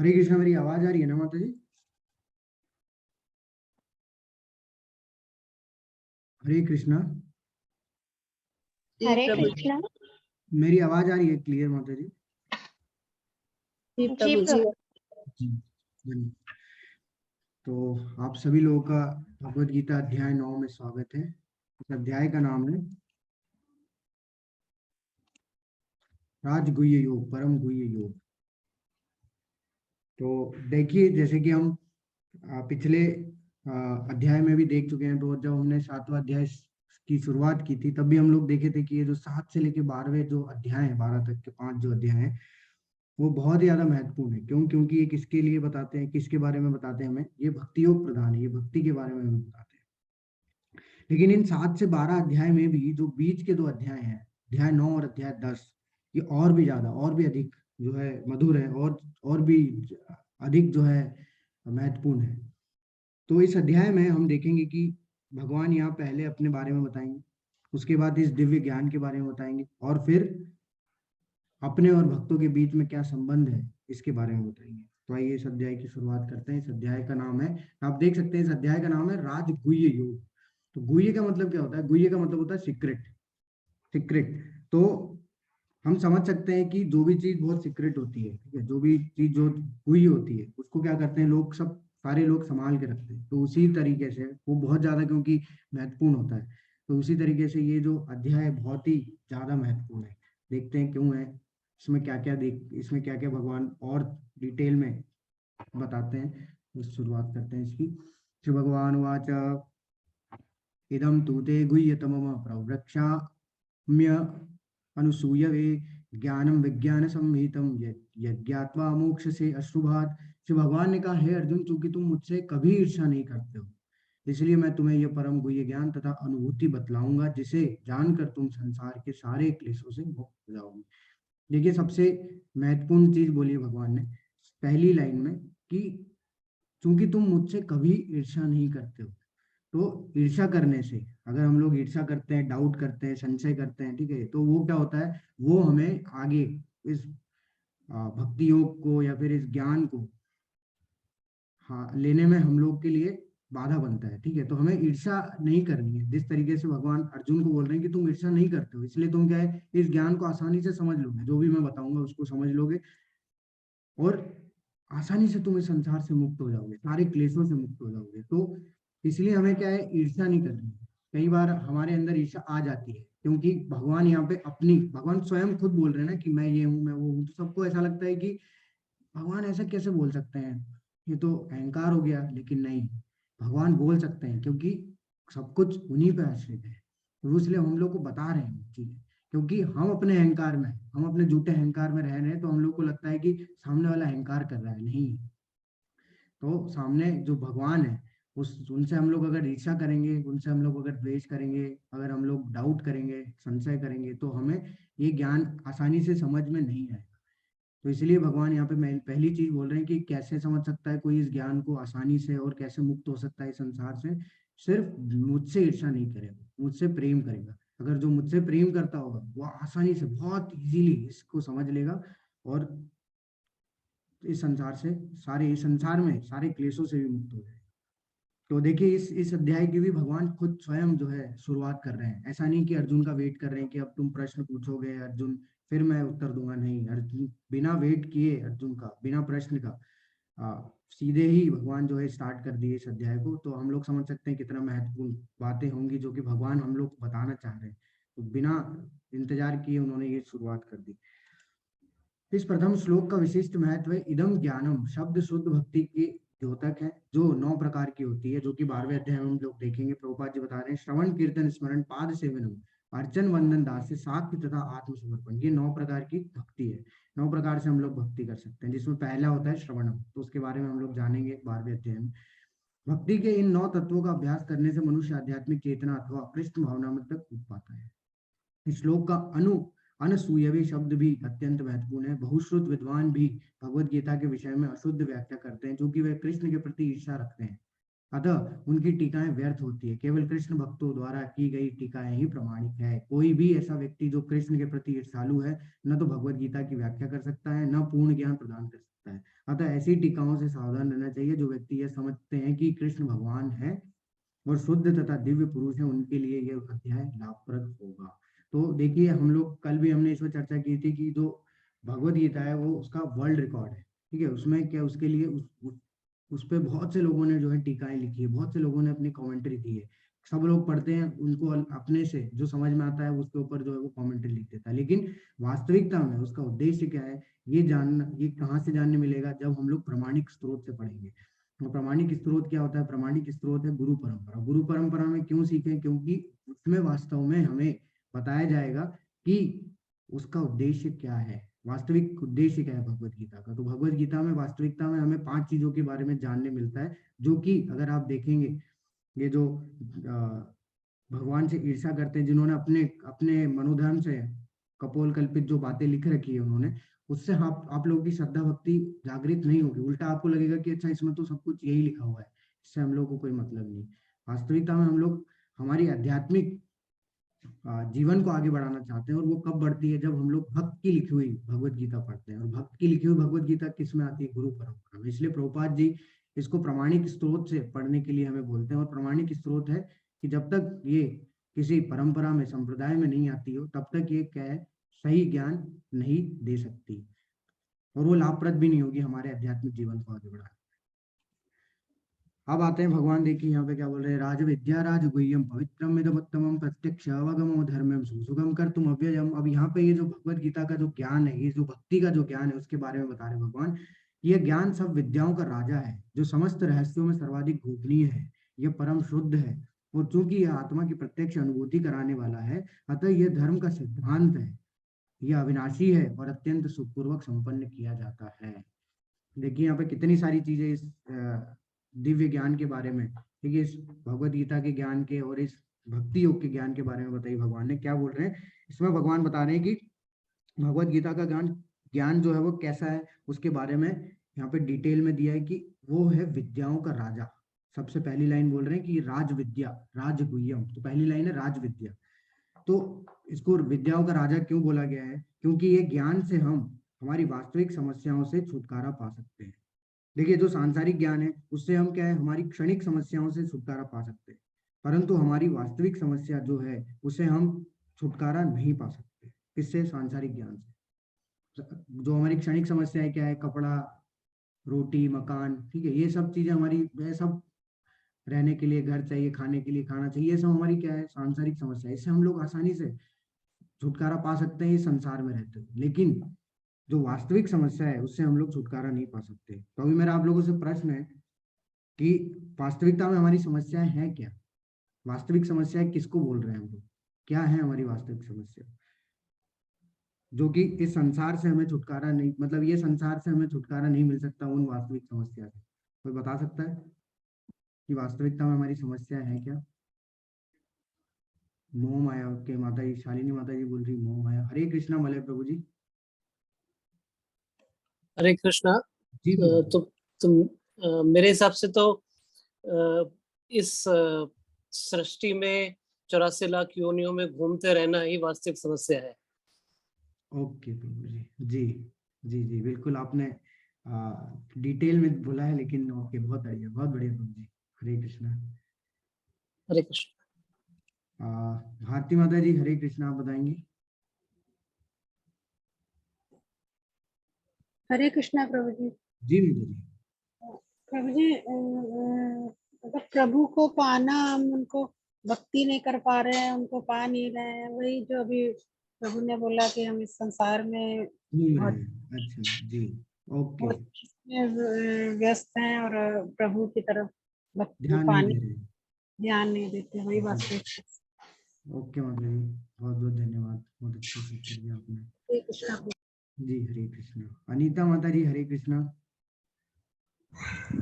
हरे कृष्णा। मेरी आवाज आ रही है ना माता जी? हरे कृष्णा। जी हरे प्रभु कृष्णा। मेरी आवाज आ रही है क्लियर माता जी? जी जी प्रभु जी। प्रभु। जी धन्यवाद। तो आप सभी लोगों का भगवत गीता अध्याय 9 में स्वागत है। इस अध्याय का नाम है राजगुह्य योग, परम गुह्य योग। तो देखिए, जैसे कि हम पिछले अध्याय में भी देख चुके हैं, तो जब हमने 7वां अध्याय की शुरुआत की थी तब भी हम लोग देखे थे कि ये जो 7 से लेके 12वें जो अध्याय है, 12 तक के 5 जो अध्याय हैं, वो बहुत ही ज्यादा महत्वपूर्ण है। क्यों? क्योंकि ये किसके लिए बताते हैं, किसके बारे में बताते हैं हमें? ये भक्ति योग प्रधान है, ये भक्ति के बारे में हमें बताते हैं। लेकिन इन 7 से 12 अध्याय में भी जो बीच के 2 अध्याय हैं, अध्याय 9 और अध्याय 10, ये और भी ज्यादा, और भी अधिक जो है मधुर है, और भी अधिक जो है महत्वपूर्ण है। तो इस अध्याय में हम देखेंगे कि भगवान यहाँ पहले अपने बारे में बताएंगे, उसके बाद इस दिव्य ज्ञान के बारे में बताएंगे, और फिर अपने और भक्तों के बीच में क्या संबंध है इसके बारे में बताएंगे। तो आइए इस अध्याय की शुरुआत करते हैं। इस अध्याय का नाम है, आप देख सकते हैं, इस अध्याय का नाम है राजगुह्य योग। तो गुह्य का मतलब क्या होता है? गुह्य का मतलब होता है सीक्रेट। सीक्रेट। तो हम समझ सकते हैं कि जो भी चीज बहुत सीक्रेट होती है, ठीक है, जो भी चीज जो गुह्य होती है, उसको क्या करते हैं लोग, सब सारे लोग संभाल के रखते हैं। तो उसी तरीके से वो बहुत ज्यादा, क्योंकि महत्वपूर्ण होता है, तो उसी तरीके से ये जो अध्याय है बहुत ही ज्यादा महत्वपूर्ण है। देखते हैं क्यों है, इसमें क्या क्या भगवान और डिटेल में बताते हैं। तो शुरुआत करते हैं इसकी। श्री भगवान वाच इदं तु ते गुह्यतमम प्रवृक्षाम्य अनुसूयवे ज्ञानम विज्ञान संहितम यज्ञात्वा मोक्ष से अशुभात। श्री भगवान ने कहा, हे अर्जुन, चूंकि तुम मुझसे कभी ईर्ष्या नहीं करते हो, इसलिए मैं तुम्हें यह परम गुह्य ज्ञान तथा अनुभूति बतलाऊंगा, जिसे जानकर तुम संसार के सारे क्लेशों से मुक्त हो जाओगे। देखिए, सबसे महत्वपूर्ण चीज बोली है भगवान ने पहली लाइन में कि चूंकि तुम मुझसे कभी ईर्ष्या नहीं करते हो। तो ईर्ष्या करने से, अगर हम लोग ईर्ष्या करते हैं, डाउट करते हैं, संशय करते हैं, ठीक है, तो वो क्या होता है, वो हमें आगे इस भक्ति योग को या फिर इस ज्ञान को हाँ लेने में हम लोग के लिए बाधा बनता है। ठीक है, तो हमें ईर्ष्या नहीं करनी है। जिस तरीके से भगवान अर्जुन को बोल रहे हैं कि तुम ईर्ष्या नहीं करते हो, इसलिए तुम क्या है, इस ज्ञान को आसानी से समझ लोगे, जो भी मैं बताऊंगा उसको समझ लोगे, और आसानी से तुम इस संसार से मुक्त हो जाओगे, सारे क्लेशों से मुक्त हो जाओगे। तो इसलिए हमें क्या है, ईर्ष्या नहीं करनी। कई बार हमारे अंदर ईर्ष्या आ जाती है, क्योंकि भगवान यहाँ पे भगवान स्वयं खुद बोल रहे हैं ना कि मैं ये हूँ, मैं वो हूँ। तो सबको ऐसा लगता है कि भगवान ऐसा कैसे बोल सकते हैं, ये तो अहंकार हो गया। लेकिन नहीं, भगवान बोल सकते हैं, क्योंकि सब कुछ उन्हीं पे आश्रित है। तो इसलिए हम लोग को बता रहे हैं चीजें, क्योंकि हम अपने अहंकार में, हम अपने झूठे अहंकार में रह रहे हैं, तो हम लोग को लगता है कि सामने वाला अहंकार कर रहा है। नहीं, तो सामने जो भगवान है, उस उनसे हम लोग अगर ईर्ष्या करेंगे, उनसे हम लोग अगर द्वेष करेंगे, अगर हम लोग डाउट करेंगे, संशय करेंगे, तो हमें ये ज्ञान आसानी से समझ में नहीं आएगा। तो इसलिए भगवान यहाँ पे पहली चीज बोल रहे हैं कि कैसे समझ सकता है कोई इस ज्ञान को आसानी से, और कैसे मुक्त हो सकता है इस संसार से? सिर्फ मुझसे ईर्ष्या नहीं करेगा, मुझसे प्रेम करेगा। अगर जो मुझसे प्रेम करता होगा, वो आसानी से, बहुत इजीली इसको समझ लेगा, और इस संसार में सारे क्लेशों से भी मुक्त हो जाएगा। तो देखिए, इस अध्याय की भी भगवान खुद स्वयं जो है शुरुआत कर रहे हैं। ऐसा नहीं कि अर्जुन का वेट कर रहे हैं कि अब तुम प्रश्न पूछोगे अर्जुन, फिर मैं उत्तर दूंगा। नहीं, अर्जुन बिना वेट किए, अर्जुन का बिना प्रश्न का सीधे ही भगवान जो है स्टार्ट कर दिए इस अध्याय को। तो हम लोग समझ सकते हैं कितना महत्वपूर्ण बातें होंगी जो कि भगवान हम लोग बताना चाह रहे हैं। तो बिना इंतजार किए उन्होंने ये शुरुआत कर दी। इस प्रथम श्लोक का विशिष्ट महत्व है। इदम ज्ञानम शब्द शुद्ध भक्ति की द्योतक है, जो 9 प्रकार की होती है, जो कि 12वें अध्याय में हम लोग देखेंगे। प्रभुपाद जी बता रहे हैं, श्रवण कीर्तन स्मरण पाद सेवनम अर्चन वंदन दास्य साक्ष्य तथा आत्मसमर्पण, ये 9 प्रकार की भक्ति है। 9 प्रकार से हम लोग भक्ति कर सकते हैं, जिसमें पहला होता है श्रवणम। तो उसके बारे में हम लोग जानेंगे 12वें अध्याय में। भक्ति के इन 9 तत्वों का अभ्यास करने से मनुष्य आध्यात्मिक चेतना अथवा कृष्ण भावना में तक कूद पाता है। इस श्लोक का अनसूयवी शब्द भी अत्यंत महत्वपूर्ण है। बहुश्रुत विद्वान भी भगवत गीता के विषय में अशुद्ध व्याख्या करते हैं, क्योंकि वे कृष्ण के प्रति ईर्ष्या रखते हैं। अतः उनकी टीकाएं व्यर्थ होती है। केवल कृष्ण भक्तों द्वारा की गई टीकाएं ही प्रमाणिक है। कोई भी ऐसा व्यक्ति जो कृष्ण के प्रति ईर्ष्यालु है, न तो भगवत गीता की व्याख्या कर सकता है, न पूर्ण ज्ञान प्रदान कर सकता सकता है। अतः ऐसी टीकाओं से सावधान रहना चाहिए। जो व्यक्ति यह समझते हैं कि कृष्ण भगवान है और शुद्ध तथा दिव्य पुरुष है, उनके लिए यह अध्याय लाभप्रद होगा। तो देखिए, हम लोग कल भी हमने इस पर चर्चा की थी कि जो भगवत गीता है वो उसका वर्ल्ड रिकॉर्ड है, ठीक है। उसमें क्या, उसके लिए उस पे बहुत से लोगों ने जो है टीकाएं लिखी है, बहुत से लोगों ने अपनी कमेंट्री दी है। सब लोग पढ़ते हैं, उनको अपने से जो समझ में आता है उसके ऊपर जो है वो कमेंट्री लिख देता है। लेकिन वास्तविकता में उसका उद्देश्य क्या है, ये जानना, ये कहाँ से जानने मिलेगा, जब हम लोग प्रामाणिक स्रोत से पढ़ेंगे। तो प्रामाणिक स्रोत क्या होता है? प्रामाणिक स्रोत है गुरु परंपरा। गुरु परंपरा में क्यों सीखें? क्योंकि उसमें वास्तव में हमें बताया जाएगा कि उसका उद्देश्य क्या है, वास्तविक उद्देश्य क्या है भगवत गीता का। तो भगवत गीता में वास्तविकता में हमें 5 चीजों के बारे में जानने मिलता है, जो कि अगर आप देखेंगे, ये जो भगवान से ईर्ष्या करते हैं, जिन्होंने अपने अपने मनोधर्म से कपोल कल्पित जो बातें लिख रखी है उन्होंने, उससे आप लोगों की श्रद्धा भक्ति जागृत नहीं होगी। उल्टा आपको लगेगा कि अच्छा, इसमें तो सब कुछ यही लिखा हुआ है, इससे हम लोग को कोई मतलब नहीं। वास्तविकता में हम लोग हमारी आध्यात्मिक जीवन को आगे बढ़ाना चाहते हैं, और वो कब बढ़ती है? जब हम लोग भक्त की लिखी हुई भगवत गीता पढ़ते हैं। और भक्त की लिखी हुई भगवत गीता किस में आती है? गुरु परंपरा में। इसलिए प्रभुपाद जी इसको प्रामाणिक स्रोत से पढ़ने के लिए हमें बोलते हैं। और प्रामाणिक स्रोत है कि जब तक ये किसी परंपरा में, संप्रदाय में नहीं आती हो, तब तक ये क्या है, सही ज्ञान नहीं दे सकती, और वो लाभप्रद भी नहीं होगी हमारे आध्यात्मिक जीवन को आगे बढ़ाने। अब आते हैं भगवान, देखिए यहाँ पे क्या बोल रहे हैं, राज विद्या राज गुह्यम पवित्रम इदमुत्तमम प्रत्यक्ष अवगमो धर्मम सुसुगम कर तुम अव्ययम। अब यहाँ पे ये जो भगवत गीता का जो ज्ञान है, ये जो भक्ति का जो ज्ञान है, उसके बारे में बता रहे हैं भगवान। ये ज्ञान सब विद्याओं का राजा है, जो समस्त रहस्यों में सर्वाधिक गोपनीय है। यह परम शुद्ध है, और चूंकि यह आत्मा की प्रत्यक्ष अनुभूति कराने वाला है, अतः यह धर्म का सिद्धांत है। यह अविनाशी है और अत्यंत सुखपूर्वक संपन्न किया जाता है। देखिए यहाँ पे कितनी सारी चीजें इस दिव्य ज्ञान के बारे में, ठीक है, इस भगवत गीता के ज्ञान के और इस भक्ति योग के ज्ञान के बारे में बताई भगवान ने। क्या बोल रहे हैं इसमें? भगवान बता रहे हैं कि भगवत गीता का ज्ञान ज्ञान जो है वो कैसा है, उसके बारे में यहाँ पे डिटेल में दिया है कि वो है विद्याओं का राजा। सबसे पहली लाइन बोल रहे हैं कि राज विद्या राज गुह्यम, तो पहली लाइन है राज विद्या। तो इसको विद्याओं का राजा क्यों बोला गया है? क्योंकि ये ज्ञान से हम हमारी वास्तविक समस्याओं से छुटकारा पा सकते हैं। देखिए, जो सांसारिक ज्ञान है उससे हम क्या है, हमारी क्षणिक समस्याओं से छुटकारा पा सकते हैं, परंतु हमारी वास्तविक समस्या जो है उसे हम छुटकारा नहीं पा सकते। किससे? सांसारिक ज्ञान से। जो हमारी क्षणिक समस्या है, क्या है? कपड़ा, रोटी, मकान, ठीक है, ये सब चीजें हमारी, ये सब रहने के लिए घर चाहिए, खाने के लिए खाना चाहिए, ये सब हमारी क्या है, सांसारिक समस्या है। इससे हम लोग आसानी से छुटकारा पा सकते हैं इस संसार में रहते हुए। लेकिन जो वास्तविक समस्या है उससे हम लोग छुटकारा नहीं पा सकते। तो अभी मेरा आप लोगों से प्रश्न है कि वास्तविकता में हमारी समस्याएं हैं क्या? वास्तविक समस्याएं किसको बोल रहे हैं हम लोग? क्या है हमारी वास्तविक समस्या, जो कि इस संसार से हमें छुटकारा नहीं, मतलब ये संसार से हमें छुटकारा नहीं मिल सकता उन वास्तविक समस्या से? कोई बता सकता है कि वास्तविकता में हमारी समस्या है क्या? मोह माया के माता जी, शालिनी माता जी बोल रही मोह माया। हरे कृष्णा मलय प्रभु जी। हरे कृष्णा। जी तो तुम मेरे हिसाब से तो इस सृष्टि में 84 लाख योनियों में घूमते रहना ही वास्तविक समस्या है। ओके प्रभु जी। जी जी जी, बिल्कुल आपने डिटेल में बोला है, लेकिन ओके, बहुत बढ़िया, बहुत बढ़िया प्रभु जी। हरे कृष्णा। हरे कृष्ण। भारती माता जी, हरे कृष्णा, आप बताएंगे? हरे कृष्णा प्रभु जी। जी माता जी। प्रभु जी, अगर प्रभु को पाना, हम उनको भक्ति नहीं कर पा रहे हैं, उनको पा नहीं रहे हैं, वही जो अभी प्रभु ने बोला कि हम इस संसार में घूम रहे बहुत हैं, अच्छा जी, ओके। बहुत इसमें व्यस्त हैं, और प्रभु की तरफ भक्ति ध्यान नहीं पाने दे रहे हैं। ध्यान नहीं देते, वही जी, वास्तविक। ओके माता जी, बहुत बहुत धन्यवाद, बहुत अच्छे से कर दिया आपने। हरे कृष्णा। जी हरे कृष्णा। अनीता माता जी, हरे कृष्णा।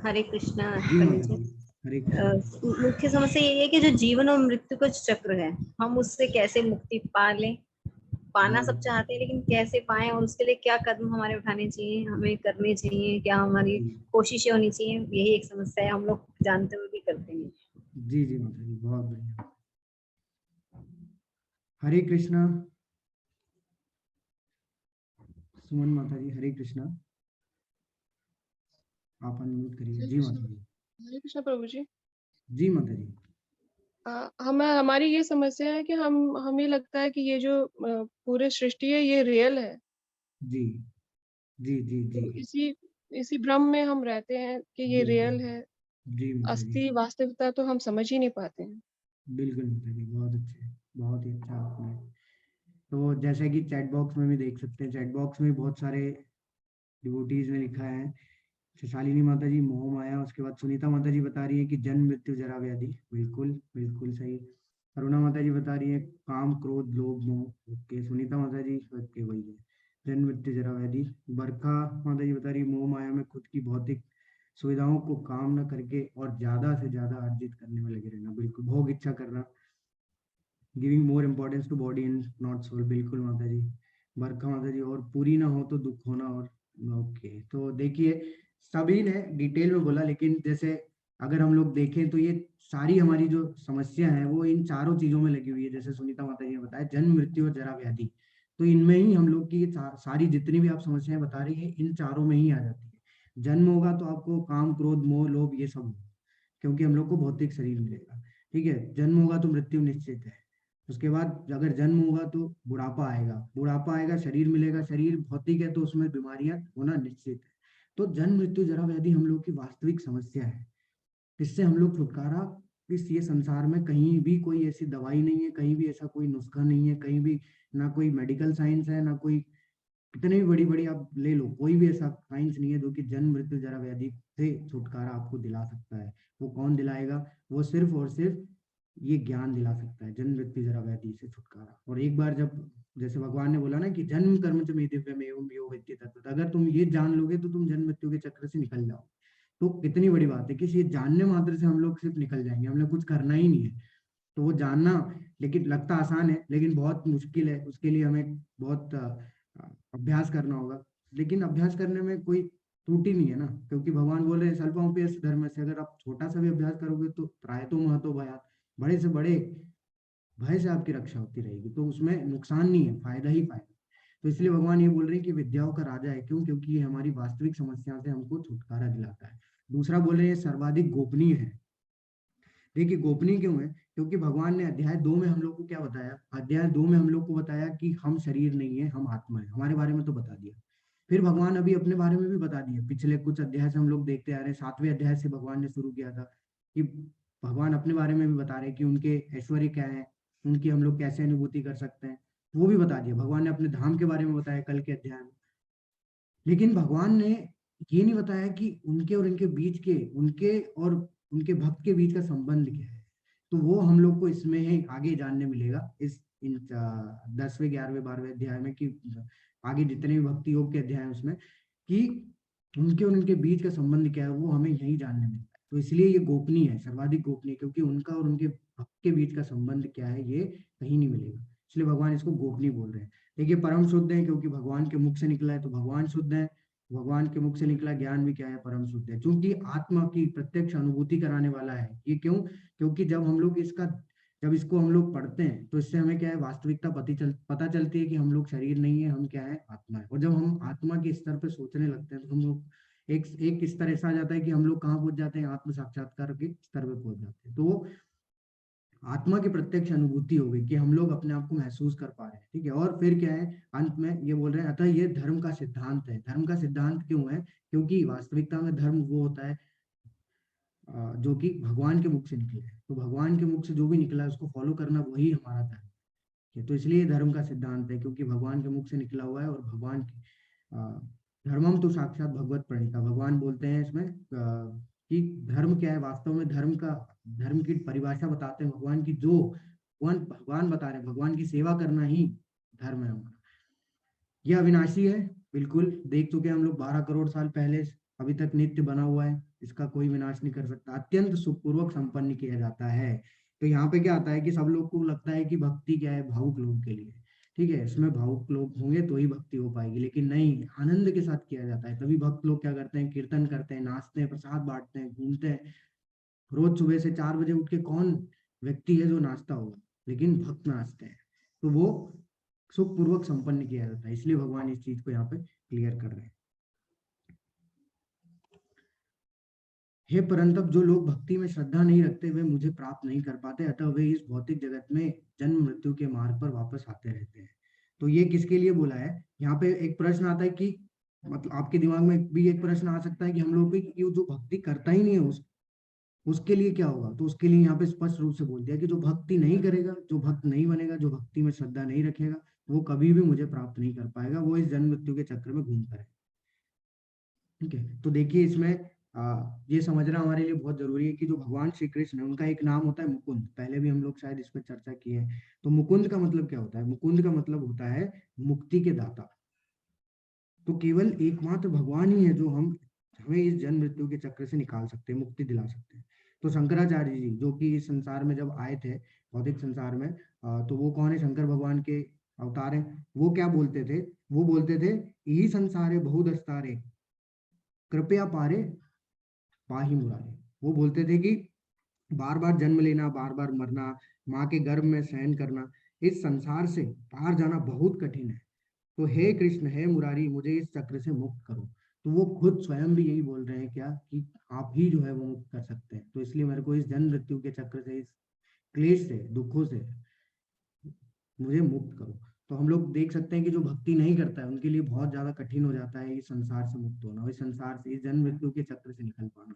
हरे कृष्णा जी पंडित माता जी। जी, हरे कृष्णा। मुख्य समस्या ये है कि जो जीवन और मृत्यु का चक्र है, हम उससे कैसे मुक्ति पा लें। पाना सब चाहते हैं, लेकिन कैसे पाएं, और उसके लिए क्या कदम हमारे उठाने चाहिए, हमें करने चाहिए, क्या हमारी जी कोशिशें होनी चाहिए, यही एक समस्या है। हम लोग जानते हुए भी करते हैं। जी जी माता जी, बहुत बढ़िया। हरे कृष्णा। सुमन माता जी, हरे कृष्णा। आप अनम्यूट करिए। हरे जी माता कृष्ण। जी। हरे कृष्ण प्रभु जी। जी माता जी। हमारी ये समस्या है कि हमें लगता है कि ये जो पूरे सृष्टि है ये रियल है, जी जी जी जी। तो इसी भ्रम में हम रहते हैं कि ये बिल्कुल। रियल है। जी माता जी। असली वास्तविकता तो हम समझ ही नहीं पाते हैं। बिल्कुल माता जी, बहुत अच्छे, बहुत ही अच्छा आपने। तो जैसे कि चैट बॉक्स में भी देख सकते हैं, चैट बॉक्स में बहुत सारे डिवोटीज ने लिखा है। शालिनी माता जी मोह माया, उसके बाद सुनीता माता जी बता रही है कि जन्म मृत्यु जरा व्याधि। बिल्कुल बिल्कुल सही। अरुणा माता जी बता रही है काम क्रोध लोभ मोह। ओके सुनीता माता जी, ओके वही है जन्म मृत्यु जरा व्याधि। बरखा माता जी बता रही है मोह माया में खुद की भौतिक सुविधाओं को काम न करके और ज्यादा से ज्यादा अर्जित करने में लगे रहना। बिल्कुल भोग इच्छा करना, giving more importance to body and not soul. बिल्कुल माता जी। बरखा माता जी, और पूरी ना हो तो दुख होना। और ओके तो देखिए सभी ने डिटेल में बोला, लेकिन जैसे अगर हम लोग देखें तो ये सारी हमारी जो समस्या है वो इन चारों चीजों में लगी हुई है। जैसे सुनीता माता जी ने बताया जन्म मृत्यु और जरा व्याधि, तो इनमें ही हम लोग की ये सारी जितनी भी आप समस्याएं बता रही है इन चारों में ही आ जाती है। जन्म होगा तो आपको काम क्रोध मोह लोभ ये सब होगा, क्योंकि हम लोग को भौतिक शरीर मिलेगा। ठीक है, जन्म होगा तो मृत्यु निश्चित है। उसके बाद अगर जन्म होगा तो बुढ़ापा आएगा, बुढ़ापा आएगा शरीर मिलेगा, शरीर भौतिक है तो उसमें बीमारियां होना निश्चित है। तो जन्म मृत्यु जरा व्याधि हम लोग की वास्तविक समस्या है। इससे हम लोग छुटकारा इस ये संसार में कहीं भी कोई ऐसी दवाई नहीं है, कहीं भी ऐसा कोई नुस्खा नहीं है, कहीं भी ना कोई मेडिकल साइंस है, ना कोई कितनी भी बड़ी बड़ी आप ले लो, कोई भी ऐसा साइंस नहीं है जो कि जन्म मृत्यु जरा व्याधि से छुटकारा आपको दिला सकता है। वो कौन दिलाएगा? वो सिर्फ और सिर्फ ये ज्ञान दिला सकता है, जन्म मृत्यु जरा व्याधि से छुटकारा। और एक बार जब जैसे भगवान ने बोला ना कि जन्म कर्म च मे दिव्यम एवं यो वेत्ति तत्वतः, अगर तुम ये जान लोगे तो तुम जन्म मृत्यु के चक्र से निकल जाओ। तो कितनी बड़ी बात है कि ये जानने मात्र से हम लोग सिर्फ निकल जाएंगे, हमने कुछ करना ही नहीं है। तो वो जानना, लेकिन लगता आसान है लेकिन बहुत मुश्किल है, उसके लिए हमें बहुत अभ्यास करना होगा। लेकिन अभ्यास करने में कोई त्रुटि नहीं है ना, क्योंकि भगवान बोल रहे हैं स्वल्पमप्यस्य धर्म से, अगर आप छोटा सा भी अभ्यास करोगे तो त्रायतो महतो भयात्, बड़े से बड़े भय से आपकी रक्षा होती रहेगी। तो उसमें नुकसान नहीं है, फायदा ही फायदा। तो इसलिए भगवान ये बोल रहे हैं कि विद्याओं का राजा है। क्यों? क्योंकि ये हमारी वास्तविक समस्या से हमको छुटकारा दिलाता है। दूसरा बोल रहे हैं सर्वाधिक गोपनीय है। देखिए गोपनीय क्यों है? क्योंकि भगवान ने अध्याय 2 में हम लोग को क्या बताया? अध्याय 2 में हम लोग को बताया कि हम शरीर नहीं है, हम आत्मा है। हमारे बारे में तो बता दिया। फिर भगवान अभी अपने बारे में भी बता दिया। पिछले कुछ अध्याय से हम लोग देखते आ रहे हैं, 7वें अध्याय से भगवान ने शुरू किया था कि भगवान अपने बारे में भी बता रहे हैं कि उनके ऐश्वर्य क्या है, उनकी हम लोग कैसे अनुभूति कर सकते हैं, वो भी बता दिया। भगवान ने अपने धाम के बारे में बताया कल के अध्याय में। लेकिन भगवान ने ये नहीं बताया कि उनके और इनके बीच के, उनके और उनके भक्त के बीच का संबंध क्या है। तो वो हम लोग को इसमें ही आगे जानने मिलेगा, इस इन 10वें 11वें 12वें अध्याय में, कि आगे जितने भी भक्ति योग के अध्याय हैं उसमें, कि उनके और उनके बीच का संबंध क्या है, वो हमें यही जानने मिलता है। तो इसलिए ये गोपनीय है, सर्वाधिक गोपनीय, क्योंकि उनका और उनके भक्त के बीच का संबंध क्या है ये कहीं नहीं मिलेगा। इसलिए भगवान इसको गोपनीय बोल रहे हैं। देखिए परम शुद्ध है क्योंकि भगवान के मुख से निकला है, तो भगवान शुद्ध है। भगवान के मुख से निकला ज्ञान भी क्या है? परम शुद्ध है, क्योंकि आत्मा की प्रत्यक्ष अनुभूति कराने वाला है ये। क्यों? क्योंकि जब इसको हम लोग पढ़ते हैं तो इससे हमें क्या है? वास्तविकता पता चलती है कि हम लोग शरीर नहीं है, हम क्या है? आत्मा है। और जब हम आत्मा के स्तर पे सोचने लगते हैं तो हम लोग एक स्तर ऐसा आ जाता है कि हम लोग कहाँ पहुंच जाते हैं? आत्म साक्षात्कार के स्तर पे पहुंच जाते हैं। तो वो आत्मा की प्रत्यक्ष अनुभूति हो गई कि हम लोग अपने आप को महसूस कर पा रहे हैं। ठीक है, और फिर क्या है? अंत में ये बोल रहे हैं अतः ये धर्म का सिद्धांत है। धर्म का सिद्धांत क्यों है? क्योंकि वास्तविकता में धर्म वो होता है जो कि भगवान के मुख से निकला है। तो भगवान के मुख से जो भी निकला है उसको फॉलो करना, वही हमारा धर्म है। तो इसलिए धर्म का सिद्धांत है, क्योंकि भगवान के मुख से निकला हुआ है। और भगवान की धर्मम तो साक्षात भगवत प्रणीता, भगवान बोलते हैं इसमें कि धर्म क्या है वास्तव में। धर्म की परिभाषा बताते हैं भगवान की, जो भगवान बता रहे हैं, भगवान की सेवा करना ही धर्म है हमारा। यह अविनाशी है, बिल्कुल देख चुके हैं हम लोग 12 करोड़ साल पहले, अभी तक नित्य बना हुआ है, इसका कोई विनाश नहीं कर सकता। अत्यंत सुखपूर्वक संपन्न किया जाता है। तो यहाँ पे क्या आता है कि सब लोग को लगता है कि भक्ति क्या है? भावुक लोगों के लिए। ठीक है, इसमें भावुक लोग होंगे तो ही भक्ति हो पाएगी, लेकिन नहीं, आनंद के साथ किया जाता है। तभी भक्त लोग क्या करते हैं? कीर्तन करते हैं, नाचते हैं, प्रसाद बांटते हैं, घूमते हैं। रोज सुबह से 4 बजे उठ के कौन व्यक्ति है जो नाचता होगा? लेकिन भक्त नाचते हैं। तो वो सुखपूर्वक संपन्न किया जाता है। इसलिए भगवान इस चीज को यहाँ पे क्लियर कर रहे हैं। हे परंतप जो लोग भक्ति में श्रद्धा नहीं रखते वे मुझे प्राप्त नहीं कर पाते, अतः वे इस भौतिक जगत में जन्म मृत्यु के मार्ग पर वापस आते रहते हैं। तो ये किसके लिए बोला है? यहाँ पे एक प्रश्न आता है कि मतलब आपके दिमाग में भी एक प्रश्न आ सकता है कि हम लोग भी कि जो भक्ति करता ही नहीं है उसके लिए क्या होगा? तो उसके लिए यहाँ पे स्पष्ट रूप से बोल दिया कि जो भक्ति नहीं करेगा, जो भक्त नहीं बनेगा, जो भक्ति में श्रद्धा नहीं रखेगा, वो कभी भी मुझे प्राप्त नहीं कर पाएगा, वो इस जन्म मृत्यु के चक्र में घूमता रहेगा। ठीक है, तो देखिए इसमें ये समझना हमारे लिए बहुत जरूरी है कि जो भगवान श्री कृष्ण है उनका एक नाम होता है मुकुंद। पहले भी हम लोग शायद इस पर चर्चा की है। तो मुकुंद का मतलब क्या होता है? मुकुंद का मतलब होता है मुक्ति के दाता। तो केवल एकमात्र भगवान ही है जो हमें इस जन्म मृत्यु के चक्र से निकाल सकते हैं, मुक्ति दिला सकते हैं। तो शंकराचार्य जी जो कि इस संसार में जब आए थे, भौतिक संसार में, तो वो कौन है? शंकर भगवान के अवतार है। वो क्या बोलते थे? वो बोलते थे, यही संसारे बहुदस्तारे कृपया पारे पाही मुरारे। वो बोलते थे कि बार बार जन्म लेना, बार बार मरना, माँ के गर्भ में सहन करना, इस संसार से पार जाना बहुत कठिन है। तो हे कृष्ण, हे मुरारी, मुझे इस चक्र से मुक्त करो। तो वो खुद स्वयं भी यही बोल रहे हैं क्या कि आप ही जो है वो मुक्त कर सकते हैं। तो इसलिए मेरे को इस जन्म मृत्यु के चक्र से, इस क्लेश से, दुखों से मुझे मुक्त करो। तो हम लोग देख सकते हैं कि जो भक्ति नहीं करता है उनके लिए बहुत ज्यादा कठिन हो जाता है इस संसार से मुक्त होना, इस संसार से, इस जन्म मृत्यु के चक्र से निकल पाना।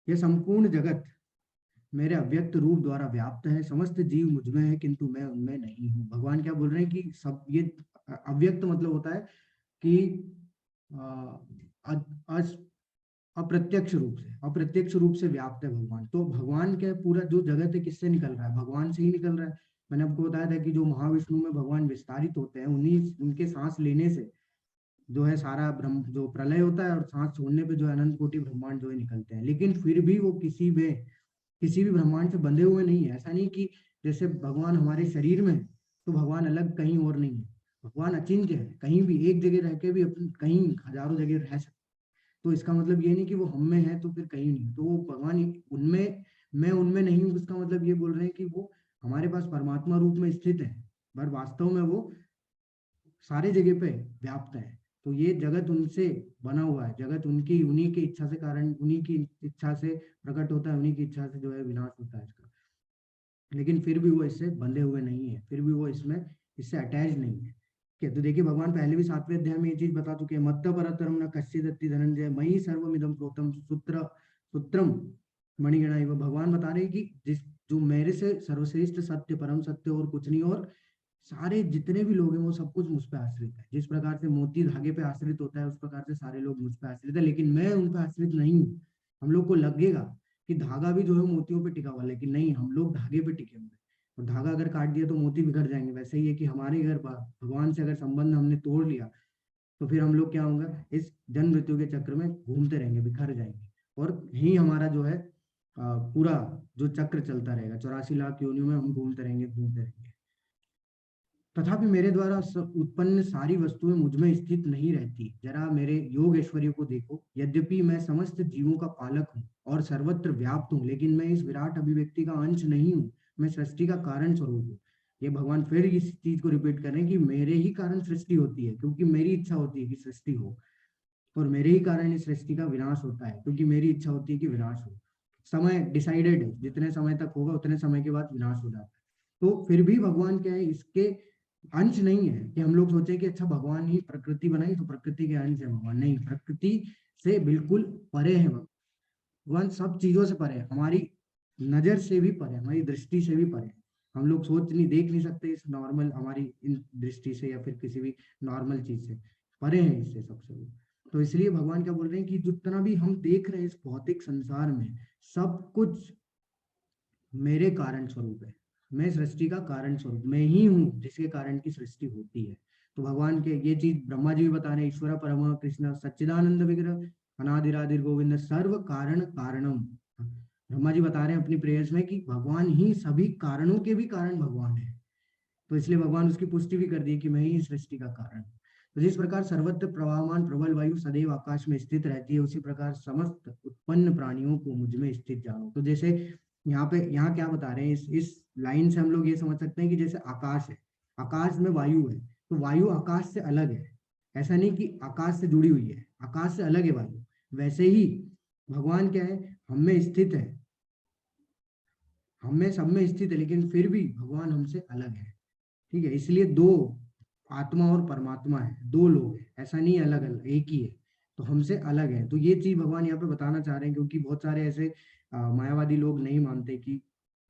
यह संपूर्ण जगत मेरे अव्यक्त रूप द्वारा व्याप्त है, समस्त जीव मुझमें है किंतु मैं उनमें नहीं हूँ। भगवान क्या बोल रहे हैं कि सब ये अव्यक्त मतलब होता है कि अप्रत्यक्ष रूप से व्याप्त है भगवान। तो भगवान का पूरा जो जगत है किससे निकल रहा है? भगवान से ही निकल रहा है। मैंने आपको बताया था कि जो महाविष्णु में भगवान विस्तारित होते हैं, उन्हीं उनके सांस लेने से जो है सारा ब्रह्म जो प्रलय होता है, और सांस छोड़ने पे जो है अनंत कोटि ब्रह्मांड जो है निकलते हैं। लेकिन फिर भी वो किसी भी ब्रह्मांड से बंधे हुए नहीं है। ऐसा नहीं कि जैसे भगवान हमारे शरीर में है तो भगवान अलग कहीं और नहीं है। भगवान अचिंत्य है, कहीं भी एक जगह रह के भी अपन कहीं हजारों जगह रह सकते। तो इसका मतलब ये नहीं कि वो हम में है तो फिर कहीं नहीं। तो वो भगवान उनमें, मैं उनमें नहीं हूँ, इसका मतलब ये बोल रहे हैं कि वो हमारे पास परमात्मा रूप में स्थित है, पर वास्तव में वो सारे जगह पे व्याप्त है। तो ये जगत उनसे बना हुआ है, जगत उनकी, उन्हीं की इच्छा से कारण, उन्हीं की इच्छा से प्रकट होता है, उन्हीं की इच्छा से जो है विनाश होता है इसका। लेकिन फिर भी वो इससे बंधे हुए नहीं है, फिर भी वो इससे अटैच नहीं है। ठीक है, तो देखिए भगवान पहले भी 7वें अध्याय में ये चीज बता चुके हैं, मत्त परतरम न कश्चिदत्ति धनंजय मयि सर्वमिदं प्रोतम सूत्रम मणिगणा। वो भगवान बता रहे हैं कि जो मेरे से सर्वश्रेष्ठ सत्य, परम सत्य और कुछ नहीं, और सारे जितने भी लोग हैं वो सब कुछ मुझ पे आश्रित है। जिस प्रकार से मोती धागे पे आश्रित होता है उस प्रकार से सारे लोग मुझ पे आश्रित है, लेकिन मैं उन पे आश्रित नहीं हूँ। हम लोग को लगेगा कि धागा भी जो है मोतियों पे टिका हुआ, लेकिन नहीं, हम लोग धागे पे टिके हुए। और धागा अगर काट दिया तो मोती बिखर जाएंगे। वैसे ही है कि हमारे अगर भगवान से अगर संबंध हमने तोड़ लिया तो फिर हम लोग क्या होंगे, इस जन्म मृत्यु के चक्र में घूमते रहेंगे, बिखर जाएंगे, और यही हमारा जो है पूरा जो चक्र चलता रहेगा। 84 लाख योनियों में हम घूमते रहेंगे। तथापि मेरे द्वारा उत्पन्न सारी वस्तुएं मुझ में स्थित नहीं रहती। जरा मेरे योग ऐश्वर्य को देखो। यद्यपि मैं समस्त जीवों का पालक हूँ और सर्वत्र व्याप्त हूँ, लेकिन मैं इस विराट अभिव्यक्ति का अंश नहीं हूँ, मैं सृष्टि का कारण स्वरूप हूँ। ये भगवान फिर इस चीज को रिपीट कर रहे हैं कि मेरे ही कारण सृष्टि होती है, क्योंकि मेरी इच्छा होती है कि सृष्टि हो, और मेरे ही कारण इस सृष्टि का विनाश होता है, क्योंकि मेरी इच्छा होती है कि विनाश हो। समय डिसाइडेड है, जितने समय तक होगा उतने समय के बाद विनाश हो जाता है। तो फिर भी भगवान क्या है, इसके अंश नहीं है कि हम लोग सोचे कि अच्छा भगवान ही प्रकृति बनाई तो प्रकृति के अंश है भगवान। नहीं, प्रकृति से बिल्कुल परे है भगवान, सब चीजों से परे है, हमारी नजर से भी परे, हमारी दृष्टि से भी परे। हम लोग देख नहीं सकते इस नॉर्मल हमारी इन दृष्टि से या फिर किसी भी नॉर्मल चीज से, परे हैं इससे सबसे। तो इसलिए भगवान क्या बोल रहे हैं कि जितना भी हम देख रहे हैं इस भौतिक संसार में, सब कुछ मेरे कारण स्वरूप है। मैं सृष्टि का कारण स्वरूप, मैं ही हूँ जिसके कारण की सृष्टि होती है। तो भगवान के ये चीज ब्रह्मा जी भी बता रहे हैं, ईश्वर परम कृष्ण सच्चिदानंद विग्रह अनादिरादिर गोविंद सर्व कारण कारणम। ब्रह्मा जी बता रहे हैं अपनी प्रेयर्स में कि भगवान ही सभी कारणों के भी कारण भगवान है। तो इसलिए भगवान उसकी पुष्टि भी कर दी कि मैं ही सृष्टि का कारण। तो जिस प्रकार सर्वत्र प्रवाहमान प्रबल वायु सदैव आकाश में स्थित रहती है, उसी प्रकार समस्त उत्पन्न प्राणियों को मुझ में स्थित जानो। तो जैसे यहाँ क्या बता रहे हैं, इस लाइन से हम लोग ये समझ सकते हैं कि जैसे आकाश है, आकाश में वायु है, तो वायु आकाश से अलग है। ऐसा नहीं कि आकाश से जुड़ी हुई है, आकाश से अलग है वायु। वैसे ही भगवान क्या है, हम में स्थित है, हम में सब में स्थित है, लेकिन फिर भी भगवान हमसे अलग है। ठीक है, इसलिए दो आत्मा और परमात्मा है, दो लोग हैं, ऐसा नहीं अलग अलग, एक ही है, तो हमसे अलग है। तो ये चीज भगवान यहाँ पे बताना चाह रहे हैं, क्योंकि बहुत सारे ऐसे मायावादी लोग नहीं मानते कि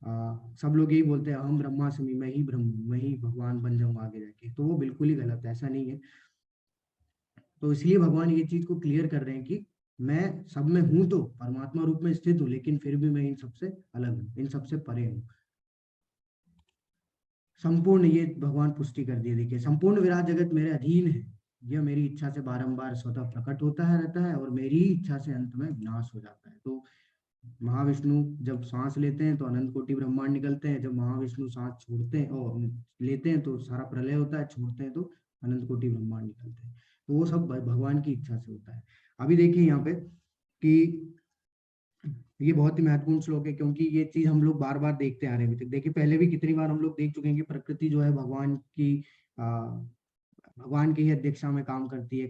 सब लोग यही बोलते हैं हम ब्रह्मास्मि, मैं ही ब्रह्म हूँ, मैं ही भगवान बन जाऊँ आगे जाके, तो वो बिल्कुल ही गलत है, ऐसा नहीं है। तो इसलिए भगवान ये चीज को क्लियर कर रहे हैं कि मैं सब में हूं, तो परमात्मा रूप में स्थित हूँ, लेकिन फिर भी मैं इन सबसे अलग हूँ, इन सबसे परे हूँ। संपूर्ण, ये भगवान पुष्टि कर दिए, देखिए, संपूर्ण विराट जगत मेरे अधीन है, यह मेरी इच्छा से बारंबार स्वतः प्रकट होता है रहता है, और मेरी ही इच्छा से अंत में विनाश हो जाता है। तो महाविष्णु जब सांस लेते हैं तो अनंत कोटि ब्रह्मांड निकलते हैं, जब महाविष्णु सांस छोड़ते हैं और लेते हैं तो सारा प्रलय होता है, छोड़ते हैं तो अनंत कोटि ब्रह्मांड निकलते हैं। तो वो सब भगवान की इच्छा से होता है। अभी देखिए यहाँ पे कि ये बहुत ही महत्वपूर्ण श्लोक है, क्योंकि ये चीज हम लोग बार बार देखते आ रहे हैं अभी तक। देखिए पहले भी कितनी बार हम लोग देख चुके हैं कि प्रकृति जो है भगवान की ही अध्यक्षता में काम करती है,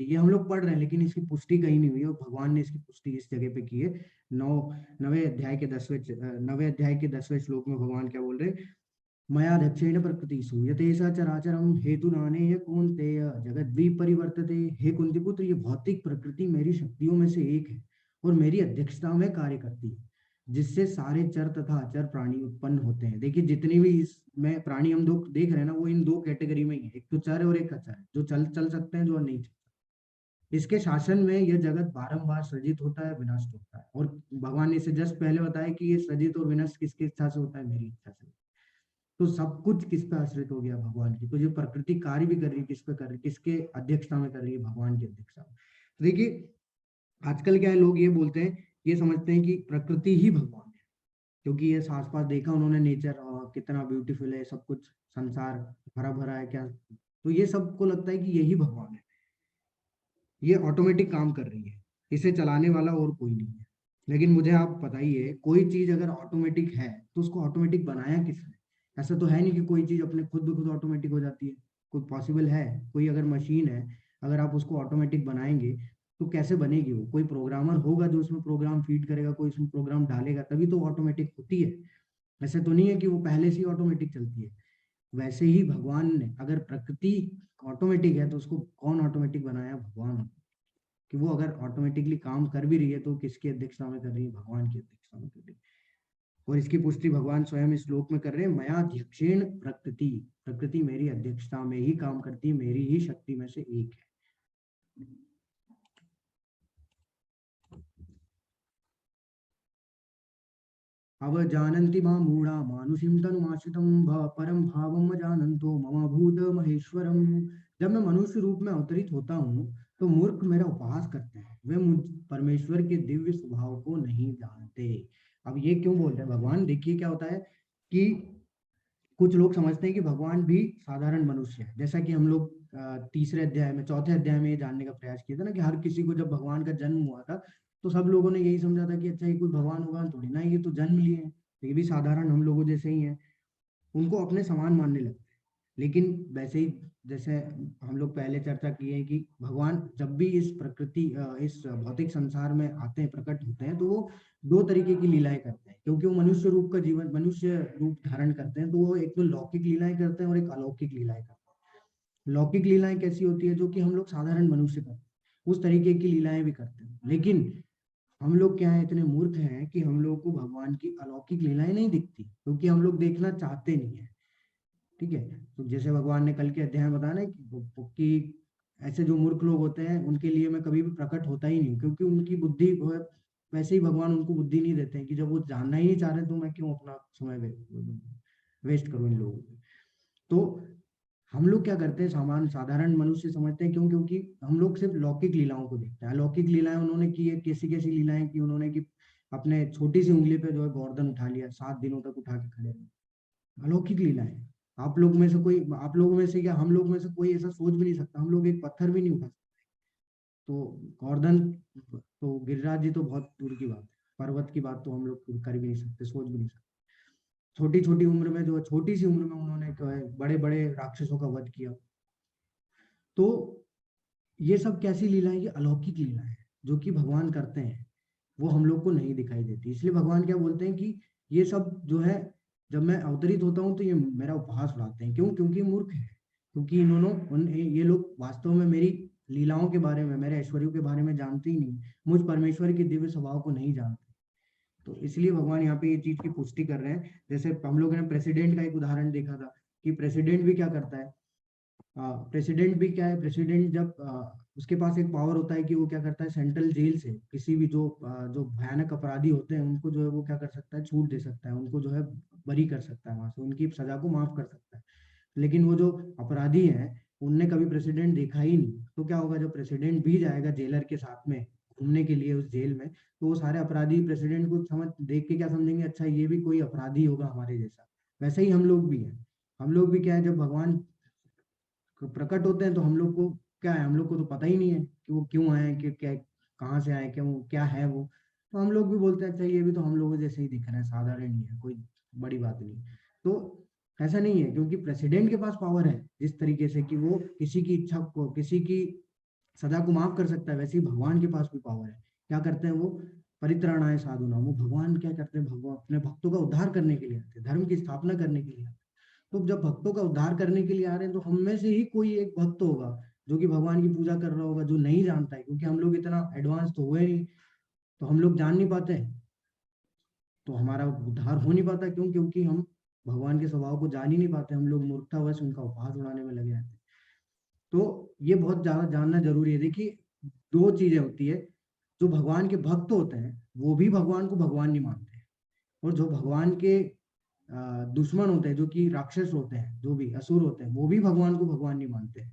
ये हम लोग पढ़ रहे हैं, लेकिन इसकी पुष्टि कहीं नहीं हुई, और भगवान ने इसकी पुष्टि इस जगह पे की है। नवे अध्याय के 10वें श्लोक में भगवान क्या बोल रहे हैं, मया दक्षेण प्रकृति सूयते सा चराचरम हेतु नानेय कौन्तेय जगद्वी परिवर्तते। हे कुंती पुत्र, ये भौतिक प्रकृति मेरी शक्तियों में से एक है और मेरी अध्यक्षता में कार्य करती है, जिससे सारे चर तथा अचर प्राणी उत्पन्न होते हैं। देखिए जितनी भी इसमें प्राणी हम लोग देख रहे हैं ना, वो इन दो कैटेगरी में ही है, एक तो चर और एक अचर, जो चल सकते हैं, जो नहीं चल सकते। इसके शासन में यह जगत बारंबार सृजित होता है, विनष्ट होता है, और भगवान ने इसे जस्ट पहले बताया कि ये सृजित और विनष्ट किसकी इच्छा से होता है, मेरी इच्छा से। तो सब कुछ किस पे आश्रित हो गया, भगवान की। तो जो प्रकृति कार्य भी कर रही है, किस पे कर रही है, किसके अध्यक्षता में कर रही है, भगवान की अध्यक्षता में। तो देखिए आजकल क्या है, लोग ये बोलते हैं, ये समझते हैं कि प्रकृति ही भगवान है, क्योंकि ये आसपास देखा उन्होंने नेचर, कितना ब्यूटीफुल है सब कुछ, संसार हरा भरा है क्या, तो ये सबको लगता है कि यही भगवान है, ये ऑटोमेटिक काम कर रही है, इसे चलाने वाला और कोई नहीं है। लेकिन मुझे आप बताइए, कोई चीज अगर ऑटोमेटिक है तो उसको ऑटोमेटिक बनाया किसने? ऐसा तो है नहीं कि कोई चीज अपने खुद ब खुद ऑटोमेटिक हो जाती है, कोई पॉसिबल है? कोई अगर मशीन है, अगर आप उसको ऑटोमेटिक बनाएंगे तो कैसे बनेगी? वो कोई प्रोग्रामर होगा जो उसमें प्रोग्राम फीड करेगा, कोई उसमें प्रोग्राम डालेगा, तभी तो ऑटोमेटिक होती है। ऐसे तो नहीं है कि वो पहले से ही ऑटोमेटिक चलती है। वैसे ही भगवान ने, अगर प्रकृति ऑटोमेटिक है तो उसको कौन ऑटोमेटिक बनाया? भगवान। कि वो अगर ऑटोमेटिकली काम कर भी रही है तो किसकी अध्यक्षता में कर रही है? भगवान की अध्यक्षता में कर रही है। और इसकी पुष्टि भगवान स्वयं इस श्लोक में कर रहे हैं, मया अध्यक्षेण प्रकृति, प्रकृति मेरी अध्यक्षता में ही काम करती है, मेरी ही शक्ति में से एक है। अब जानन्ति मां मूढ़ा मानुषीं तनुमाश्रितं परम भावम जानन्तो मम भूत महेश्वरम। जब मैं मनुष्य रूप में अवतरित होता हूँ तो मूर्ख मेरा उपहास करते हैं, वे मुझ परमेश्वर के दिव्य स्वभाव को नहीं जानते। अब ये क्यों बोलते हैं भगवान? देखिए क्या होता है कि कुछ लोग समझते हैं कि भगवान भी साधारण मनुष्य है, जैसा कि हम लोग चौथे अध्याय में ये जानने का प्रयास किया था ना, कि हर किसी को जब भगवान का जन्म हुआ था तो सब लोगों ने यही समझा था कि अच्छा ये कोई भगवान होगा थोड़ी ना, ये तो जन्म लिए हैं, ये भी साधारण हम लोगों जैसे ही हैं, उनको अपने समान मानने लगते हैं। लेकिन वैसे ही जैसे हम लोग पहले चर्चा की है कि भगवान जब भी इस भौतिक संसार में आते हैं, प्रकट होते हैं, तो वो दो तरीके की लीलाएं करते हैं, क्योंकि वो मनुष्य रूप धारण करते हैं, तो वो एक तो लौकिक लीलाएं करते हैं और एक अलौकिक लीलाएं करते हैं। लौकिक लीलाएं कैसी होती है? जो कि हम लोग साधारण मनुष्य करते हैं, उस तरीके की लीलाएं भी करते हैं। लेकिन हम लोग क्या है, इतने मूर्ख हैं कि हम लोग को भगवान की अलौकिक लीलाएं नहीं दिखती, क्योंकि हम लोग देखना चाहते नहीं है। ठीक है, तो जैसे भगवान ने कल के अध्याय में बताया ना कि ऐसे जो मूर्ख लोग होते हैं उनके लिए मैं कभी भी प्रकट होता ही नहीं, क्योंकि उनकी बुद्धि वैसे ही भगवान उनको बुद्धि नहीं देते हैं कि जब वो जानना ही नहीं चाह रहे तो मैं क्यों अपना समय वेस्ट करूं इन लोगों को। तो हम लोग क्या करते हैं, साधारण मनुष्य समझते हैं, क्यों? क्योंकि हम लोग सिर्फ लौकिक लीलाओं को देखते हैं। अलौकिक लीलाएं उन्होंने की है, कैसी कैसी लीलाएं की उन्होंने, कि अपने छोटी सी उंगली पे जो है गोवर्धन उठा लिया, 7 दिनों तक उठा के खड़े रहे। अलौकिक लीलाएं। आप लोगों में से क्या हम लोग में से कोई ऐसा सोच भी नहीं सकता, हम लोग एक पत्थर भी नहीं उठा सकते। तो गोवर्धन, तो गिरिराज जी तो बहुत दूर की बात है, पर्वत की बात तो हम लोग कर भी नहीं सकते, सोच भी नहीं सकते। छोटी छोटी उम्र में, जो छोटी सी उम्र में उन्होंने क्या है, बड़े बड़े राक्षसों का वध किया। तो ये सब कैसी लीला है? ये अलौकिक लीला है जो कि भगवान करते हैं। वो हम लोग को नहीं दिखाई देती। इसलिए भगवान क्या बोलते हैं कि ये सब जो है, जब मैं अवतरित होता हूँ तो ये मेरा उपहास उड़ाते हैं। क्यों? क्योंकि मूर्ख है, क्योंकि ये लोग वास्तव में मेरी लीलाओं के बारे में, मेरे ऐश्वर्यों के बारे में जानते ही नहीं, मुझ परमेश्वर के दिव्य स्वभाव को नहीं जानते। तो इसलिए भगवान यहाँ पे ये चीज की पुष्टि कर रहे हैं। जैसे हम लोगों ने प्रेसिडेंट का एक उदाहरण देखा था कि प्रेसिडेंट भी क्या करता है, प्रेसिडेंट भी क्या है, प्रेसिडेंट जब उसके पास एक पावर होता है कि वो क्या करता है, सेंट्रल जेल से किसी भी जो भयानक अपराधी होते हैं उनको जो है वो क्या कर सकता है, छूट दे सकता है, उनको जो है बरी कर सकता है, वहां से उनकी सजा को माफ कर सकता है। लेकिन वो जो अपराधी हैं उनने कभी प्रेसिडेंट देखा ही नहीं, तो क्या होगा, जब प्रेसिडेंट भी जाएगा जेलर के साथ में घूमने के लिए उस जेल में, तो वो सारे अपराधी प्रेसिडेंट को समझ देख के क्या समझेंगे, अच्छा ये भी कोई अपराधी होगा हमारे जैसा। वैसे ही हम लोग भी हैं। हम लोग भी क्या है, जब भगवान प्रकट होते हैं तो हम लोग को क्या है, हम लोग को तो पता ही नहीं है कि वो क्यों आए, कि क्या, कहाँ से आए, क्यों, क्या है वो। तो हम लोग भी बोलते हैं अच्छा ये भी तो हम लोगों जैसे ही दिख रहा है, साधारण ही है, कोई बड़ी बात नहीं। तो ऐसा नहीं है, क्योंकि प्रेसिडेंट के पास पावर है जिस तरीके से कि वो किसी की इच्छा को, किसी की सजा को माफ कर सकता है, वैसे ही भगवान के पास भी पावर है। क्या करते हैं वो, परित्राणाय साधुनाम, वो भगवान क्या करते हैं, भगवान अपने भक्तों का उद्धार करने के लिए आते हैं, धर्म की स्थापना करने के लिए आते हैं। तो जब भक्तों का उद्धार करने के लिए आ रहे हैं तो हम में से ही कोई एक भक्त होगा जो कि भगवान की पूजा कर रहा होगा, जो नहीं जानता है, क्योंकि हम लोग इतना एडवांस तो हुए नहीं, तो हम लोग जान नहीं पाते हैं, तो हमारा उद्धार हो नहीं पाता। क्यों? क्योंकि हम भगवान के स्वभाव को जान ही नहीं पाते, हम लोग मूर्खतावश उनका उपहास उड़ाने में लगे रहते हैं। तो ये बहुत ज्यादा जानना जरूरी है। देखिए, दो चीजें होती है, जो भगवान के भक्त होते हैं वो भी भगवान को भगवान नहीं मानते, और जो भगवान के दुश्मन होते हैं, जो कि राक्षस होते हैं, जो भी असुर होते हैं, वो भी भगवान को भगवान नहीं मानते।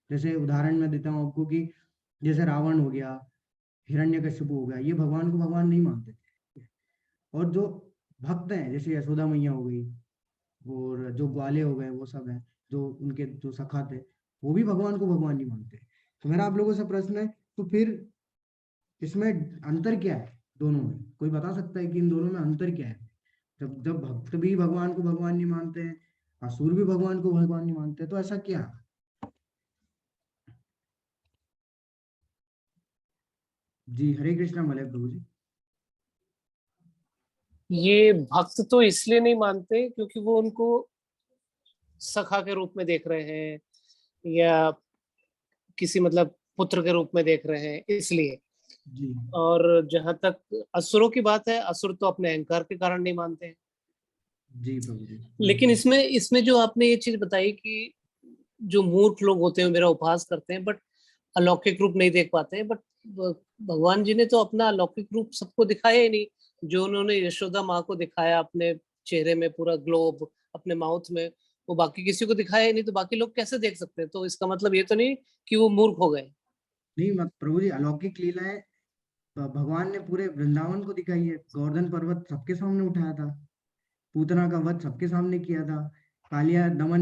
जैसे उदाहरण मैं देता हूँ आपको कि जैसे रावण हो गया, हिरण्यकश्यप हो गया, ये भगवान को भगवान नहीं मानते थे। और जो भक्त हैं, जैसे यशोदा मैया हो गई, और जो ग्वाले हो गए, वो सब हैं, जो उनके जो सखा थे, वो भी भगवान को भगवान नहीं मानते। तो मेरा आप लोगों से प्रश्न है, तो फिर इसमें अंतर क्या है दोनों में? कोई बता सकता है कि इन दोनों में अंतर क्या है? जब जब भक्त भी भगवान को भगवान नहीं मानते हैं, असुर भी भगवान को भगवान नहीं मानते, तो ऐसा क्या? जी, हरे कृष्णा मलय प्रभु जी। ये भक्त तो इसलिए नहीं मानते क्योंकि वो उनको सखा के रूप में देख रहे हैं, या किसी मतलब पुत्र के रूप में देख रहे हैं, इसलिए। जी और जहां तक असुरों की बात है, असुर तो अपने अहंकार के कारण नहीं मानते हैं। जी प्रभु जी। लेकिन इसमें इसमें जो आपने ये चीज बताई कि जो मूर्ख लोग होते हैं मेरा उपहास करते हैं, बट अलौकिक रूप नहीं देख पाते हैं, बट भगवान जी ने तो अपना अलौकिक रूप सबको दिखाया ही नहीं। जो उन्होंने यशोदा माँ को दिखाया अपने चेहरे में पूरा ग्लोब, अपने माउथ में, वो बाकी किसी को दिखाया ही नहीं, तो बाकी लोग कैसे देख सकते हैं? तो इसका मतलब ये तो नहीं कि वो मूर्ख हो गए। नहीं मत प्रभु जी, अलौकिक लीलाएं तो भगवान ने पूरे वृंदावन को दिखाई है। गोवर्धन पर्वत सबके सामने उठाया था, पूतना का वध सबके सामने किया था, कालिया दमन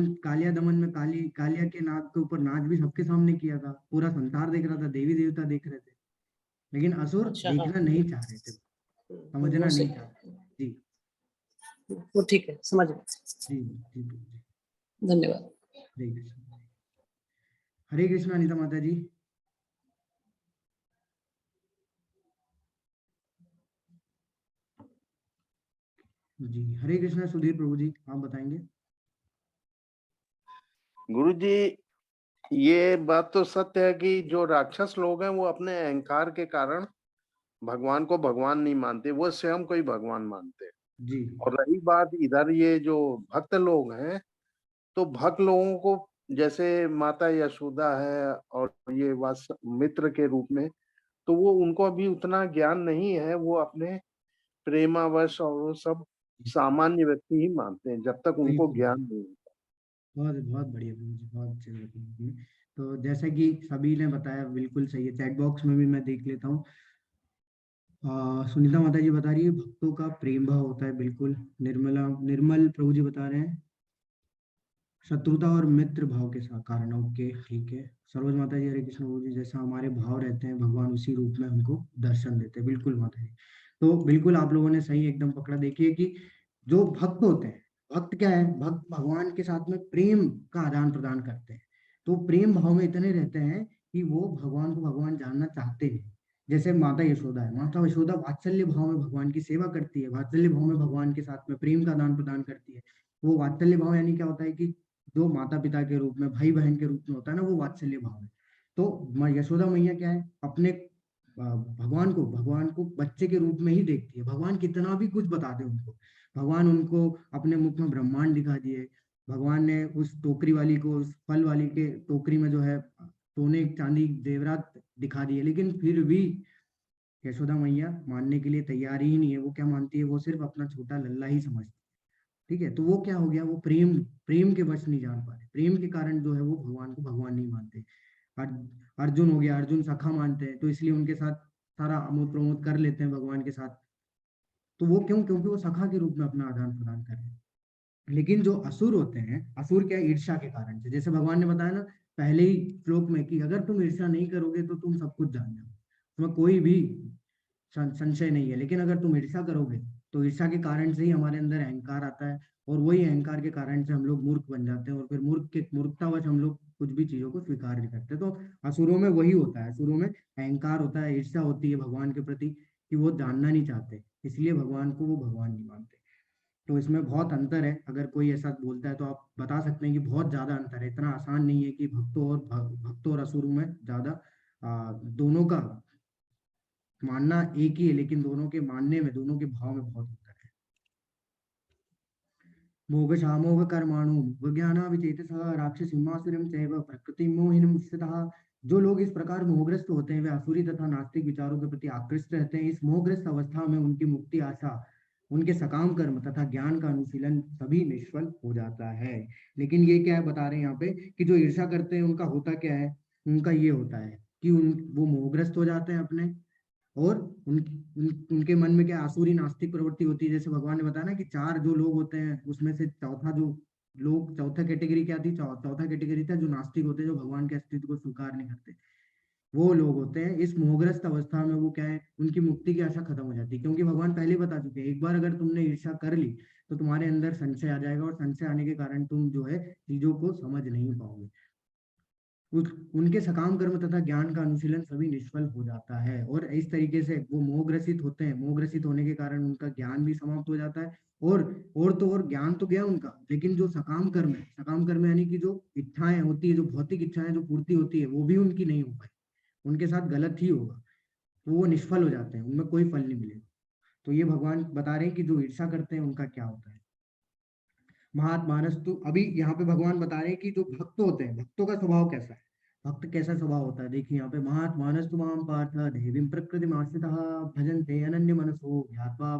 में कालिया के नाग के ऊपर नाच भी सबके सामने किया था, पूरा संसार देख रहा था, देवी देवता देख रहे थे। लेकिन असुर अच्छा, हाँ, देखना नहीं चाह रहे थे, समझना वो नहीं सही चाह है, रहे। जी वो ठीक है, समझ गए। जी जी जी। धन्यवाद। हरे कृष्ण। हरे कृष्ण अनिता माता जी। जी हरे कृष्ण सुधीर प्रभु जी, आप बताएंगे। गुरु जी, ये बात तो सत्य है कि जो राक्षस लोग हैं वो अपने अहंकार के कारण भगवान को भगवान नहीं मानते, वो स्वयं को ही भगवान मानते हैं। जी और रही बात इधर ये जो भक्त लोग हैं, तो भक्त लोगों को जैसे माता यशोदा है और ये मित्र के रूप में, तो वो उनको अभी उतना ज्ञान नहीं है, वो अपने प्रेमावश और वो सब सामान्य व्यक्ति ही मानते हैं जब तक वही उनको प्रभु ज्ञान जी। नहीं। बहुत बहुत बढ़िया प्रभु जी, बहुत अच्छे से बताया आपने। तो जैसे कि सभी ने बताया, बिल्कुल सही है। चैट बॉक्स में भी मैं देख लेता हूँ, सुनीता माता जी बता रही है भक्तों का प्रेम भाव होता है, बिल्कुल। निर्मल प्रभु जी बता रहे हैं शत्रुता और मित्र भाव के साथ कारण। ओके ठीक है। सरोज माता जी, हरे कृष्ण प्रभु जी, जैसा हमारे भाव रहते हैं भगवान उसी रूप में हमको दर्शन देते हैं, बिल्कुल माता जी। तो बिल्कुल आप लोगों ने सही एकदम पकड़ा। देखिए कि जो भक्त होते हैं, भक्त क्या है, भक्त भगवान के साथ में प्रेम का आदान प्रदान करते हैं। तो प्रेम भाव में इतने रहते हैं कि वो भगवान को भगवान जानना चाहते हैं। जैसे माता यशोदा है, माता यशोदा वात्सल्य भाव में भगवान की सेवा करती है, वात्सल्य भाव में भगवान के साथ में प्रेम का आदान प्रदान करती है। वो वात्सल्य भाव यानी क्या होता है कि जो माता पिता के रूप में, भाई बहन के रूप में होता है ना, वो वात्सल्य भाव है। तो यशोदा मैया क्या है, अपने भगवान को बच्चे के रूप में ही देखती है। भगवान कितना भी कुछ बता दे उनको, भगवान उनको अपने मुख में ब्रह्मांड दिखा दिए, भगवान ने उस टोकरी वाली को, उस फल वाली के टोकरी में जो है सोने चांदी जेवरात दिखा दिए, लेकिन फिर भी यशोदा मैया मानने के लिए तैयार ही नहीं है। वो क्या मानती है, वो सिर्फ अपना छोटा लल्ला ही समझती है। ठीक है, तो वो क्या हो गया, वो प्रेम के वश नहीं जान पा रहे, प्रेम के कारण जो है वो भगवान को भगवान नहीं मानते। अर्जुन हो गया, अर्जुन सखा मानते हैं, तो इसलिए उनके साथ सारा अमोद प्रमोद कर लेते हैं भगवान के साथ। तो वो क्यों, क्योंकि वो सखा के रूप में अपना आदान प्रदान कर रहे हैं। लेकिन जो असुर होते हैं, असुर क्या है, ईर्ष्या के कारण से। जैसे भगवान ने बताया ना पहले ही श्लोक में कि अगर तुम ईर्ष्या नहीं करोगे तो तुम सब कुछ जान जाओ, तुम्हें कोई भी संशय नहीं है। लेकिन अगर तुम ईर्ष्या करोगे तो ईर्ष्या के कारण से ही हमारे अंदर अहंकार आता है, और वही अहंकार के कारण से हम लोग मूर्ख बन जाते हैं, और फिर मूर्खतावश हम लोग कुछ भी चीजों को स्वीकार नहीं करते। तो असुरों में वही होता है, असुरों में अहंकार होता है, ईर्ष्या होती है भगवान के प्रति, कि वो जानना नहीं चाहते, इसलिए भगवान को वो भगवान नहीं मानते। तो इसमें बहुत अंतर है। अगर कोई ऐसा बोलता है तो आप बता सकते हैं कि बहुत ज्यादा अंतर है। इतना आसान नहीं है कि भक्तों और असुरों में ज्यादा दोनों का मानना एक ही है, लेकिन दोनों के मानने में, दोनों के भाव में बहुत अंतर है। मोघ शामोघ कर्माणु ज्ञाना विचेतसः राक्षसीमासुरं चैव प्रकृति मोहिनीं स्थितः। जो लोग इस प्रकार मोहग्रस्त होते हैं वे आसुरी तथा नास्तिक विचारों के प्रति आकृष्ट रहते हैं। इस मोहग्रस्त अवस्था में उनकी मुक्ति आशा, उनके सकाम कर्म तथा ज्ञान का अनुशीलन सभी निष्फल हो जाता है। लेकिन ये क्या है बता रहे हैं यहाँ पे, कि जो ईर्ष्या करते हैं उनका होता क्या है, उनका ये होता है कि वो मोहग्रस्त हो जाते हैं अपने, और उनके मन में क्या आसुरी नास्तिक प्रवृत्ति होती है। जैसे भगवान ने बताया ना कि चार जो लोग होते हैं उसमें से चौथा कैटेगरी क्या थी, चौथा कैटेगरी था जो नास्तिक होते हैं, जो भगवान के अस्तित्व को स्वीकार नहीं करते। वो लोग होते हैं इस मोहग्रस्त अवस्था में, वो क्या है, उनकी मुक्ति की आशा खत्म हो जाती है। क्योंकि भगवान पहले ही बता चुके हैं, एक बार अगर तुमने ईर्ष्या कर ली तो तुम्हारे अंदर संशय आ जाएगा, और संशय आने के कारण तुम जो है चीजों को समझ नहीं पाओगे। उनके सकाम कर्म तथा ज्ञान का अनुशीलन सभी निष्फल हो जाता है, और इस तरीके से वो मोहग्रसित होते हैं। मोहग्रसित होने के कारण उनका ज्ञान भी समाप्त हो जाता है, और ज्ञान तो गया उनका, लेकिन जो सकाम कर्म है, सकाम कर्म यानी कि जो इच्छाएं होती है, जो भौतिक इच्छाएं जो पूर्ति होती है, वो भी उनकी नहीं हो पाई, उनके साथ गलत ही होगा, तो वो निष्फल हो जाते हैं, उनमें कोई फल नहीं मिलेगा। तो ये भगवान बता रहे हैं कि जो ईर्ष्या करते हैं उनका क्या होता है। महात्मानस्तु, अभी यहाँ पे भगवान बता रहे हैं कि जो भक्त होते हैं, भक्तों का स्वभाव कैसा है, भक्त कैसा स्वभाव होता है। देखिए यहाँ पे, महात्मानस्तु माम पार्थ देवीं प्रकृतिम आश्रितः भजन्ते अनन्य मनसो ज्ञात्वा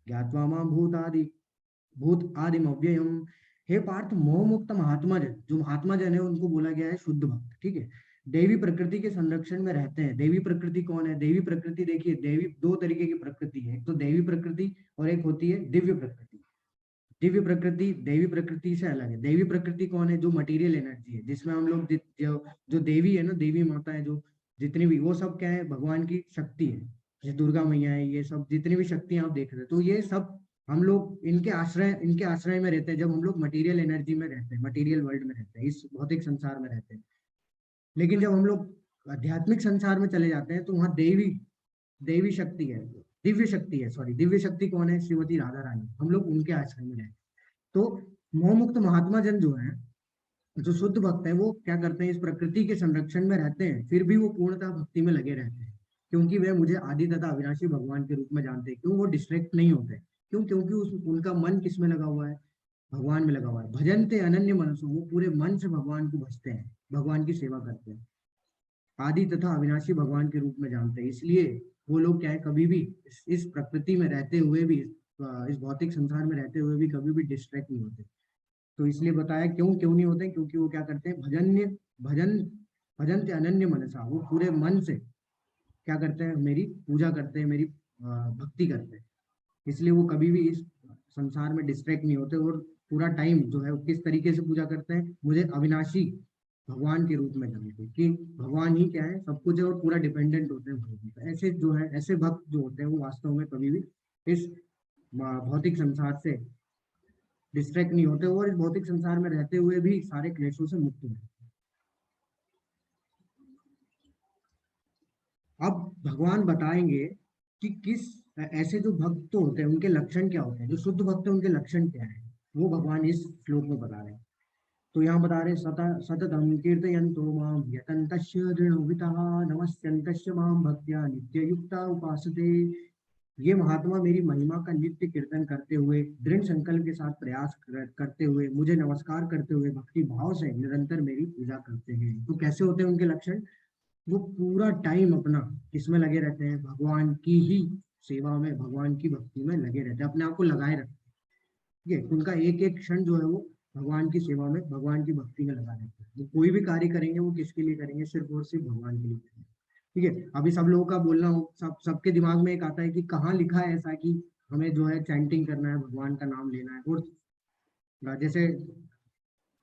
ज्ञात्वा माम भूत आदिम अव्ययम। हे पार्थ, मोह मुक्त महात्मा जन, जो महात्मा जन है उनको बोला गया है शुद्ध भक्त। ठीक है, देवी प्रकृति के संरक्षण में रहते हैं। देवी प्रकृति कौन है, देवी प्रकृति देखिए, देवी दो तरीके की प्रकृति है, एक तो देवी प्रकृति और एक होती है दिव्य प्रकृति। दिव्य प्रकृति देवी प्रकृति से अलग है। देवी प्रकृति कौन है, जो मटेरियल एनर्जी है, जिसमें हम लोग जो देवी है ना, देवी माता है, जो जितनी भी, वो सब क्या है, भगवान की शक्ति है। जैसे दुर्गा मैया है, ये सब जितनी भी शक्तियां आप देख रहे हैं, तो ये सब हम लोग इनके आश्रय में रहते हैं। जब हम लोग मटेरियल एनर्जी में रहते हैं, मटेरियल वर्ल्ड में रहते हैं, इस भौतिक संसार में रहते हैं। लेकिन जब हम लोग आध्यात्मिक संसार में चले जाते हैं तो वहाँ देवी शक्ति है, दिव्य शक्ति है, सॉरी, दिव्य शक्ति कौन है, श्रीमती राधा रानी, हम लोग उनके आश्रय में रहते हैं। तो मोहमुक्त महात्मा जन जो है, जो शुद्ध भक्त है, वो क्या करते हैं, इस प्रकृति के संरक्षण में रहते हैं, फिर भी वो पूर्णतः भक्ति में लगे रहते हैं, क्योंकि वे मुझे आदि तथा अविनाशी भगवान के रूप में जानते हैं। क्यों, वो डिस्ट्रैक्ट नहीं होते, क्यों, क्योंकि उनका मन किस में लगा हुआ है, भगवान में लगा हुआ है। भजनते अनन्य मनसो, वो पूरे मन से भगवान को भजते हैं, भगवान की सेवा करते हैं, आदि तथा अविनाशी भगवान के रूप में जानते हैं। इसलिए वो लोग क्या है, कभी भी इस प्रकृति में रहते हुए भी, इस भौतिक संसार में रहते हुए भी कभी भी डिस्ट्रैक्ट नहीं होते। तो इसलिए बताया क्यों नहीं होते, क्योंकि वो क्या करते हैं, भजन अनन्य मनसा, वो पूरे मन से क्या करते हैं, मेरी पूजा करते हैं, मेरी भक्ति करते हैं। इसलिए वो कभी भी इस संसार में डिस्ट्रैक्ट नहीं होते, और पूरा टाइम जो है किस तरीके से पूजा करते हैं, मुझे अविनाशी भगवान के रूप में जानते हैं कि भगवान ही क्या है, सब कुछ है, और पूरा डिपेंडेंट होते हैं भगवान पर। ऐसे जो है, ऐसे भक्त जो होते हैं वो वास्तव में कभी भी इस भौतिक संसार से डिस्ट्रैक्ट नहीं होते, और इस भौतिक संसार में रहते हुए भी सारे क्लेशों से मुक्त हैं। अब भगवान बताएंगे कि किस ऐसे जो भक्त होते हैं उनके लक्षण क्या होते हैं, जो शुद्ध भक्त है उनके लक्षण क्या है, वो भगवान इस श्लोक में बता रहे हैं। तो यहाँ बता रहे सततम कीर्तयन्तो माम यतन्तस्य दृढोभितः नमस्यन्तस्य माम भक्त्या नित्ययुक्ता उपासते। ये महात्मा मेरी महिमा का नित्य कीर्तन करते हुए दृढ़ संकल्प के साथ प्रयास करते हुए मुझे नमस्कार करते हुए भक्ति भाव से निरंतर मेरी पूजा करते हैं। तो कैसे होते हैं उनके लक्षण? वो पूरा टाइम अपना किसमें लगे रहते हैं, भगवान की ही सेवा में, भगवान की भक्ति में लगे रहते हैं, अपने आप को लगाए रखते हैं। ठीक है, उनका एक एक क्षण जो है वो भगवान की सेवा में, भगवान की भक्ति में लगा रहता है। वो कोई भी कार्य करेंगे वो किसके लिए करेंगे, सिर्फ और सिर्फ भगवान के लिए करेंगे। ठीक है, अभी सब लोगों का बोलना हो, सबके दिमाग में एक आता है कि कहाँ लिखा है ऐसा कि हमें जो है चैंटिंग करना है, भगवान का नाम लेना है। और जैसे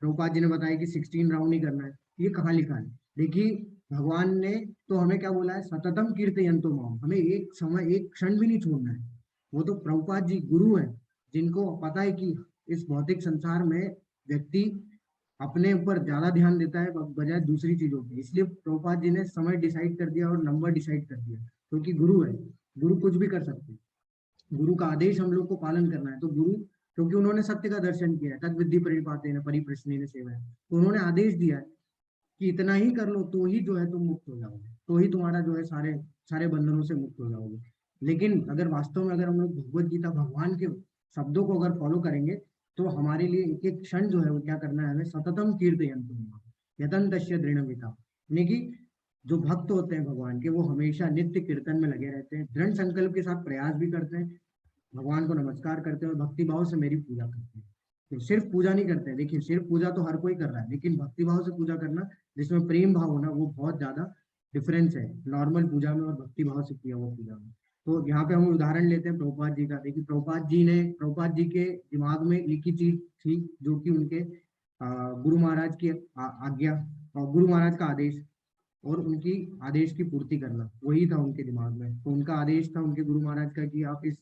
प्रभुपाद जी ने बताया कि 16 राउंड ही करना है, ये कहाँ लिखा है? देखिए भगवान ने तो हमें क्या बोला है, सततम कीर्तयन्तो माम, हमें एक समय एक क्षण भी नहीं छोड़ना है। वो तो प्रभुपाद जी गुरु है, जिनको पता है कि इस भौतिक संसार में व्यक्ति अपने ऊपर ज्यादा ध्यान देता है बजाय दूसरी चीजों पे, इसलिए प्रभुपाद जी ने समय डिसाइड कर दिया और नंबर डिसाइड कर दिया, क्योंकि गुरु है, गुरु कुछ भी कर सकते हैं, गुरु का आदेश हम लोग को पालन करना है। तो गुरु, क्योंकि उन्होंने सत्य का दर्शन किया है, तद विद्धि परिपाते न परिप्रश्नेन सेवा, तो उन्होंने आदेश दिया है कि इतना ही कर लो तो ही जो है तुम मुक्त हो जाओगे, तो ही तुम्हारा जो है सारे सारे बंधनों से मुक्त हो जाओगे। लेकिन अगर वास्तव में अगर हम लोग भगवत गीता भगवान के शब्दों को अगर फॉलो करेंगे तो हमारे लिए एक एक क्षण जो है वो क्या करना है, हमें सततम कीर्तयन्तु यतन्तस्य दृढ़मिता, यानी कि जो भक्त होते हैं भगवान के वो हमेशा नित्य कीर्तन में लगे रहते हैं, दृढ़ संकल्प के साथ प्रयास भी करते हैं, भगवान को नमस्कार करते हैं और भक्ति भाव से मेरी पूजा करते हैं। तो सिर्फ पूजा नहीं करते हैं, देखिए सिर्फ पूजा तो हर कोई कर रहा है, लेकिन भक्ति भाव से पूजा करना जिसमें प्रेम भाव होना वो बहुत ज्यादा डिफरेंस है नॉर्मल पूजा में और भक्ति भाव से किया हुआ पूजा में। तो यहाँ पे हम उदाहरण लेते हैं प्रभुपाद जी का। देखिए प्रभुपाद जी के दिमाग में एक ही चीज थी जो कि उनके गुरु महाराज की आज्ञा और गुरु महाराज का आदेश और उनकी आदेश की पूर्ति करना, वही था उनके दिमाग में। तो उनका आदेश था उनके गुरु महाराज का कि आप इस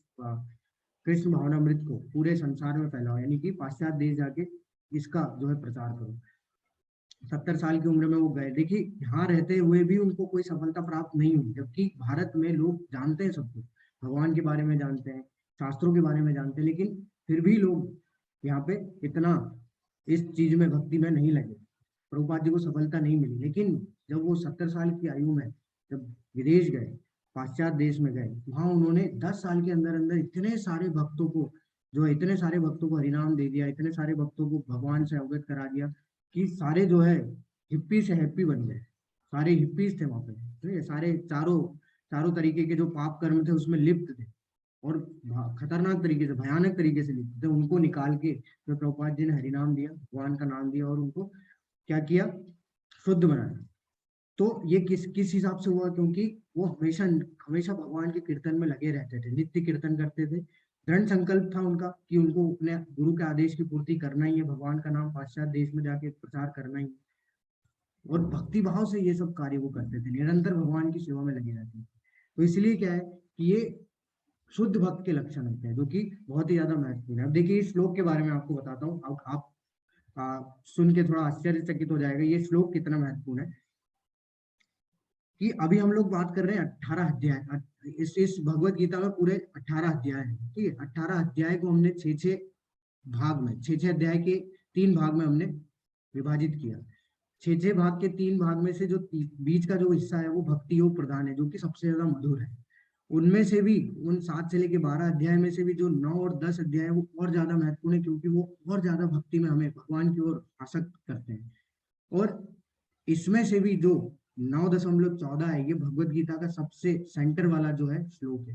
कृष्ण भावनामृत को पूरे संसार में फैलाओ, यानी कि पाश्चात्य देश जाके इसका जो है प्रचार करो। 70 साल की उम्र में वो गए। देखिए यहाँ रहते हुए भी उनको कोई सफलता प्राप्त नहीं हुई, जबकि भारत में लोग जानते हैं सब कुछ, भगवान के बारे में जानते हैं, शास्त्रों के बारे में जानते हैं, लेकिन फिर भी लोग यहाँ पे इतना इस चीज में भक्ति में नहीं लगे, प्रभुपाद जी को सफलता नहीं मिली। लेकिन जब वो 70 साल की आयु में जब विदेश गए, पाश्चात्य देश में गए, वहां उन्होंने 10 साल के अंदर अंदर इतने सारे भक्तों को जो है, इतने सारे भक्तों को हरिनाम दे दिया, इतने सारे भक्तों को भगवान से अवगत करा दिया कि सारे जो है हिप्पी से हैप्पी बन गए। सारे हिप्पीज थे वहां पे, ठीक है, सारे चारों तरीके के जो पाप कर्म थे उसमें लिप्त थे और खतरनाक तरीके से, भयानक तरीके से लिप्त थे। उनको निकाल के तो प्रभुपाद जी ने हरिनाम दिया, भगवान का नाम दिया और उनको क्या किया, शुद्ध बनाया। तो ये किस हिसाब से हुआ, क्योंकि वो हमेशा हमेशा भगवान के कीर्तन में लगे रहते थे, नित्य कीर्तन करते थे। दृढ़ संकल्प था उनका कि उनको अपने गुरु के आदेश की पूर्ति करना ही है, भगवान का नाम पाश्चात्य देश में जाके प्रचार करना ही, और भक्ति भाव से ये सब कार्य वो करते थे, निरंतर भगवान की सेवा में लगे रहते थे। तो इसलिए क्या है कि ये शुद्ध भक्त के लक्षण होते हैं, जो कि बहुत ही ज्यादा महत्वपूर्ण है। अब देखिए इस श्लोक के बारे में आपको बताता हूँ, अब आप सुन के थोड़ा आश्चर्यचकित हो जाएगा ये श्लोक कितना महत्वपूर्ण है। कि अभी हम लोग बात कर रहे हैं 18 अध्याय, इस भगवत गीता में पूरे 18 अध्याय हैं, ठीक है। 18 अध्याय को हमने 6 भाग में, 6 अध्याय के 3 भाग में हमने विभाजित किया। 6 भाग के 3 भाग में से जो बीच का जो हिस्सा है वो भक्ति योग प्रधान है, जो कि सबसे ज्यादा मधुर है। उनमें से भी उन 7 से लेके 12 अध्याय में से भी जो 9 और 10 अध्याय है वो और ज्यादा महत्वपूर्ण है, क्योंकि वो और ज्यादा भक्ति में हमें भगवान की ओर आसक्त करते हैं। और इसमें से भी जो 9.14 है ये भगवत गीता का सबसे सेंटर वाला जो है श्लोक है,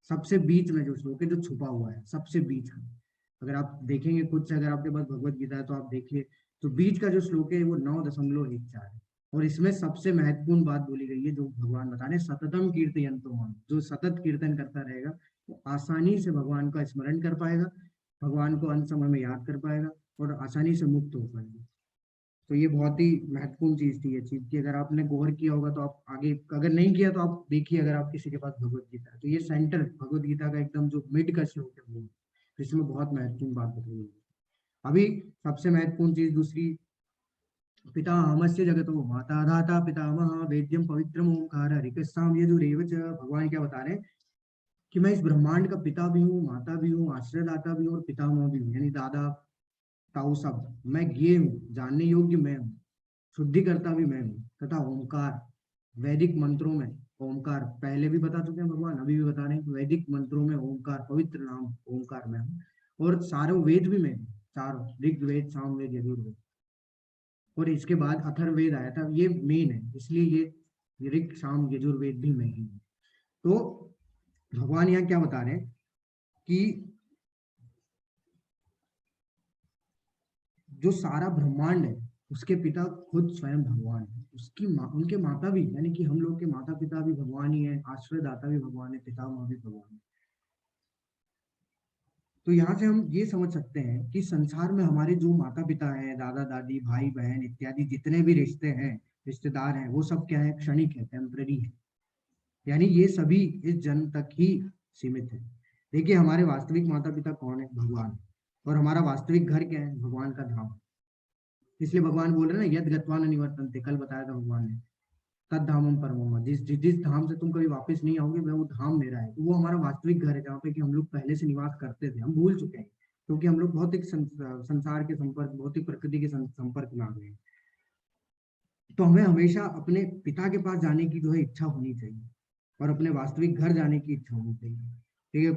सबसे बीच में जो श्लोक है, जो छुपा हुआ है सबसे बीच में। अगर आप देखेंगे खुद से, अगर आपके पास भगवत गीता है तो आप देखिए, तो बीच का जो श्लोक है वो 9.14 है। और इसमें सबसे महत्वपूर्ण बात बोली गई है जो भगवान बता रहे, सततम कीर्तयन्तो माम, जो सतत कीर्तन करता रहेगा वो आसानी से भगवान का स्मरण कर पाएगा, भगवान को अंत समय में याद कर पाएगा और आसानी से मुक्त हो पाएगा। तो ये बहुत ही महत्वपूर्ण चीज थी ये चीज की, अगर आपने गौर किया होगा तो आप आगे, अगर नहीं किया तो आप देखिए, अगर आप किसी के पास भगवत गीता है तो ये सेंटर भगवत गीता का एकदम जो मिड का श्लोक है वो, इसमें बहुत महत्वपूर्ण बात बताई है। अभी सबसे महत्वपूर्ण चीज दूसरी पितामहस्य जगतो माता धाता पितामह वेद्यम पवित्रम ओंकार हरिकस्साम यजुरेव च। भगवान क्या बता रहे हैं कि मैं इस ब्रह्मांड का पिता भी हूँ, माता भी हूँ, आश्रयदाता भी हूँ और पितामह भी हूँ, यानी दादा ताऊ सब। मैं ये हूँ, जानने योग्य मैं हूँ, शुद्धिकर्ता भी मैं हूँ, तथा ओंकार, वैदिक मंत्रों में ओंकार पहले भी बता चुके हैं भगवान, अभी भी बता रहे हैं कि वैदिक मंत्रों में ओंकार, पवित्र नाम ओंकार में हूँ, और सारे वेद भी मैं हूँ, चारों ऋग्वेद, सामवेद, यजुर्वेद, और इसके बाद अथर्ववेद आया था, ये मेन है, इसलिए ये ऋग साम यजुर्वेद भी मैं ही हूँ। तो भगवान यहाँ क्या बता रहे हैं कि जो सारा ब्रह्मांड है उसके पिता खुद स्वयं भगवान है, उसकी उनके माता भी, यानी कि हम लोग के माता पिता भी भगवान ही है, आश्रयदाता भी भगवान है, पितामह भी भगवान है। तो यहाँ से हम ये समझ सकते हैं कि संसार में हमारे जो माता पिता हैं, दादा दादी, भाई बहन इत्यादि जितने भी रिश्ते हैं, रिश्तेदार हैं, वो सब क्या है, क्षणिक है, टेम्पररी है, यानी ये सभी इस जन्म तक ही सीमित है। देखिए हमारे वास्तविक माता पिता कौन है, भगवान, और हमारा वास्तविक घर क्या है, भगवान का धाम। इसलिए भगवान बोल रहे हैं ना, यद गत्वा न निवर्तन्ते, कल बताया था भगवान ने, तद धामम परमम, जिस धाम से तुम कभी वापस नहीं आओगे वह वो धाम मेरा है। तो वो हमारा वास्तविक घर है, जहाँ पे कि हम लोग पहले से निवास करते थे, हम भूल चुके हैं क्योंकि हम लोग भौतिक संसार के संपर्क, भौतिक प्रकृति के संपर्क में आ गए हैं। तो हमें हमेशा अपने पिता के पास जाने की जो है इच्छा होनी चाहिए, और अपने वास्तविक घर जाने की इच्छा होनी चाहिए। ठीक है,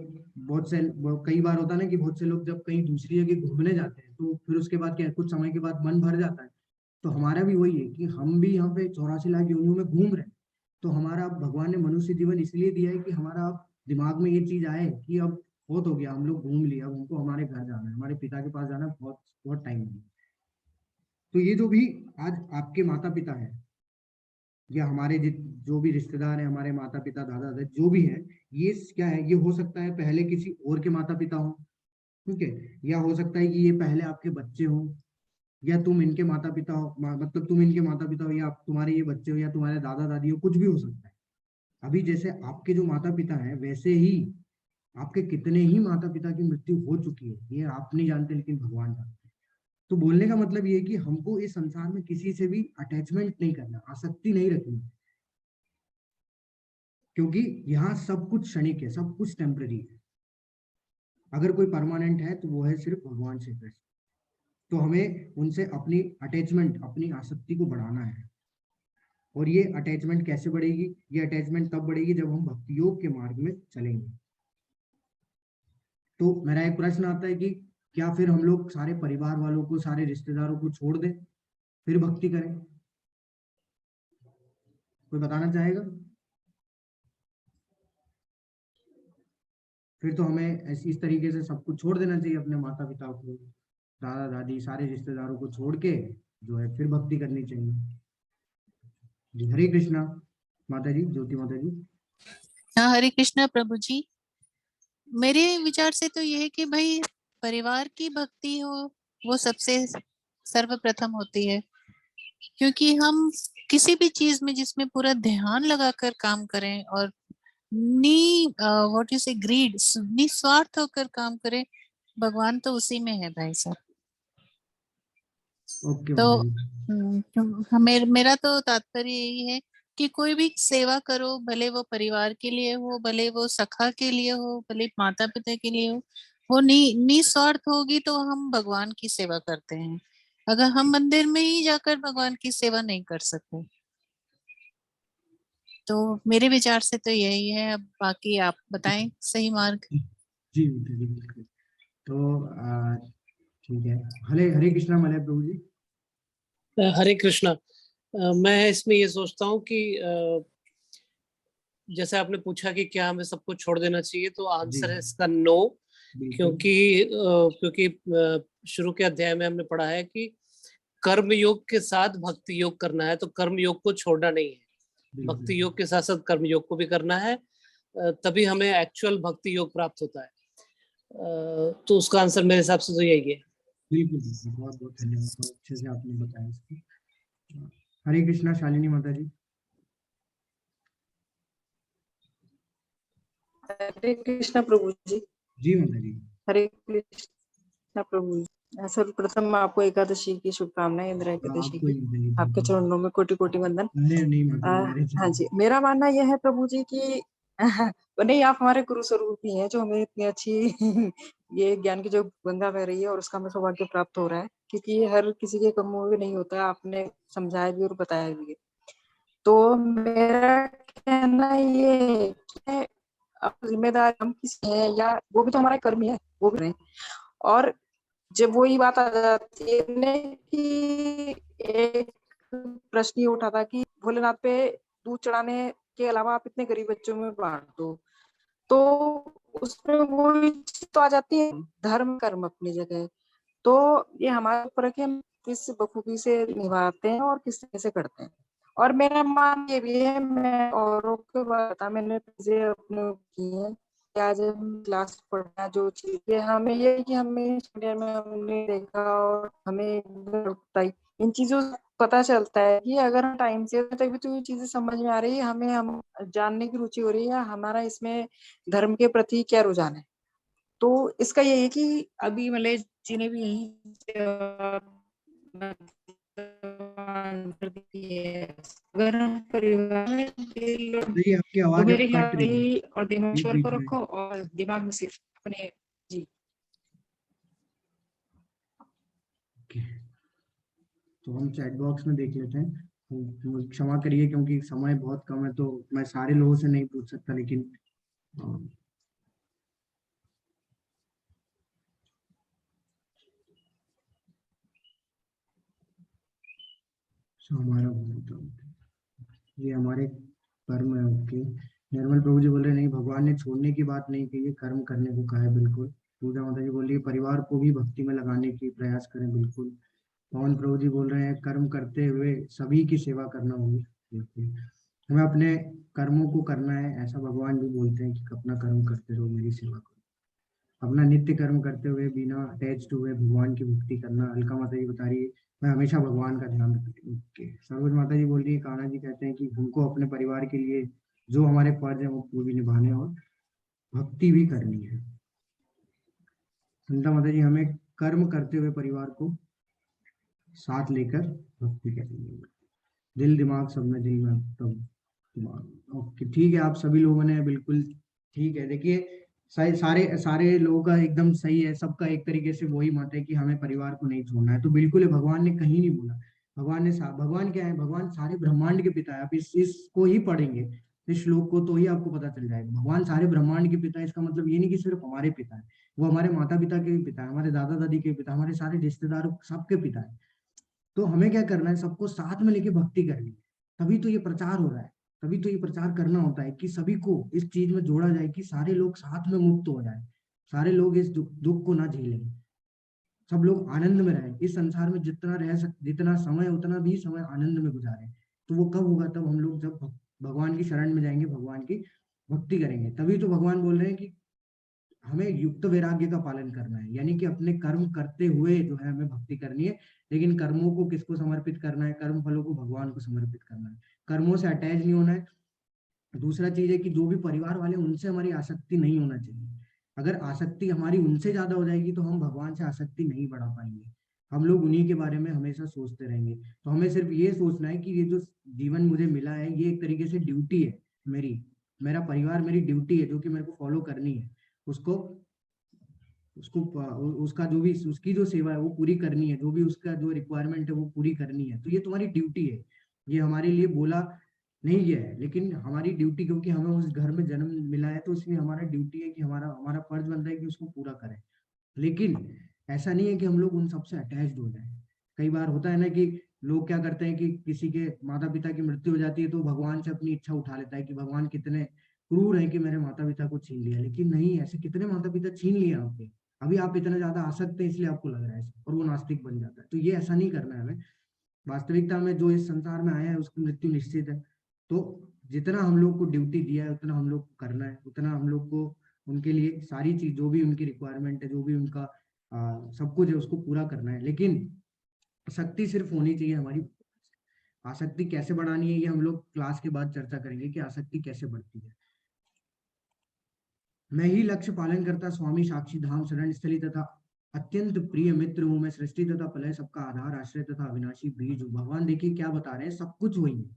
कई बार होता है ना कि बहुत से लोग जब कहीं दूसरी जगह घूमने जाते हैं तो फिर उसके बाद क्या है, कुछ समय के बाद मन भर जाता है। तो हमारा भी वही है कि हम भी यहाँ पे 84 लाख योनियों में घूम रहे हैं। तो हमारा भगवान ने मनुष्य जीवन इसलिए दिया है कि हमारा दिमाग में ये चीज आए कि अब बहुत हो गया, हम लोग घूम लिया, अब हमको हमारे घर जाना है, हमारे पिता के पास जाना है, बहुत बहुत टाइम है। तो ये जो भी आज आपके माता पिता है, या हमारे जो भी रिश्तेदार हैं, हमारे माता पिता, दादा दादा जो भी है, ये क्या है, ये हो सकता है पहले किसी और के माता पिता हो, ठीक है, या हो सकता है कि ये पहले आपके बच्चे हो, या तुम इनके माता पिता हो, मतलब तुम इनके माता पिता हो, या तुम्हारे ये बच्चे हो, या तुम्हारे दादा दादी हो, कुछ भी हो सकता है। अभी जैसे आपके जो माता पिता हैं वैसे ही आपके कितने ही माता पिता की मृत्यु हो चुकी है, ये आप नहीं जानते लेकिन भगवान जानते हैं। तो बोलने का मतलब ये है कि हमको इस संसार में किसी से भी अटैचमेंट नहीं करना, आसक्ति नहीं रखनी, क्योंकि यहाँ सब कुछ क्षणिक है, सब कुछ टेम्पररी है। अगर कोई परमानेंट है तो वो है सिर्फ भगवान श्री कृष्ण। तो हमें उनसे अपनी अटैचमेंट, अपनी आसक्ति को बढ़ाना है। और ये अटैचमेंट कैसे बढ़ेगी, ये अटैचमेंट तब बढ़ेगी जब हम भक्ति योग के मार्ग में चलेंगे। तो मेरा एक प्रश्न आता है कि क्या फिर हम लोग सारे परिवार वालों को, सारे रिश्तेदारों को छोड़ दें फिर भक्ति करें? कोई बताना चाहेगा? फिर तो हमें इस तरीके से सब कुछ छोड़ देना चाहिए, अपने माता पिता को, दादा दादी, सारे रिश्तेदारों को छोड़ के जो है फिर भक्ति करनी चाहिए। जी हरे कृष्णा। माता जी, ज्योति माता जी। हाँ, हरे कृष्णा प्रभु जी। मेरे विचार से तो ये है कि भाई परिवार की भक्ति हो वो सबसे सर्वप्रथम होती है, क्योंकि हम किसी भी चीज में जिसमें पूरा ध्यान लगाकर काम करें और व्हाट यू से ग्रीड, निस्वार्थ होकर काम करें, भगवान तो उसी में है भाई साहब। ओके तो माता जी। मेरा तो तात्पर्य यही है कि कोई भी सेवा करो, भले वो परिवार के लिए हो, भले वो सखा के लिए हो, भले माता पिता के लिए हो, वो निस्वार्थ होगी तो हम भगवान की सेवा करते हैं। अगर हम मंदिर में ही जाकर भगवान की सेवा नहीं कर सकते, तो मेरे विचार से तो यही है। अब बाकी आप बताएं सही मार्ग। जी माता जी, बिल्कुल। तो ठीक है, हरे हरे कृष्णा मलय प्रभु जी। हरे कृष्णा। मैं इसमें ये सोचता हूँ कि जैसे आपने पूछा कि क्या हमें सब कुछ छोड़ देना चाहिए, तो जी आंसर है इसका नो। बिल्कुल क्योंकि शुरू के अध्याय में हमने पढ़ा है कि कर्म योग के साथ भक्ति योग करना है, तो कर्म योग को छोड़ना नहीं है, बिल्कुल। भक्ति योग के साथ साथ कर्म योग को भी करना है, तभी हमें एक्चुअल भक्ति योग प्राप्त होता है। तो उसका आंसर मेरे हिसाब से तो यही है। बिल्कुल बिल्कुल, बहुत बहुत धन्यवाद, बहुत अच्छे से आपने बताया इसको। हरे कृष्णा शालिनी माता जी। हरे कृष्णा प्रभु जी। जी माता जी। हरे कृष्णा प्रभु जी। सर्वप्रथम आपको एकादशी की शुभकामनाएं, इंदिरा एकादशी आपको की। ही आपके चरणों में कोटि कोटि वंदन। नहीं नहीं माता जी, मेरे हाँ जी, मेरा मानना यह है प्रभु जी कि नहीं, आप हमारे गुरु स्वरूप ही हैं जो हमें इतनी अच्छी ये ज्ञान की जो गंगा बह रही है और उसका हमें सौभाग्य प्राप्त हो रहा है, क्योंकि ये हर किसी के कर्मों में नहीं होता है। आपने समझाया भी और बताया भी है। तो मेरा कहना ये है कि अब जिम्मेदार हम किसी है या वो भी तो हमारा कर्म ही है, वो भी नहीं। और जब वही बात आ जाती है ना कि एक प्रश्न ये उठा था कि भोलेनाथ पे दूध चढ़ाने के अलावा आप इतने गरीब बच्चों में बांट दो, तो उसमें वही चीज तो आ जाती है, धर्म कर्म अपनी जगह। तो ये हमारे ऊपर है कि हम किस बखूबी से निभाते हैं और किस तरह से करते हैं। और मेरा मान ये भी है, मैं औरों के बता मैंने चीजें अपने की है कि आज हम क्लास पढ़ना जो चीजें हमें ये है कि हमें मीडिया में हमने देखा और हमें बताई, इन चीजों से पता चलता है कि अगर हम टाइम से तभी तो ये चीजें समझ में आ रही है, हमें हम जानने की रुचि हो रही है, हमारा इसमें धर्म के प्रति क्या रुझान है। तो इसका ये है कि अभी मतलब जी ने भी यही आंसर दी है। अगर हम परिवार में दिल और नहीं, आपकी तो आवाज अब मेरे ख्याल कट रही है दिल और दिमाग बीच ईश्वर बीच को में। रखो और दिमाग में सिर्फ अपने जी। ओके, तो हम चैट बॉक्स में देख लेते हैं। तो क्षमा करिए क्योंकि समय बहुत कम है, तो मैं सारे लोगों से नहीं पूछ सकता, लेकिन हमारा ये हमारे कर्म है। ओके, निर्मल प्रभु जी बोल रहे नहीं, भगवान ने छोड़ने की बात नहीं कही है, कर्म करने को कहा है। बिल्कुल। पूजा माता जी बोल रही है परिवार को भी भक्ति में लगाने की प्रयास करें। बिल्कुल। पवन प्रभु जी बोल रहे हैं कर्म करते हुए सभी की सेवा करना होगी। बिल्कुल, हमें अपने कर्मों को करना है, ऐसा भगवान भी बोलते हैं कि अपना कर्म करते रहो, मेरी सेवा करो। अपना नित्य कर्म करते हुए बिना अटैच्ड हुए भगवान की भक्ति करना। अलका माता जी बता रही है मैं हमेशा भगवान का ध्यान रखती हूँ। ओके, सरोज माता जी बोल रही है, कान्हा जी कहते हैं कि हमको अपने परिवार के लिए जो हमारे फर्ज है वो पूरी निभाने और भक्ति भी करनी है। संता माता जी हमें कर्म करते हुए परिवार को साथ लेकर भक्ति करेंगे। दिल दिमाग सब में, दिल में तब दिमाग। ओके, ठीक है, आप सभी लोगों ने बिल्कुल ठीक है। देखिए सारे सारे लोगों का एकदम सही है, सबका एक तरीके से वही मत है कि हमें परिवार को नहीं छोड़ना है। तो बिल्कुल है, भगवान ने कहीं नहीं बोला। भगवान क्या है, भगवान सारे ब्रह्मांड के पिता है। आप इसको ही पढ़ेंगे, इस श्लोक को, तो ही आपको पता चल जाएगा। भगवान सारे ब्रह्मांड के पिता है, इसका मतलब ये नहीं कि सिर्फ हमारे पिता है, वो हमारे माता पिता के भी पिता है, हमारे दादा दादी के पिता, हमारे सारे रिश्तेदारों सबके पिता है। तो हमें क्या करना है, सबको साथ में लेके भक्ति करनी है। तभी तो ये प्रचार हो रहा है, तभी तो ये प्रचार करना होता है कि सभी को इस चीज में जोड़ा जाए कि सारे लोग साथ में मुक्त हो जाए, सारे लोग इस दुख को ना झेलें, सब लोग आनंद में रहें। इस संसार में जितना समय उतना भी समय आनंद में गुजारें। तो वो कब होगा, तब हम लोग जब भगवान की शरण में जाएंगे, भगवान की भक्ति करेंगे। तभी तो भगवान बोल रहे हैं कि हमें युक्त वैराग्य का पालन करना है, यानी कि अपने कर्म करते हुए जो है हमें भक्ति करनी है। लेकिन कर्मों को किसको समर्पित करना है, कर्म फलों को भगवान को समर्पित करना है, कर्मों से अटैच नहीं होना है। दूसरा चीज है कि जो भी परिवार वाले उनसे हमारी आसक्ति नहीं होना चाहिए। अगर आसक्ति हमारी उनसे ज्यादा हो जाएगी तो हम भगवान से आसक्ति नहीं बढ़ा पाएंगे, हम लोग उन्हीं के बारे में हमेशा सोचते रहेंगे। तो हमें सिर्फ ये सोचना है कि ये जो जीवन मुझे मिला है ये एक तरीके से ड्यूटी है मेरी, मेरा परिवार मेरी ड्यूटी है जो कि मेरे को फॉलो करनी है। उसको उसको उसका जो भी उसकी जो सेवा है वो पूरी करनी है, जो भी उसका जो रिक्वायरमेंट है वो पूरी करनी है। तो ये तुम्हारी ड्यूटी है, ये हमारे लिए बोला नहीं गया है, लेकिन हमारी ड्यूटी, क्योंकि हमें उस घर में जन्म मिला है तो इसलिए हमारा ड्यूटी है कि हमारा हमारा फर्ज बनता है कि उसको पूरा करें। लेकिन ऐसा नहीं है कि हम लोग उन सबसे अटैच्ड हो जाए। कई बार होता है ना कि लोग क्या करते हैं कि किसी के माता पिता की मृत्यु हो जाती है तो भगवान से अपनी इच्छा उठा लेता है कि भगवान कितने क्रूर है कि मेरे माता पिता को छीन लिया। लेकिन नहीं, ऐसे कितने माता पिता छीन लिए आपके, अभी आप इतना ज्यादा आसक्त हैं इसलिए आपको लग रहा है ऐसा, और वो नास्तिक बन जाता है। तो ये ऐसा नहीं करना है हमें। वास्तविकता में जो इस संसार में आया है उसकी मृत्यु निश्चित है। तो जितना हम लोग को ड्यूटी दिया है उतना हम लोग को करना है, उतना हम लोग को उनके लिए सारी चीज जो भी उनकी रिक्वायरमेंट है, जो भी उनका सब कुछ है उसको पूरा करना है। लेकिन शक्ति सिर्फ होनी चाहिए हमारी। आसक्ति कैसे बढ़ानी है ये हम लोग क्लास के बाद चर्चा करेंगे कि आसक्ति कैसे बढ़ती है। मैं ही लक्ष्य पालन करता स्वामी साक्षी धाम शरण स्थली तथा अत्यंत प्रिय मित्र हूँ, मैं सृष्टि तथा प्रलय सबका आधार आश्रय तथा अविनाशी बीज हूँ। भगवान देखिए क्या बता रहे हैं, सब कुछ वही है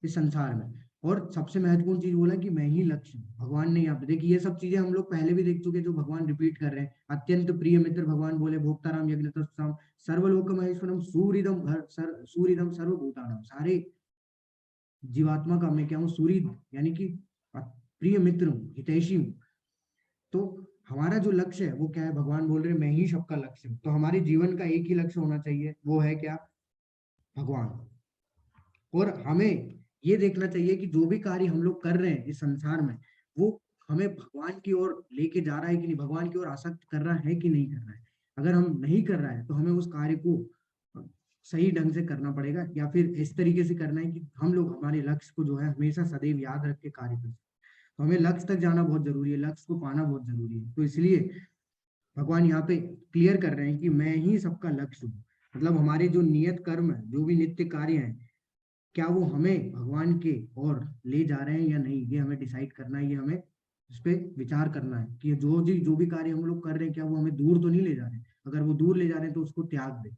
इस संसार में। और सबसे महत्वपूर्ण चीज बोला कि मैं ही लक्ष्य हूँ। भगवान ने यहाँ पे देखिए ये सब चीजें हम लोग पहले भी देख चुके, जो भगवान रिपीट कर रहे हैं। अत्यंत प्रिय मित्र भगवान बोले, भोक्ताराम यज्ञ सर्वलोक महेश्वरम सूर्यदम सर्वभूतानाम, सारे जीवात्मा का मैं क्या हूँ, सूर्य यानी कि प्रिय मित्र हूँ, हितैषी हूँ। तो हमारा जो लक्ष्य है वो क्या है, भगवान बोल रहे हैं मैं ही सबका लक्ष्य हूँ। तो हमारे जीवन का एक ही लक्ष्य होना चाहिए, वो है क्या, भगवान। और हमें ये देखना चाहिए कि जो भी कार्य हम लोग कर रहे हैं इस संसार में, वो हमें भगवान की ओर लेके जा रहा है कि नहीं, भगवान की ओर आसक्त कर रहा है कि नहीं कर रहा है। अगर हम नहीं कर रहा है तो हमें उस कार्य को सही ढंग से करना पड़ेगा, या फिर इस तरीके से करना है कि हम लोग हमारे लक्ष्य को जो है हमेशा सदैव याद रख के कार्य करें। तो हमें लक्ष्य तक जाना बहुत जरूरी है, लक्ष्य को पाना बहुत जरूरी है। तो इसलिए भगवान यहाँ पे क्लियर कर रहे हैं कि मैं ही सबका लक्ष्य हूँ। मतलब हमारे जो नियत कर्म है, जो भी नित्य कार्य है, क्या वो हमें भगवान के ओर ले जा रहे हैं या नहीं, ये हमें डिसाइड करना है। ये हमें इस पे विचार करना है कि जो भी कार्य हम लोग कर रहे हैं, क्या वो हमें दूर तो नहीं ले जा रहे हैं। अगर वो दूर ले जा रहे हैं तो उसको त्याग दे,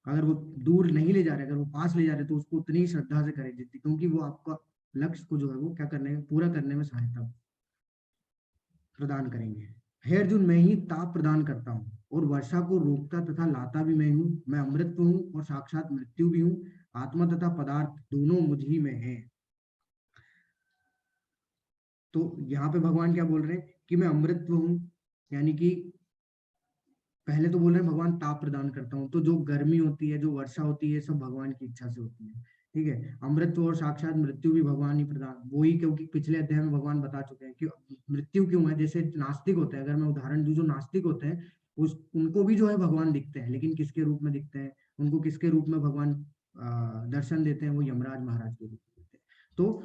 अगर वो दूर नहीं ले जा रहे, अगर वो पास ले जा रहे, तो उसको उतनी श्रद्धा से करें जितनी, क्योंकि वो आपका लक्ष्य को जो है वो क्या करने में, पूरा करने में सहायता प्रदान करेंगे। हे अर्जुन, मैं ही ताप प्रदान करता हूँ और वर्षा को रोकता तथा लाता भी मैं हूँ। मैं अमृत हूँ और साक्षात मृत्यु भी हूँ। आत्मा तथा पदार्थ दोनों मुझ ही में है। तो यहाँ पे भगवान क्या बोल रहे हैं कि मैं अमृत हूँ, यानी कि पहले तो बोल रहे हैं भगवान ताप प्रदान करता हूँ। तो जो गर्मी होती है, जो वर्षा होती है, सब भगवान की इच्छा से होती है। ठीक है, अमृत और साक्षात मृत्यु भी भगवान ही प्रदान, वही, क्योंकि पिछले अध्याय में भगवान बता चुके हैं कि मृत्यु क्यों है। जैसे नास्तिक होते हैं, अगर मैं उदाहरण दूं, जो नास्तिक होते हैं उनको भी जो है भगवान दिखते हैं, लेकिन किसके रूप में दिखते हैं, उनको किसके रूप में भगवान दर्शन देते हैं, वो यमराज महाराज के रूप में देते हैं। तो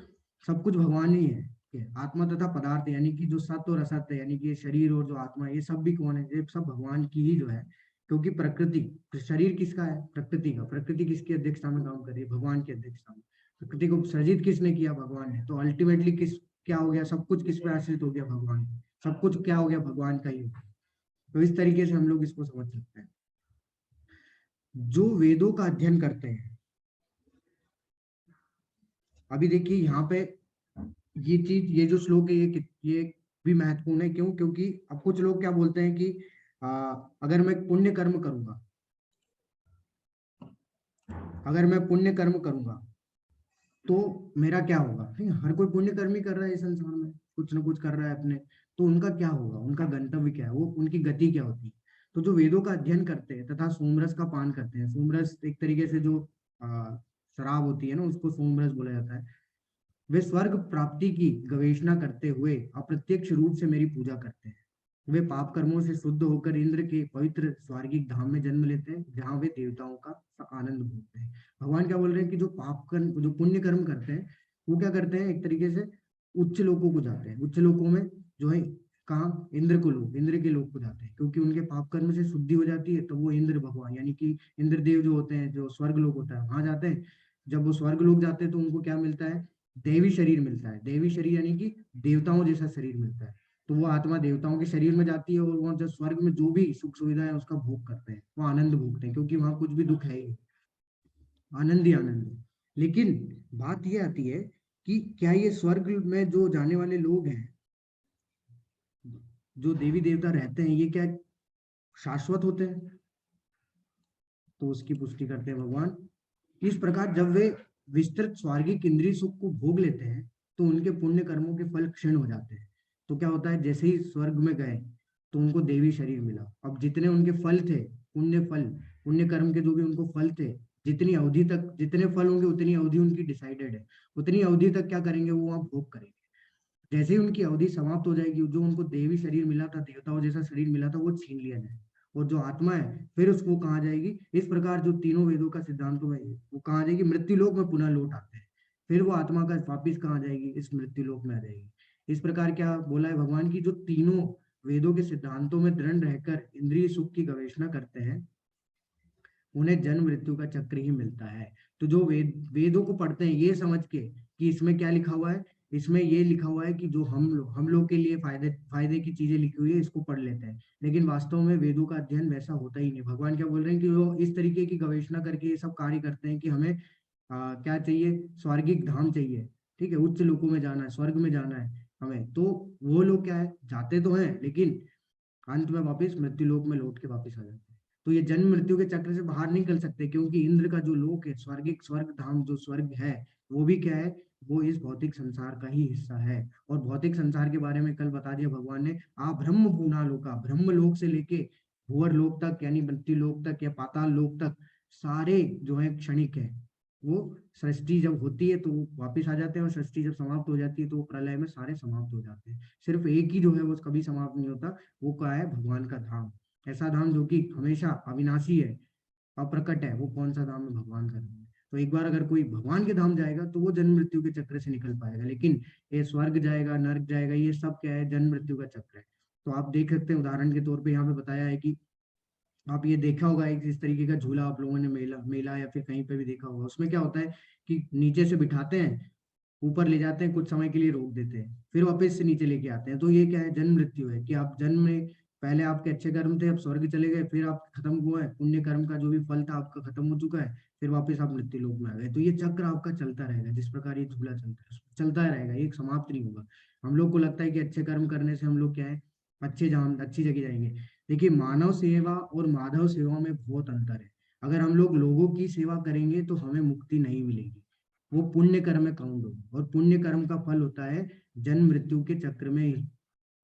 सब कुछ भगवान ही है। आत्मा तथा पदार्थ यानी कि जो सत्य और असत्य, यानी कि शरीर और जो आत्मा, ये सब भी कौन है, ये सब भगवान की ही जो है। क्योंकि प्रकृति, शरीर किसका है, प्रकृति का। प्रकृति किसकी अध्यक्षता में काम कर रही है, भगवान की अध्यक्षता में। प्रकृति को सर्जित किसने किया, भगवान ने। तो अल्टीमेटली क्या हो गया, सब कुछ किस पे आश्रित हो गया, भगवान। सब कुछ क्या हो गया, भगवान का ही हो गया। तो इस तरीके से हम लोग इसको समझ सकते हैं। जो वेदों का अध्ययन करते हैं, अभी देखिए यहाँ पे ये चीज, ये जो श्लोक है, ये भी महत्वपूर्ण है। क्यों? क्योंकि अब कुछ लोग क्या बोलते हैं कि अगर मैं पुण्य कर्म करूंगा, तो मेरा क्या होगा। हर कोई पुण्य कर्म ही कर रहा है इस संसार में, कुछ ना कुछ कर रहा है अपने। तो उनका क्या होगा, उनका गंतव्य क्या है, वो उनकी गति क्या होती है। तो जो वेदों का अध्ययन करते हैं तथा सोमरस का पान करते हैं, सोमरस एक तरीके से जो शराब होती है ना, उसको सोमरस बोला जाता है। वे स्वर्ग प्राप्ति की गवेषणा करते हुए अप्रत्यक्ष रूप से मेरी पूजा करते हैं। वे पाप कर्मों से शुद्ध होकर इंद्र के पवित्र स्वर्गिक धाम में जन्म लेते हैं, जहाँ वे देवताओं का आनंद भोगते हैं। भगवान क्या बोल रहे हैं कि जो पाप कर्म, जो पुण्य कर्म करते हैं, वो क्या करते हैं, एक तरीके से उच्च लोकों को जाते हैं। उच्च लोकों में जो है कहाँ, इंद्र के लोक को जाते हैं, क्योंकि उनके पाप कर्म से शुद्धि हो जाती है। तो वो इंद्र भगवान यानी कि इंद्रदेव जो होते हैं, जो स्वर्ग लोक होता है, वहां जाते हैं। जब वो स्वर्ग लोक जाते हैं तो उनको क्या मिलता है, देवी शरीर मिलता है। देवी शरीर यानी कि देवताओं जैसा शरीर मिलता है। तो वो आत्मा देवताओं के शरीर में जाती है, और वहाँ जो स्वर्ग में जो भी सुख सुविधा है उसका भोग करते हैं, वो आनंद भोगते हैं, क्योंकि वहां कुछ भी दुख है ही, आनंद ही आनंद है। लेकिन बात ये आती है कि क्या ये स्वर्ग में जो जाने वाले लोग हैं, जो देवी देवता रहते हैं, ये क्या शाश्वत होते हैं? तो उसकी पुष्टि करते हैं भगवान। इस प्रकार जब वे विस्तृत स्वर्गिक इंद्रिय सुख को भोग लेते हैं, तो उनके पुण्य कर्मों के फल क्षीण हो जाते हैं। तो क्या होता है, जैसे ही स्वर्ग में गए तो उनको देवी शरीर मिला। अब जितने उनके फल थे, पुण्य कर्म के जो भी उनको फल थे, जितनी अवधि तक जितने फल होंगे उतनी अवधि उनकी डिसाइडेड है। उतनी अवधि तक क्या करेंगे, वो वहां भोग करेंगे। जैसे ही उनकी अवधि समाप्त हो जाएगी, जो उनको देवी शरीर मिला था, देवताओं जैसा शरीर मिला था, वो छीन लिया जाए, और जो आत्मा है फिर उसको कहाँ जाएगी। इस प्रकार जो तीनों वेदों का सिद्धांतों में वो कहाँ जाएगी, मृत्यु लोक में पुनः लौट आते हैं। फिर वो आत्मा का वापिस कहाँ जाएगी, इस मृत्यु लोक में आ जाएगी। इस प्रकार क्या बोला है भगवान की, जो तीनों वेदों के सिद्धांतों में दृढ़ रहकर इंद्रिय सुख की गवेषणा करते हैं, उन्हें जन्म मृत्यु का चक्र ही मिलता है। तो जो वेदों को पढ़ते हैं, ये समझ के कि इसमें क्या लिखा हुआ है, इसमें ये लिखा हुआ है कि जो हम लोग के लिए फायदे की चीजें लिखी हुई है इसको पढ़ लेते हैं, लेकिन वास्तव में वेदों का अध्ययन वैसा होता ही नहीं। भगवान क्या बोल रहे हैं कि वो इस तरीके की गवेषणा करके ये सब कार्य करते हैं कि हमें क्या चाहिए, स्वर्गिक धाम चाहिए, ठीक है, उच्च लोकों में जाना है, स्वर्ग में जाना है हमें। तो वो लोग क्या है, जाते तो हैं लेकिन अंत में वापस मृत्यु लोक में लौट के वापस आ जाते हैं। तो ये जन्म मृत्यु के चक्र से बाहर नहीं निकल सकते, क्योंकि इंद्र का जो लोक है, स्वर्ग धाम जो स्वर्ग है, वो भी क्या है, वो इस भौतिक संसार का ही हिस्सा है। और भौतिक संसार के बारे में कल बता दिया भगवान ने, आ ब्रह्म पूर्णा लोका, ब्रह्म लोक से लेके भूवर लोक तक यानी मृत्यु लोक तक या पाताल लोक तक सारे जो है क्षणिक है। वो सृष्टि जब होती है तो वो वापिस आ जाते हैं, और सृष्टि जब समाप्त हो जाती है तो प्रलय में सारे समाप्त हो जाते हैं। सिर्फ एक ही जो है वो कभी समाप्त नहीं होता, वो क्या है, भगवान का धाम। ऐसा धाम जो कि हमेशा अविनाशी है, अप्रकट है, वो कौन सा धाम है, भगवान का धाम है। तो एक बार अगर कोई भगवान के धाम जाएगा तो वो जन्म मृत्यु के चक्र से निकल पाएगा, लेकिन ये स्वर्ग जाएगा, नर्क जाएगा, ये सब क्या है, जन्म मृत्यु का चक्र है। तो आप देख सकते हैं उदाहरण के तौर पे यहाँ पे बताया है कि आप ये देखा होगा एक इस तरीके का झूला आप लोगों ने मेला या फिर कहीं पे भी देखा होगा। उसमें क्या होता है कि नीचे से बिठाते हैं, ऊपर ले जाते हैं, कुछ समय के लिए रोक देते हैं, फिर वापस से नीचे लेके आते हैं। तो ये क्या है, जन्म मृत्यु है, कि आप जन्म में पहले आपके अच्छे कर्म थे, अब स्वर्ग चले गए, फिर आप खत्म हुए हैं, पुण्य कर्म का जो भी फल था आपका खत्म हो चुका है, फिर वापस आप मृत्यु लोक में आ गए। तो ये चक्र आपका चलता रहेगा, जिस प्रकार ये झूला चलता रहेगा, ये समाप्त नहीं होगा। हम लोग को लगता है कि अच्छे कर्म करने से हम लोग क्या है, अच्छी जगह जाएंगे। देखिए, मानव सेवा और माधव सेवा में बहुत अंतर है। अगर हम लोग लोगों की सेवा करेंगे तो हमें मुक्ति नहीं मिलेगी, वो पुण्य कर्म में काउंट होगा, और पुण्य कर्म का फल होता है जन्म मृत्यु के चक्र में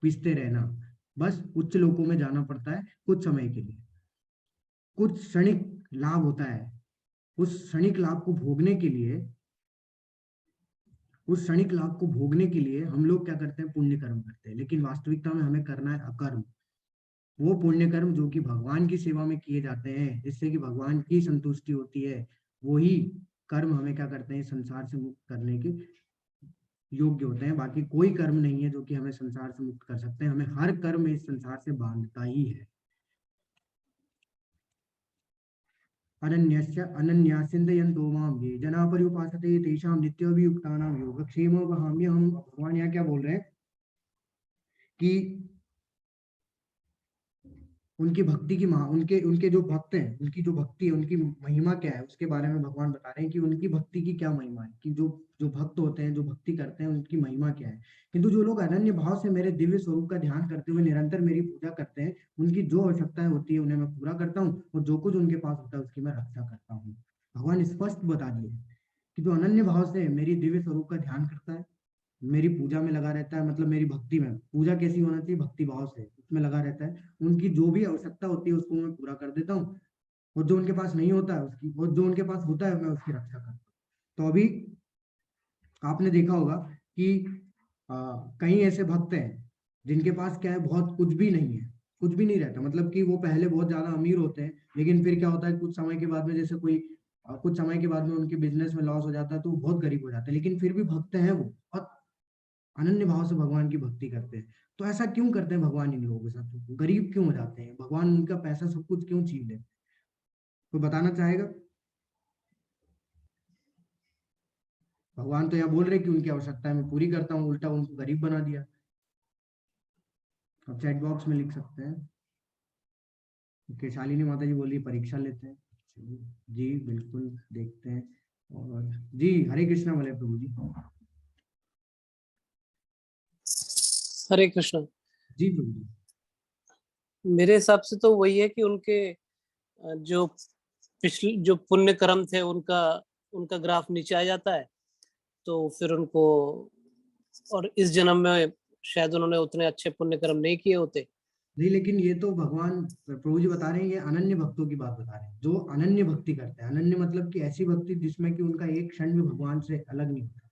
पिसते रहना। बस उच्च लोकों में जाना पड़ता है कुछ समय के लिए, कुछ क्षणिक लाभ होता है, उस क्षणिक लाभ को भोगने के लिए हम लोग क्या करते हैं, पुण्य कर्म करते हैं। लेकिन वास्तविकता में हमें करना है अकर्म, वो पुण्य कर्म जो कि भगवान की सेवा में किए जाते हैं, जिससे कि भगवान की संतुष्टि होती है, वही कर्म हमें क्या करते हैं, संसार से मुक्त करने के योग्य होते हैं। बाकी कोई कर्म नहीं है जो कि हमें संसार से मुक्त कर सकते हैं, हमें हर कर्म इस संसार से बांधता ही है। अनन्यस्य अनन्यासिन्दयन्तो मां ये जना पर्युपासते तेषां नित्याभियुक्तानां योगक्षेमं वहाम्यहम्। भगवान यहाँ क्या बोल रहे हैं कि उनकी भक्ति की उनके जो भक्त हैं, उनकी जो भक्ति है, उनकी महिमा क्या है, उसके बारे में भगवान बता रहे हैं कि उनकी भक्ति की क्या महिमा है, कि जो भक्त होते हैं, जो भक्ति करते हैं, उनकी महिमा क्या है। किंतु जो लोग अनन्य भाव से मेरे दिव्य स्वरूप का ध्यान करते हुए निरंतर मेरी पूजा करते हैं, उनकी जो आवश्यकताएं होती है उन्हें मैं पूरा करता हूँ, और जो कुछ उनके पास होता है उसकी मैं रक्षा करता हूँ। भगवान स्पष्ट बता दिए कि जो अनन्य भाव से मेरी दिव्य स्वरूप का ध्यान करता है, मेरी पूजा में लगा रहता है, मतलब मेरी भक्ति में, पूजा कैसी होना चाहिए, भक्ति भाव से उसमें लगा रहता है, उनकी जो भी आवश्यकता होती है उसको मैं पूरा कर देता हूँ, और जो उनके पास नहीं होता है उसकी, और जो उनके पास होता है मैं उसकी रक्षा करता हूँ। तो अभी आपने देखा होगा कि कई ऐसे भक्त हैं जिनके पास क्या है, बहुत कुछ भी नहीं है, कुछ भी नहीं रहता, मतलब कि वो पहले बहुत ज्यादा अमीर होते हैं, लेकिन फिर क्या होता है, कुछ समय के बाद में जैसे कुछ समय के बाद में उनके बिजनेस में लॉस हो जाता है तो वो बहुत गरीब हो जाते हैं, लेकिन फिर भी भक्त हैं, वो बहुत अनन्य भाव से भगवान की भक्ति करते हैं। तो ऐसा क्यों करते हैं भगवान इन लोगों के साथ, गरीब क्यों हो जाते हैं, भगवान उनका पैसा सब कुछ क्यों छीन लेते हैं, कोई बताना चाहेगा? भगवान तो यहाँ बोल रहे कि उनकी आवश्यकता मैं पूरी करता हूँ, उल्टा उनको गरीब बना दिया। आप चैट बॉक्स में लिख सकते हैं। ओके, शालिनी माता जी बोलिए परीक्षा लेते हैं। जी बिल्कुल, देखते हैं। और जी हरे कृष्णा वाले प्रभु जी। हरे कृष्ण। जी प्रभु जी। मेरे हिसाब से तो वही है कि उनके जो पिछले जो पुण्य कर्म थे उनका ग्राफ नीचे आ जाता है, तो फिर उनको, और इस जन्म में शायद उन्होंने उतने अच्छे पुण्य कर्म नहीं किए होते। नहीं, लेकिन ये तो भगवान प्रभु जी बता रहे हैं, ये अनन्य भक्तों की बात बता रहे हैं, जो अनन्य भक्ति करते हैं। अनन्य मतलब कि ऐसी भक्ति जिसमें कि उनका एक क्षण भी भगवान से अलग नहीं होता।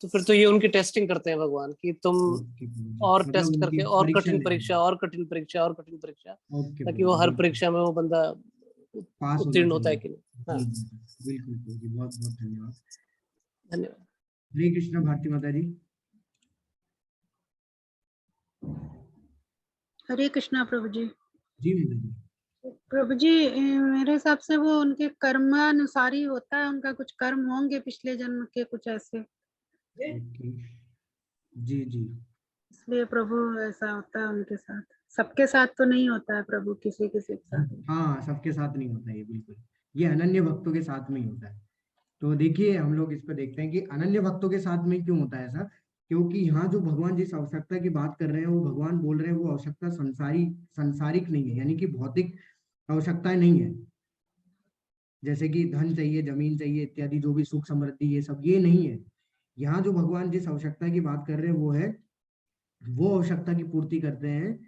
तो फिर तो ये उनकी टेस्टिंग करते हैं भगवान की, तुम और मतलब टेस्ट उनकी करके और परीक्षा कठिन ले रहे परीक्षा हैं। और कठिन परीक्षा और कठिन परीक्षा, ओके ताकि वो हर बिल्कुल परीक्षा में वो बंदा पास होना उत्तीर्ण होता है चाहिए। कि नहीं। जी हाँ, बिल्कुल प्रभु जी, बहुत बहुत धन्यवाद। धन्यवाद। हरे कृष्णा भारती माता जी। हरे कृष्णा प्रभु जी। जी माता जी। प्रभु जी, मेरे हिसाब से वो उनके कर्मानुसार ही होता है, उनका कुछ कर्म होंगे पिछले जन्म के, कुछ ऐसे। ओके। जी जी। इसलिए प्रभु ऐसा होता है उनके साथ, सबके साथ तो नहीं होता है प्रभु, किसी किसी के साथ। हाँ, सबके साथ नहीं होता ये, बिल्कुल। ये अनन्य भक्तों के साथ में ही होता है। तो देखिए हम लोग इस पर देखते हैं कि अनन्य भक्तों के साथ में क्यों होता है ऐसा। क्योंकि यहाँ जो भगवान जिस आवश्यकता की बात कर रहे हैं, वो भगवान बोल रहे हैं वो आवश्यकता संसारिक नहीं है, यानी कि भौतिक आवश्यकताएं नहीं है। जैसे कि धन चाहिए, जमीन चाहिए इत्यादि, जो भी सुख समृद्धि, ये सब ये नहीं है। यहाँ जो भगवान जिस आवश्यकता की बात कर रहे हैं वो आवश्यकता की पूर्ति करते हैं,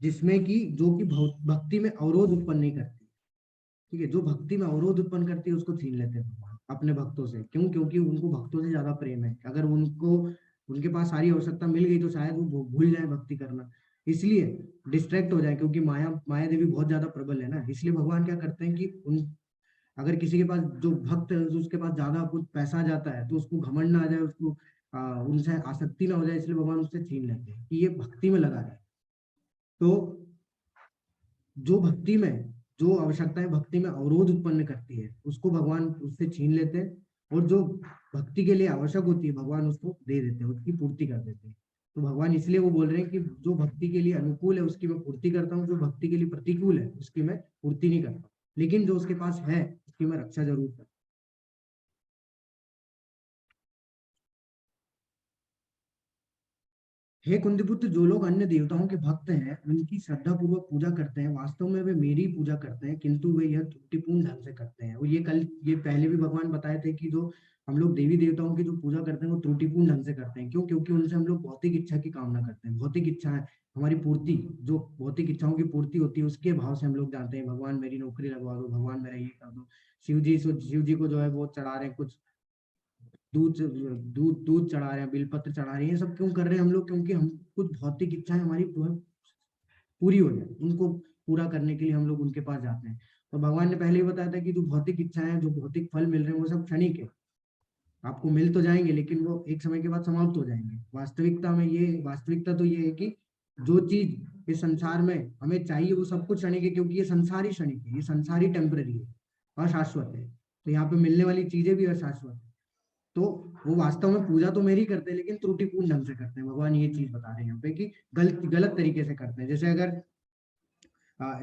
जिसमें कि जो कि भक्ति में अवरोध उत्पन्न नहीं करती। ठीक है, जो भक्ति में अवरोध उत्पन्न करती है उसको छीन लेते हैं भगवान अपने भक्तों से। क्यों? क्योंकि उनको भक्तों से ज्यादा प्रेम है। अगर उनको उनके पास सारी आवश्यकता मिल गई तो शायद वो भूल जाए भक्ति करना, इसलिए डिस्ट्रैक्ट हो जाए। क्योंकि माया देवी बहुत ज्यादा प्रबल है ना, इसलिए भगवान क्या करते हैं कि अगर किसी के पास जो भक्त है उसके पास ज्यादा कुछ पैसा आ जाता है तो उसको घमंड ना आ जाए, उसको उनसे आसक्ति ना हो जाए, इसलिए भगवान उससे छीन लेते हैं कि ये भक्ति में लगा रहे। तो जो भक्ति में जो आवश्यकताएं भक्ति में अवरोध उत्पन्न करती है उसको भगवान उससे छीन लेते हैं, और जो भक्ति के लिए आवश्यक होती है भगवान उसको दे देते हैं, उसकी पूर्ति कर देते हैं। तो भगवान इसलिए वो बोल रहे हैं कि जो भक्ति के लिए अनुकूल है उसकी मैं पूर्ति करता हूँ, जो भक्ति के लिए प्रतिकूल है उसकी मैं पूर्ति नहीं करता, लेकिन जो उसके पास है उसकी मैं रक्षा जरूर करता हूँ। हे कुंतीपुत्र, जो लोग अन्य देवताओं के भक्त हैं उनकी श्रद्धा पूर्वक पूजा करते हैं, वास्तव में वे मेरी पूजा करते हैं, किंतु वे यह त्रुटिपूर्ण ढंग से करते हैं। और ये पहले भी भगवान बताए थे कि जो हम लोग देवी देवताओं की जो पूजा करते हैं वो त्रुटिपूर्ण ढंग से करते हैं। क्यों? क्योंकि उनसे हम लोग भौतिक इच्छा की कामना करते हैं। भौतिक इच्छा है हमारी पूर्ति, जो भौतिक इच्छाओं की पूर्ति होती है उसके भाव से हम लोग जानते हैं भगवान मेरी नौकरी लगवा दो, भगवान मेरा ये कर दो। शिव जी को जो है वो चढ़ा रहे हैं कुछ दूध दूध दूध चढ़ा रहे हैं, बिलपत्र चढ़ा रहे हैं, ये सब क्यों कर रहे हैं हम लोग? क्योंकि हम कुछ भौतिक इच्छाएं हमारी पूरी हो जाए, उनको पूरा करने के लिए हम लोग उनके पास जाते हैं। तो भगवान ने पहले ही बताया था कि जो भौतिक इच्छाएं जो भौतिक फल मिल रहे हैं वो सब क्षणिक है, आपको मिल तो जाएंगे लेकिन वो एक समय के बाद समाप्त हो जाएंगे। वास्तविकता तो ये है कि जो चीज इस संसार में हमें चाहिए वो सब कुछ क्षणिक है, क्योंकि ये संसारी क्षणिक है, ये संसारी टेम्पररी है, अशाश्वत है। तो यहाँ पे मिलने वाली चीजें भी अशाश्वत है। तो वो वास्तव में पूजा तो मेरी करते हैं लेकिन त्रुटिपूर्ण ढंग से करते हैं। भगवान ये चीज बता रहे हैं यहाँ पे कि गलत तरीके से करते हैं।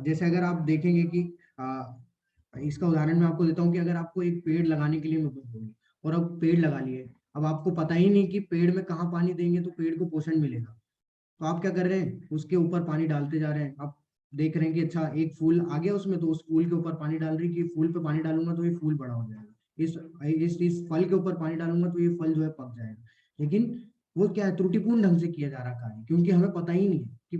जैसे अगर आप देखेंगे कि इसका उदाहरण मैं आपको देता हूँ कि अगर आपको एक पेड़ लगाने के लिए मैं बोलूँ और अब पेड़ लगा लिए, अब आपको पता ही नहीं कि पेड़ में कहाँ पानी देंगे तो पेड़ को पोषण मिलेगा, तो आप क्या कर रहे हैं? उसके ऊपर पानी डालते जा रहे हैं। आप देख रहे हैं कि अच्छा एक फूल आ गया उसमें, तो उस फूल के ऊपर पानी डाल रही है कि फूल पे पानी डालूंगा तो ये फूल बड़ा हो जाएगा, इस फल के ऊपर पानी डालूंगा तो ये फल जो है पक जाएगा। लेकिन वो क्या है? त्रुटिपूर्ण ढंग से किया जा रहा कार्य, क्योंकि हमें पता ही नहीं है कि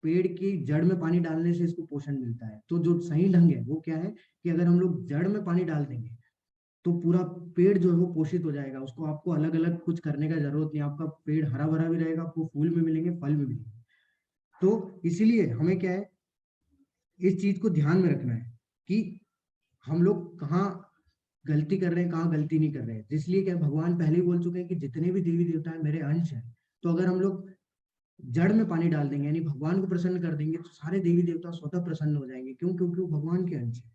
पेड़ की जड़ में पानी डालने से इसको पोषण मिलता है। तो जो सही ढंग है वो क्या है कि अगर हम लोग जड़ में पानी डाल देंगे तो पूरा पेड़ जो है वो पोषित हो जाएगा, उसको आपको अलग अलग कुछ करने का जरूरत नहीं, आपका पेड़ हरा भरा भी रहेगा, आपको फूल भी मिलेंगे, फल भी मिलेंगे। तो इसीलिए हमें क्या है, इस चीज को ध्यान में रखना है कि हम लोग कहाँ गलती कर रहे हैं, कहाँ गलती नहीं कर रहे हैं। इसलिए क्या भगवान पहले ही बोल चुके हैं कि जितने भी देवी देवता है मेरे अंश हैं। तो अगर हम लोग जड़ में पानी डाल देंगे यानी भगवान को प्रसन्न कर देंगे तो सारे देवी देवता स्वतः प्रसन्न हो जाएंगे। क्यों? क्योंकि वो भगवान के अंश है।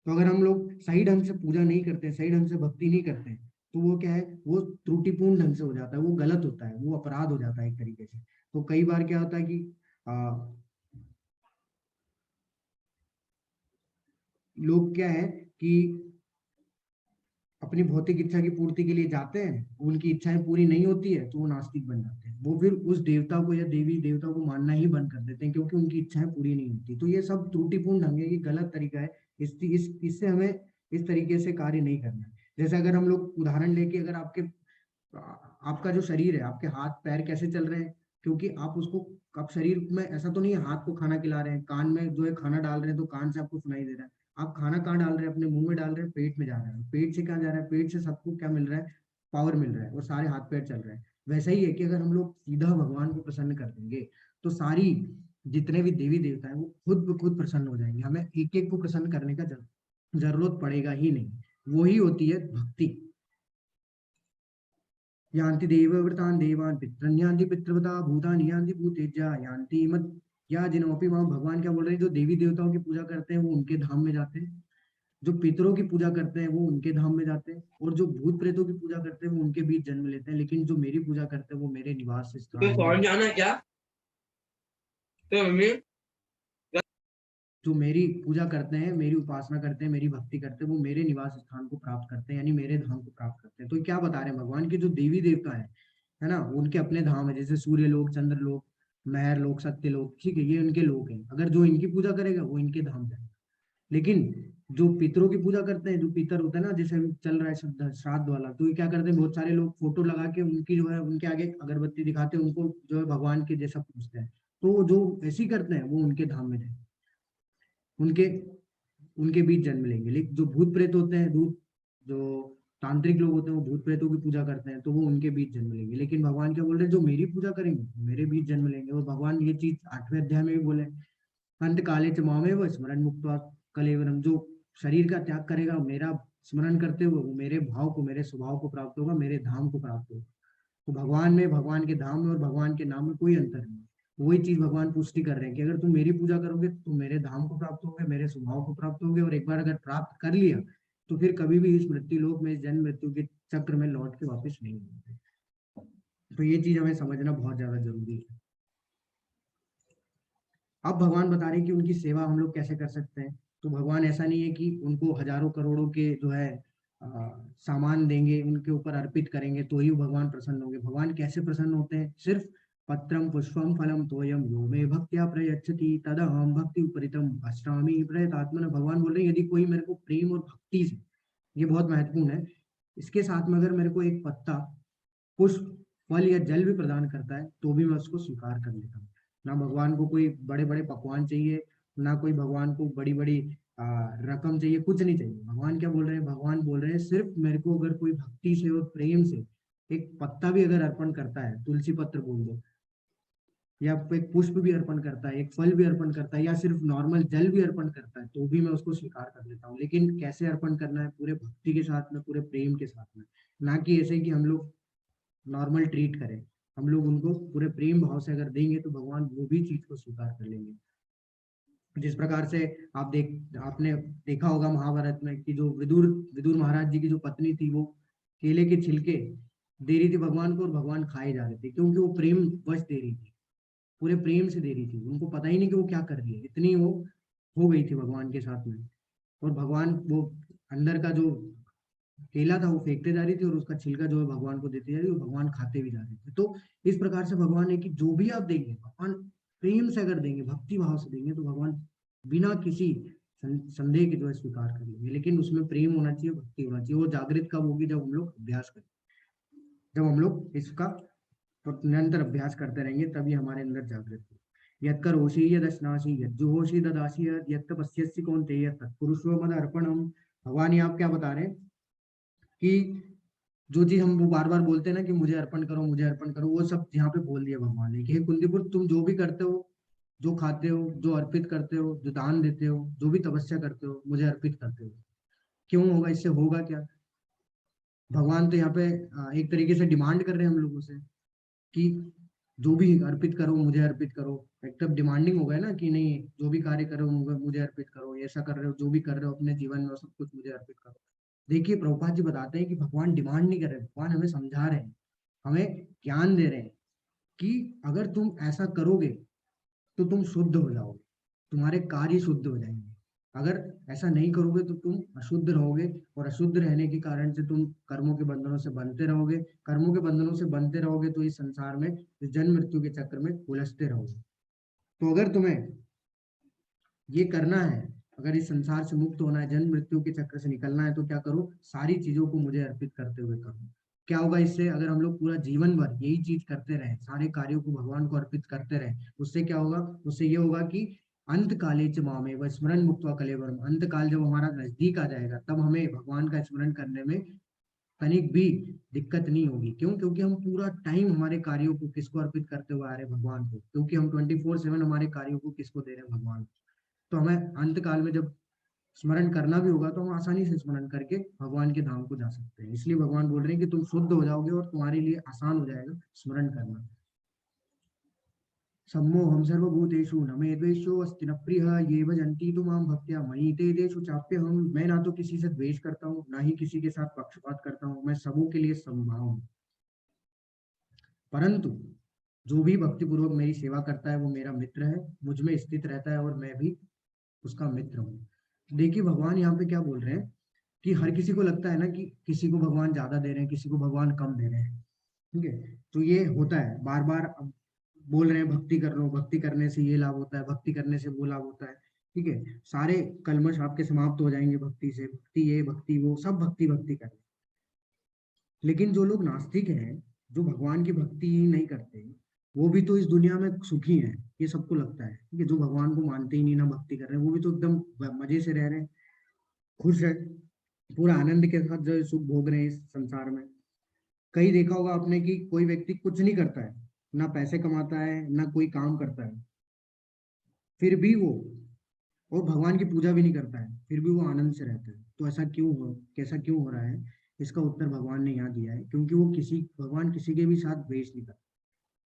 तो अगर हम लोग सही ढंग से पूजा नहीं करते, सही ढंग से भक्ति नहीं करते, तो वो क्या है, वो त्रुटिपूर्ण ढंग से हो जाता है, वो गलत होता है, वो अपराध हो जाता है एक तरीके से। तो कई बार क्या होता है कि लोग क्या है कि अपनी भौतिक इच्छा की पूर्ति के लिए जाते हैं, उनकी इच्छाएं पूरी नहीं होती है तो वो नास्तिक बन जाते हैं। वो फिर उस देवता को या देवी देवता को मानना ही बंद कर देते हैं क्योंकि उनकी इच्छाएं पूरी नहीं होती। तो ये सब त्रुटिपूर्ण ढंग है, ये गलत तरीका है। इससे हमें इस तरीके से कार्य नहीं करना है। जैसे अगर हम लोग उदाहरण लेके, अगर आपका जो शरीर है, आपके हाथ पैर कैसे चल रहे हैं? क्योंकि आप उसको, आप शरीर में ऐसा तो नहीं है हाथ को खाना खिला रहे हैं, कान में जो है खाना डाल रहे हैं तो कान से आपको सुनाई दे रहा है। आप खाना कहाँ डाल रहे हैं? अपने मुंह में डाल रहे हैं, पेट में जा रहा है। पेट से कहाँ जा रहा है? पेट से सबको क्या मिल रहा है? पावर मिल रहा है, और सारे हाथ पैर चल रहे हैं। वैसा ही है कि अगर हम लोग सीधा भगवान को प्रसन्न कर देंगे तो सारी जितने भी देवी देवता है वो खुद ब खुद प्रसन्न हो जाएंगे। हमें एक एक को प्रसन्न करने का जरूरत पड़ेगा ही नहीं। वही होती है भक्ति। यान्ति देवव्रतान् देवान् पितॄन् यान्ति पितृव्रता भूतानि यान्ति भूतेज्या यान्ति मत् या जिनोपि मां। भगवान क्या बोल रहे हैं? जो देवी देवताओं की पूजा करते हैं वो उनके धाम में जाते हैं, जो पितरों की पूजा करते हैं वो उनके धाम में जाते हैं, और जो भूत प्रेतों की पूजा करते हैं वो उनके बीच जन्म लेते हैं, लेकिन जो मेरी पूजा करते हैं वो मेरे निवास स्थान में, जाना क्या तो मम्मी जो मेरी पूजा करते हैं, मेरी उपासना करते हैं, मेरी भक्ति करते हैं, वो मेरे निवास स्थान को प्राप्त करते हैं, यानी मेरे धाम को प्राप्त करते हैं। तो क्या बता रहे हैं भगवान के जो देवी देवता है ना, उनके अपने धाम है, जैसे सूर्य लोक, चंद्र लोक, महर लोक, सत्य लोक, ठीक है, ये उनके लोक हैं। अगर जो इनकी पूजा करेगा वो इनके धाम जाएगा। लेकिन जो पितरों की पूजा करते हैं, जो पितर होता है ना, जैसे चल रहा है शब्द श्राद्ध वाला, तो ये क्या करते हैं, बहुत सारे लोग फोटो लगा के उनकी जो है उनके आगे अगरबत्ती दिखाते हैं, उनको जो है भगवान के जैसा पूजते हैं। तो जो ऐसी करते हैं वो उनके धाम में जाएंगे, उनके उनके बीच जन्म लेंगे। लेकिन जो भूत प्रेत होते हैं, जो तांत्रिक लोग होते हैं, वो भूत प्रेतों की पूजा करते हैं, तो वो उनके बीच जन्म लेंगे। लेकिन भगवान क्या बोल रहे हैं, जो मेरी पूजा करेंगे वो मेरे बीच जन्म लेंगे। और भगवान ये चीज 8वें अध्याय में भी बोले, अंत काले च मामेव स्मरण मुक्त्वा कलेवरम, जो शरीर का त्याग करेगा मेरा स्मरण करते हुए, वो मेरे भाव को, मेरे स्वभाव को प्राप्त होगा, मेरे धाम को प्राप्त होगा। तो भगवान में, भगवान के धाम में और भगवान के नाम में कोई अंतर नहीं। वही चीज भगवान पुष्टि कर रहे हैं कि अगर तुम मेरी पूजा करोगे तो मेरे धाम को प्राप्त होगे, मेरे स्वभाव को प्राप्त होगे, और एक बार अगर प्राप्त कर लिया तो फिर कभी भी इस मृत्यु लोक में, इस जन्म मृत्यु के चक्र में लौट के वापस नहीं आएंगे। तो ये चीज हमें समझना बहुत ज्यादा जरूरी है। अब भगवान बता रहे हैं कि उनकी सेवा हम लोग कैसे कर सकते हैं। तो भगवान ऐसा नहीं है कि उनको हजारों करोड़ों के जो है सामान देंगे, उनके ऊपर अर्पित करेंगे तो ही भगवान प्रसन्न होंगे। भगवान कैसे प्रसन्न होते हैं, सिर्फ पत्रम पुष्पम फलम तोयम यो मे भक्त्या प्रयच्छति तदहम भक्ति उपरितम अष्टामी प्रयतात्मन। भगवान बोल रहे हैं यदि कोई मेरे को प्रेम और भक्ति से, ये बहुत महत्वपूर्ण है, इसके साथ में अगर मेरे को एक पत्ता, पुष्प, फल या जल भी प्रदान करता है तो भी मैं उसको स्वीकार कर लेता हूँ। ना भगवान को कोई बड़े बड़े पकवान चाहिए, ना कोई भगवान को बड़ी बड़ी रकम चाहिए, कुछ नहीं चाहिए। भगवान क्या बोल रहे हैं, भगवान बोल रहे हैं सिर्फ मेरे को अगर कोई भक्ति से और प्रेम से एक पत्ता भी अगर अर्पण करता है, तुलसी पत्र बोल दो, या एक पुष्प भी अर्पण करता है, एक फल भी अर्पण करता है, या सिर्फ नॉर्मल जल भी अर्पण करता है, तो भी मैं उसको स्वीकार कर लेता हूँ। लेकिन कैसे अर्पण करना है, पूरे भक्ति के साथ में, पूरे प्रेम के साथ में, ना कि ऐसे कि हम लोग नॉर्मल ट्रीट करें। हम लोग उनको पूरे प्रेम भाव से अगर देंगे तो भगवान वो भी चीज को स्वीकार कर लेंगे। जिस प्रकार से आपने देखा होगा महाभारत में कि जो विदुर महाराज जी की जो पत्नी थी, वो केले के छिलके दे रही थी भगवान को और भगवान खाए जा रहे थे, क्योंकि वो प्रेम वश दे रही थी, पूरे प्रेम से दे रही थी। उनको पता ही नहीं कि वो क्या कर रही है, इतनी वो हो गई थी भगवान के साथ में। और भगवान वो अंदर का जो केला था वो फेंकते जा रही थी और उसका छिलका जो है भगवान को देते जा रही थी, भगवान खाते भी जा रहे थे। तो इस प्रकार से भगवान है कि जो भी आप देंगे, भगवान प्रेम से अगर देंगे, भक्ति भाव से देंगे, तो भगवान बिना किसी संदेह के जो है स्वीकार कर लेंगे। लेकिन उसमें प्रेम होना चाहिए, भक्ति होना चाहिए। वो जागृत कब होगी, जब हम लोग अभ्यास करें, जब हम लोग इसका निरंतर अभ्यास करते रहेंगे, तभी हमारे अंदर जागृत हो। यत् करोषि यदश्नासि यज्जुहोषि ददासि यत् तपस्यसि कौन्तेय तत्कुरुष्व मद अर्पणम। भगवान ये आप क्या बता रहे हैं कि जो चीज हम वो बार बार बोलते हैं ना कि मुझे अर्पण करो, मुझे अर्पण करो, वो सब यहाँ पे बोल दिया भगवान ने कि हे कुंतीपुत्र, तुम जो भी करते हो, जो खाते हो, जो अर्पित करते हो, जो दान देते हो, जो भी तपस्या करते हो, मुझे अर्पित करते हो। क्यों होगा, इससे होगा क्या? भगवान तो यहाँ पे एक तरीके से डिमांड कर रहे हैं हम लोगों से कि जो भी अर्पित करो मुझे अर्पित करो। एक तब डिमांडिंग हो गया ना कि नहीं, जो भी कार्य करो मुझे अर्पित करो, ऐसा कर रहे हो, जो भी कर रहे हो अपने जीवन में सब कुछ मुझे अर्पित करो। देखिए प्रभुपाद जी बताते हैं कि भगवान डिमांड नहीं कर रहे, भगवान हमें समझा रहे हैं, हमें ज्ञान दे रहे हैं कि अगर तुम ऐसा करोगे तो तुम शुद्ध हो जाओगे, तुम्हारे कार्य शुद्ध हो जाएंगे। अगर ऐसा नहीं करोगे तो तुम अशुद्ध रहोगे, और अशुद्ध रहने के कारण से तुम कर्मों के बंधनों से बंधते रहोगे। कर्मों के बंधनों से बंधते रहोगे तो इस संसार में, इस जन्म मृत्यु के चक्र में उलझते रहोगे। तो अगर तुम्हें ये करना है, अगर इस संसार से मुक्त होना है, जन्म मृत्यु के चक्र से निकलना है, तो क्या करो, सारी चीजों को मुझे अर्पित करते हुए करो। क्या होगा इससे, अगर हम लोग पूरा जीवन भर यही चीज करते रहे, सारे कार्यों को भगवान को अर्पित करते रहे, उससे क्या होगा, उससे ये होगा कि अंत काले च मामेव स्मरण मुक्त्वा कलेवरम। अंत काल जब हमारा नजदीक आ जाएगा, तब हमें भगवान का स्मरण करने में तनिक भी दिक्कत नहीं होगी। क्यों? क्योंकि हम पूरा टाइम हमारे कार्यों को किसको अर्पित करते हुए आ रहे हैं, भगवान को। क्योंकि हम 24/7 हमारे कार्यों को किसको दे रहे हैं, भगवान को। तो हमें अंत काल में जब स्मरण करना भी होगा तो हम आसानी से स्मरण करके भगवान के धाम को जा सकते हैं। इसलिए भगवान बोल रहे हैं कि तुम शुद्ध हो जाओगे और तुम्हारे लिए आसान हो जाएगा स्मरण करना। सम्मोहं सर्वभूतेषु न मे द्वेषो अस्ति न प्रियः ये भजन्ति तु मां भक्त्या मयि ते तेषु चाप्यहम्। मैं ना तो किसी से द्वेष करता हूँ, ना ही किसी के साथ पक्षपात करता हूँ, मैं सबों के लिए समभाव हूँ। परंतु जो भी भक्ति पूर्वक मेरी सेवा करता है वो मेरा मित्र है, मुझ में स्थित रहता है और मैं भी उसका मित्र हूँ। देखिए भगवान यहाँ पे क्या बोल रहे हैं कि हर किसी को लगता है ना कि किसी को भगवान ज्यादा दे रहे हैं, किसी को भगवान कम दे रहे हैं, ठीक है। तो ये होता है, बार बार बोल रहे हैं भक्ति कर लो, भक्ति करने से ये लाभ होता है, भक्ति करने से वो लाभ होता है, ठीक है। सारे कलमश आपके समाप्त हो जाएंगे भक्ति से, भक्ति ये भक्ति वो, सब भक्ति भक्ति करें। लेकिन जो लोग नास्तिक हैं, जो भगवान की भक्ति ही नहीं करते, वो भी तो इस दुनिया में सुखी हैं, ये सबको लगता है, ठीक है। जो भगवान को मानते ही नहीं, ना भक्ति कर रहे हैं, वो भी तो एकदम मजे से रह रहे हैं, खुश है, पूरा आनंद के साथ जो सुख भोग रहे हैं इस संसार में। कहीं देखा होगा आपने कि कोई व्यक्ति कुछ नहीं करता है, ना पैसे कमाता है, ना कोई काम करता है, फिर भी वो, और भगवान की पूजा भी नहीं करता है, फिर भी वो आनंद से रहता है। तो ऐसा क्यों हो रहा है? इसका उत्तर भगवान ने यहाँ दिया है, क्योंकि भगवान किसी के भी साथ द्वेष नहीं करता,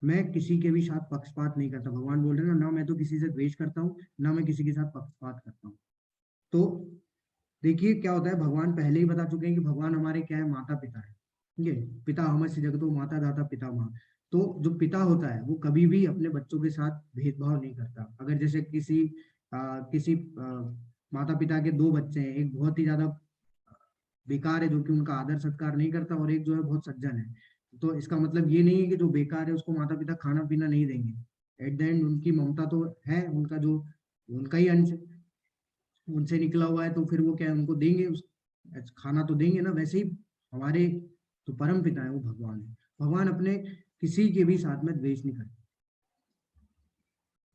मैं किसी के भी साथ पक्षपात नहीं करता। भगवान बोल रहे हैं ना मैं तो किसी से द्वेष करता हूँ, ना मैं किसी के साथ पक्षपात करता हूँ। तो देखिए क्या होता है, भगवान पहले ही बता चुके हैं कि भगवान हमारे क्या है, माता पिता है, ठीक है। पिता हमस्य जगतो माता दाता पिता माँ। तो जो पिता होता है वो कभी भी अपने बच्चों के साथ भेदभाव नहीं करता। अगर जैसे किसी माता पिता के दो बच्चे हैं, एक बहुत ही ज्यादा बेकार है जो कि उनका आदर सत्कार नहीं करता, और एक जो है बहुत सज्जन है, तो इसका मतलब ये नहीं है कि जो बेकार है उसको माता पिता खाना पीना नहीं देंगे। एट द एंड उनकी ममता तो है, उनका ही अंश उनसे निकला हुआ है, तो फिर वो क्या है, उनको देंगे, खाना तो देंगे ना। वैसे ही हमारे तो परम पिता है वो भगवान है। भगवान अपने किसी के भी साथ में द्वेष नहीं करते।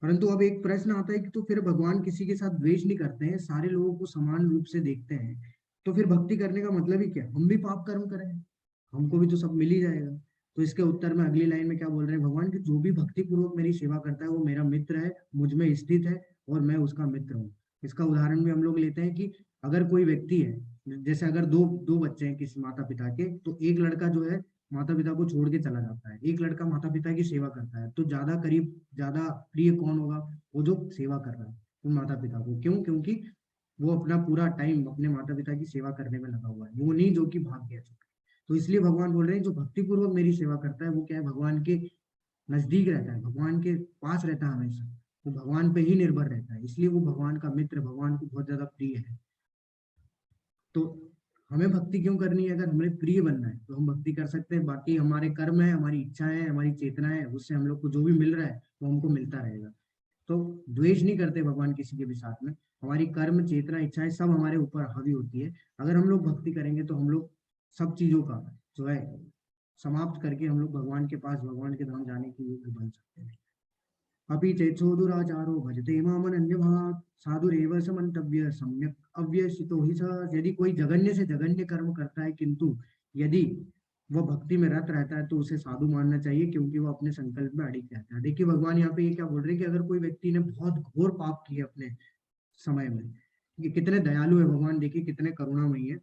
परंतु अब एक प्रश्न आता है कि तो फिर भगवान किसी के साथ द्वेष नहीं करते हैं, सारे लोगों को समान रूप से देखते हैं, तो फिर भक्ति करने का मतलब ही क्या? हम भी पाप कर्म करें, हमको भी तो सब मिल ही जाएगा। तो इसके उत्तर में अगली लाइन में क्या बोल रहे हैं भगवान, कि जो भी भक्ति पूर्वक मेरी सेवा करता है वो मेरा मित्र है, मुझ में स्थित है और मैं उसका मित्र हूँ। इसका उदाहरण भी हम लोग लेते हैं कि अगर कोई व्यक्ति है, जैसे अगर दो बच्चे हैं किसी माता पिता के, तो एक लड़का जो है माता पिता को छोड़ के चला जाता है, एक लड़का माता पिता की सेवा करता है, तो ज्यादा प्रिय कौन होगा? वो जो सेवा कर रहा है उन माता पिता को। क्यों? क्योंकि वो अपना पूरा टाइम अपने माता पिता की सेवा करने में लगा हुआ है, वो नहीं जो कि भाग गया। तो इसलिए भगवान बोल रहे हैं जो भक्ति पूर्वक मेरी सेवा करता है वो क्या है, भगवान के नजदीक रहता है, भगवान के पास रहता है हमेशा, वो भगवान पे ही निर्भर रहता है, इसलिए वो भगवान का मित्र, भगवान को बहुत ज्यादा प्रिय है। तो हमें भक्ति क्यों करनी है? अगर हमें प्रिय बनना है तो हम भक्ति कर सकते हैं। बाकी हमारे कर्म है, हमारी इच्छाएं है, हमारी चेतना है, उससे हम लोग को जो भी मिल रहा है वो हमको मिलता रहेगा। तो द्वेष नहीं करते भगवान किसी के भी साथ में, हमारी कर्म चेतना इच्छाएं सब हमारे ऊपर हावी होती है। अगर हम लोग भक्ति करेंगे तो हम लोग सब चीजों का जो है समाप्त करके हम लोग भगवान के पास, भगवान के धाम जाने के योग्य बन सकते हैं। अपि चेत्सो दुराचारो भजते मामनन्यभाक् साधुरेव समन्तव्य सम्यक अव्यसितो हि सः। यदि कोई जघन्य से जघन्य कर्म करता है किंतु यदि वह भक्ति में रत रहता है तो उसे साधु मानना चाहिए, क्योंकि वो अपने संकल्प में अड़िग रहता है। देखिए भगवान यहाँ पे ये क्या बोल रहे हैं कि अगर कोई व्यक्ति ने बहुत घोर पाप किए अपने समय में, ये कितने दयालु है भगवान, देखिए कितने करुणामयी है,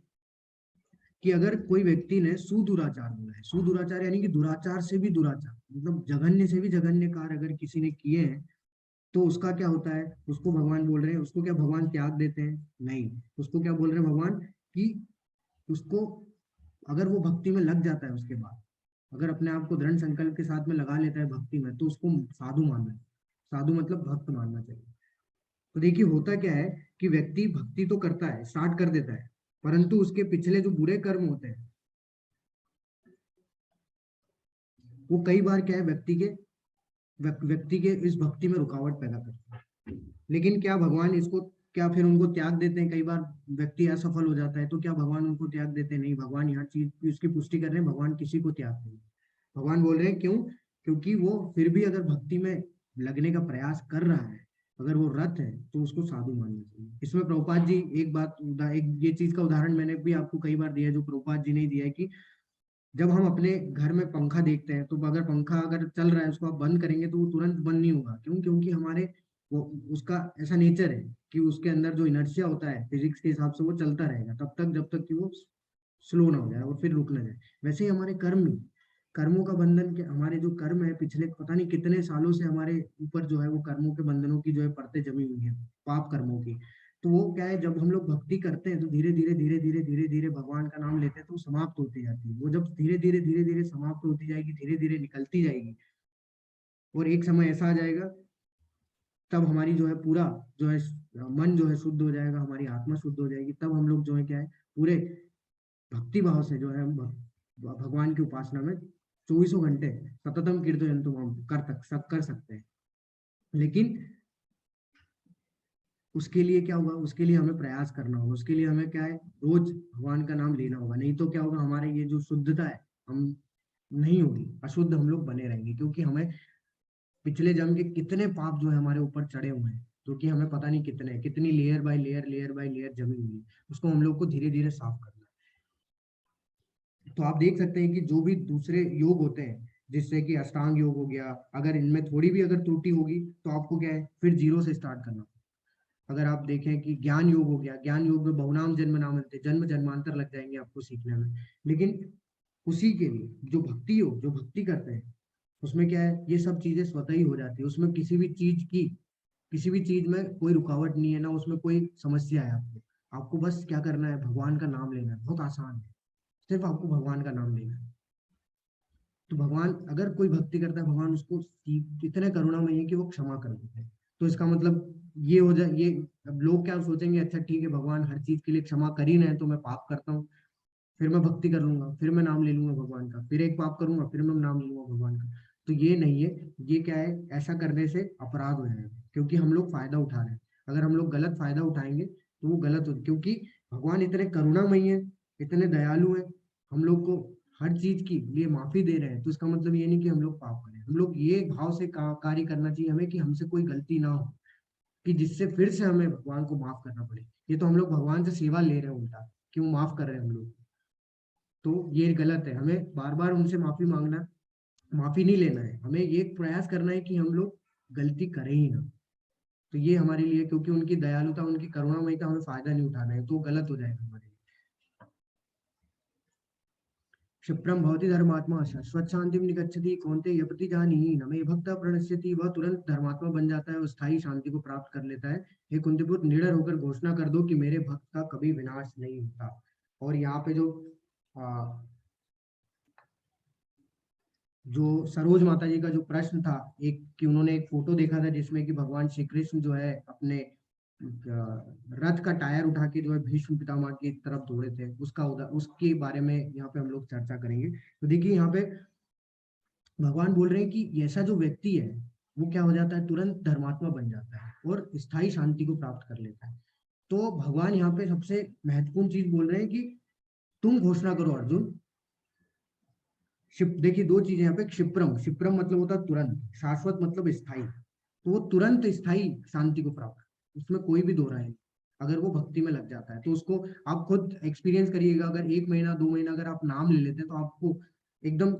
कि अगर कोई व्यक्ति ने सुदुराचार बोला है, सुदुराचार यानी कि दुराचार से भी दुराचार, मतलब जघन्य से भी जघन्य कार्य अगर किसी ने किए हैं, तो उसका क्या होता है? उसको भगवान बोल रहे हैं, उसको क्या भगवान त्याग देते हैं? नहीं, उसको क्या बोल रहे हैं भगवान कि उसको अगर वो भक्ति में लग जाता है, उसके बाद अगर अपने आप को दृढ़ संकल्प के साथ में लगा लेता है भक्ति में, तो उसको साधु मानना है। साधु मतलब भक्त मानना चाहिए। तो देखिए होता क्या है कि व्यक्ति भक्ति तो करता है, स्टार्ट कर देता है, परंतु उसके पिछले जो बुरे कर्म होते हैं वो कई बार क्या है व्यक्ति के इस भक्ति में रुकावट पैदा करते हैं। लेकिन क्या भगवान इसको क्या फिर उनको त्याग देते हैं? कई बार व्यक्ति असफल हो जाता है तो क्या भगवान उनको त्याग देते हैं? नहीं, भगवान यहाँ चीज इसकी पुष्टि कर रहे हैं, भगवान किसी को त्याग नहीं। भगवान बोल रहे हैं क्यों? क्योंकि वो फिर भी अगर भक्ति में लगने का प्रयास कर रहा है, अगर वो रत है, तो उसको साधु मानना चाहिए। इसमें प्रभुपाद जी एक ये चीज का उदाहरण मैंने भी आपको कई बार दिया है, जो प्रभुपाद जी ने दिया है, कि जब हम अपने घर में पंखा देखते हैं तो अगर पंखा अगर चल रहा है उसको आप बंद करेंगे तो वो तुरंत बंद नहीं होगा। क्यों? क्योंकि हमारे वो उसका ऐसा नेचर है कि उसके अंदर जो इनर्शिया होता है फिजिक्स के हिसाब से वो चलता रहेगा तब तक जब तक कि वो स्लो ना हो जाए और फिर रुक ना जाए। वैसे ही हमारे कर्म में कर्मों का बंधन के हमारे जो कर्म है पिछले पता नहीं कितने सालों से हमारे ऊपर जो है वो कर्मों के बंधनों की जो है परतें जमी हुई है, पाप कर्मों की। तो वो क्या है, जब हम लोग भक्ति करते हैं तो धीरे धीरे धीरे धीरे धीरे धीरे भगवान का नाम लेते हैं तो वो समाप्त होती जाती है। वो जब धीरे धीरे धीरे धीरे समाप्त होती जाएगी, धीरे धीरे निकलती जाएगी, और एक समय ऐसा आ जाएगा तब हमारी जो है पूरा जो है मन जो है शुद्ध हो जाएगा, हमारी आत्मा शुद्ध हो जाएगी। तब हम लोग जो है क्या है पूरे भक्ति भाव से जो है हम भगवान की उपासना में 24 घंटे सततम कीर्तन तो हम कर सकते हैं। लेकिन उसके लिए क्या होगा, उसके लिए हमें प्रयास करना होगा, उसके लिए हमें क्या है रोज भगवान का नाम लेना होगा। नहीं तो क्या होगा, हमारे ये जो शुद्धता है हम नहीं होगी, अशुद्ध हम लोग बने रहेंगे, क्योंकि हमें पिछले जन्म के कितने पाप जो है हमारे ऊपर चढ़े हुए हैं, जो कि हमें पता नहीं कितनी लेयर बाय लेयर जमी हुई है, उसको हम लोग को धीरे धीरे साफ करना है। तो आप देख सकते हैं कि जो भी दूसरे योग होते हैं, जिससे कि अष्टांग योग हो गया, अगर इनमें थोड़ी भी अगर त्रुटि होगी तो आपको क्या है फिर जीरो से स्टार्ट करना। अगर आप देखें कि ज्ञान योग हो गया, ज्ञान योग में बहुनाम जन्म नाम मिलते, जन्म जन्मांतर लग जाएंगे आपको सीखने में। लेकिन उसी के लिए जो भक्ति योग, जो भक्ति करते हैं, उसमें क्या है ये सब चीजें स्वतः ही हो जाती है। उसमें किसी भी चीज में कोई रुकावट नहीं है, ना उसमें कोई समस्या है। आपको बस क्या करना है, भगवान का नाम लेना है, बहुत आसान है, सिर्फ आपको भगवान का नाम लेना है। तो भगवान अगर कोई भक्ति करता है, भगवान उसको इतने करुणामय है कि वो क्षमा कर देते हैं। तो इसका मतलब ये हो जाए, ये अब लोग क्या सोचेंगे, अच्छा ठीक है भगवान हर चीज के लिए क्षमा कर ही रहे हैं तो मैं पाप करता हूँ, फिर मैं भक्ति कर लूंगा, फिर मैं नाम ले लूंगा भगवान का, फिर एक पाप करूंगा, फिर मैं नाम ले लूंगा भगवान का। तो ये नहीं है, ये क्या है, ऐसा करने से अपराध हो जाएगा, क्योंकि हम लोग फायदा उठा रहे हैं। अगर हम लोग गलत फायदा उठाएंगे तो वो गलत हो, क्योंकि भगवान इतने करुणामयी है, इतने दयालु है, हम लोग को हर चीज की लिए माफी दे रहे हैं। तो इसका मतलब ये नहीं कि हम लोग पाप करें, हम लोग ये भाव से कार्य करना चाहिए हमें कि हमसे कोई गलती ना हो, कि जिससे फिर से हमें भगवान को माफ करना पड़े। ये तो हम लोग भगवान से सेवा ले रहे हैं उल्टा, कि वो माफ कर रहे हैं हम लोग। तो ये गलत है, हमें बार बार उनसे माफी मांगना, माफी नहीं लेना है, हमें ये प्रयास करना है कि हम लोग गलती करें ही ना। तो ये हमारे लिए, क्योंकि उनकी दयालुता, उनकी करुणामयी का हमें फायदा नहीं उठाना है, तो गलत हो जाएगा हमारे लिए। क्षिप्रम भवति धर्मात्मा शाश्वत शांतिम निगच्छति कौन्तेय यपति जानीहि न मे भक्त प्रणश्यति। वह तुरंत धर्मात्मा बन जाता है, वो स्थायी शांति को प्राप्त कर लेता है। हे कुंतीपुत्र, निडर होकर घोषणा कर दो कि मेरे भक्त का कभी विनाश नहीं होता। और यहाँ पे जो सरोज माता जी का जो प्रश्न था, एक कि उन्होंने एक फोटो देखा था जिसमें कि भगवान श्री कृष्ण जो है अपने रथ का टायर उठा के जो है भीष्म पितामह की तरफ दौड़े थे, उसके बारे में यहाँ पे हम लोग चर्चा करेंगे। तो देखिए यहाँ पे भगवान बोल रहे हैं कि ऐसा जो व्यक्ति है वो क्या हो जाता है, तुरंत धर्मात्मा बन जाता है और स्थायी शांति को प्राप्त कर लेता है। तो भगवान यहाँ पे सबसे महत्वपूर्ण चीज बोल रहे हैं कि तुम घोषणा करो अर्जुन। देखिए दो चीजें यहाँ पे, क्षिप्रम मतलब होता है तुरंत, शाश्वत मतलब स्थायी। तो वो तुरंत स्थायी शांति को प्राप्त, उसमें कोई भी दो राय नहीं। अगर वो भक्ति में लग जाता है तो उसको आप खुद एक्सपीरियंस करिएगा। अगर 1 महीना 2 महीना अगर आप नाम ले लेते हैं तो आपको एकदम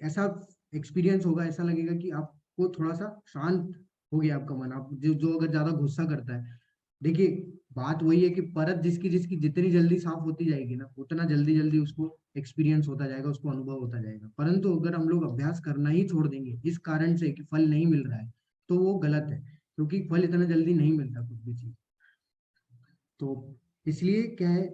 ऐसा एक्सपीरियंस होगा, ऐसा लगेगा कि आपको थोड़ा सा शांत हो गया आपका मन। आप जो अगर ज्यादा गुस्सा करता है, देखिए बात वही है कि परत जिसकी जितनी जल्दी साफ होती जाएगी ना, उतना जल्दी उसको एक्सपीरियंस होता जाएगा, उसको अनुभव होता जाएगा। परंतु अगर हम लोग अभ्यास करना ही छोड़ देंगे इस कारण से कि फल नहीं मिल रहा है, तो वो गलत है, क्योंकि फल इतना जल्दी नहीं मिलता कुछ भी चीज। तो इसलिए क्या है,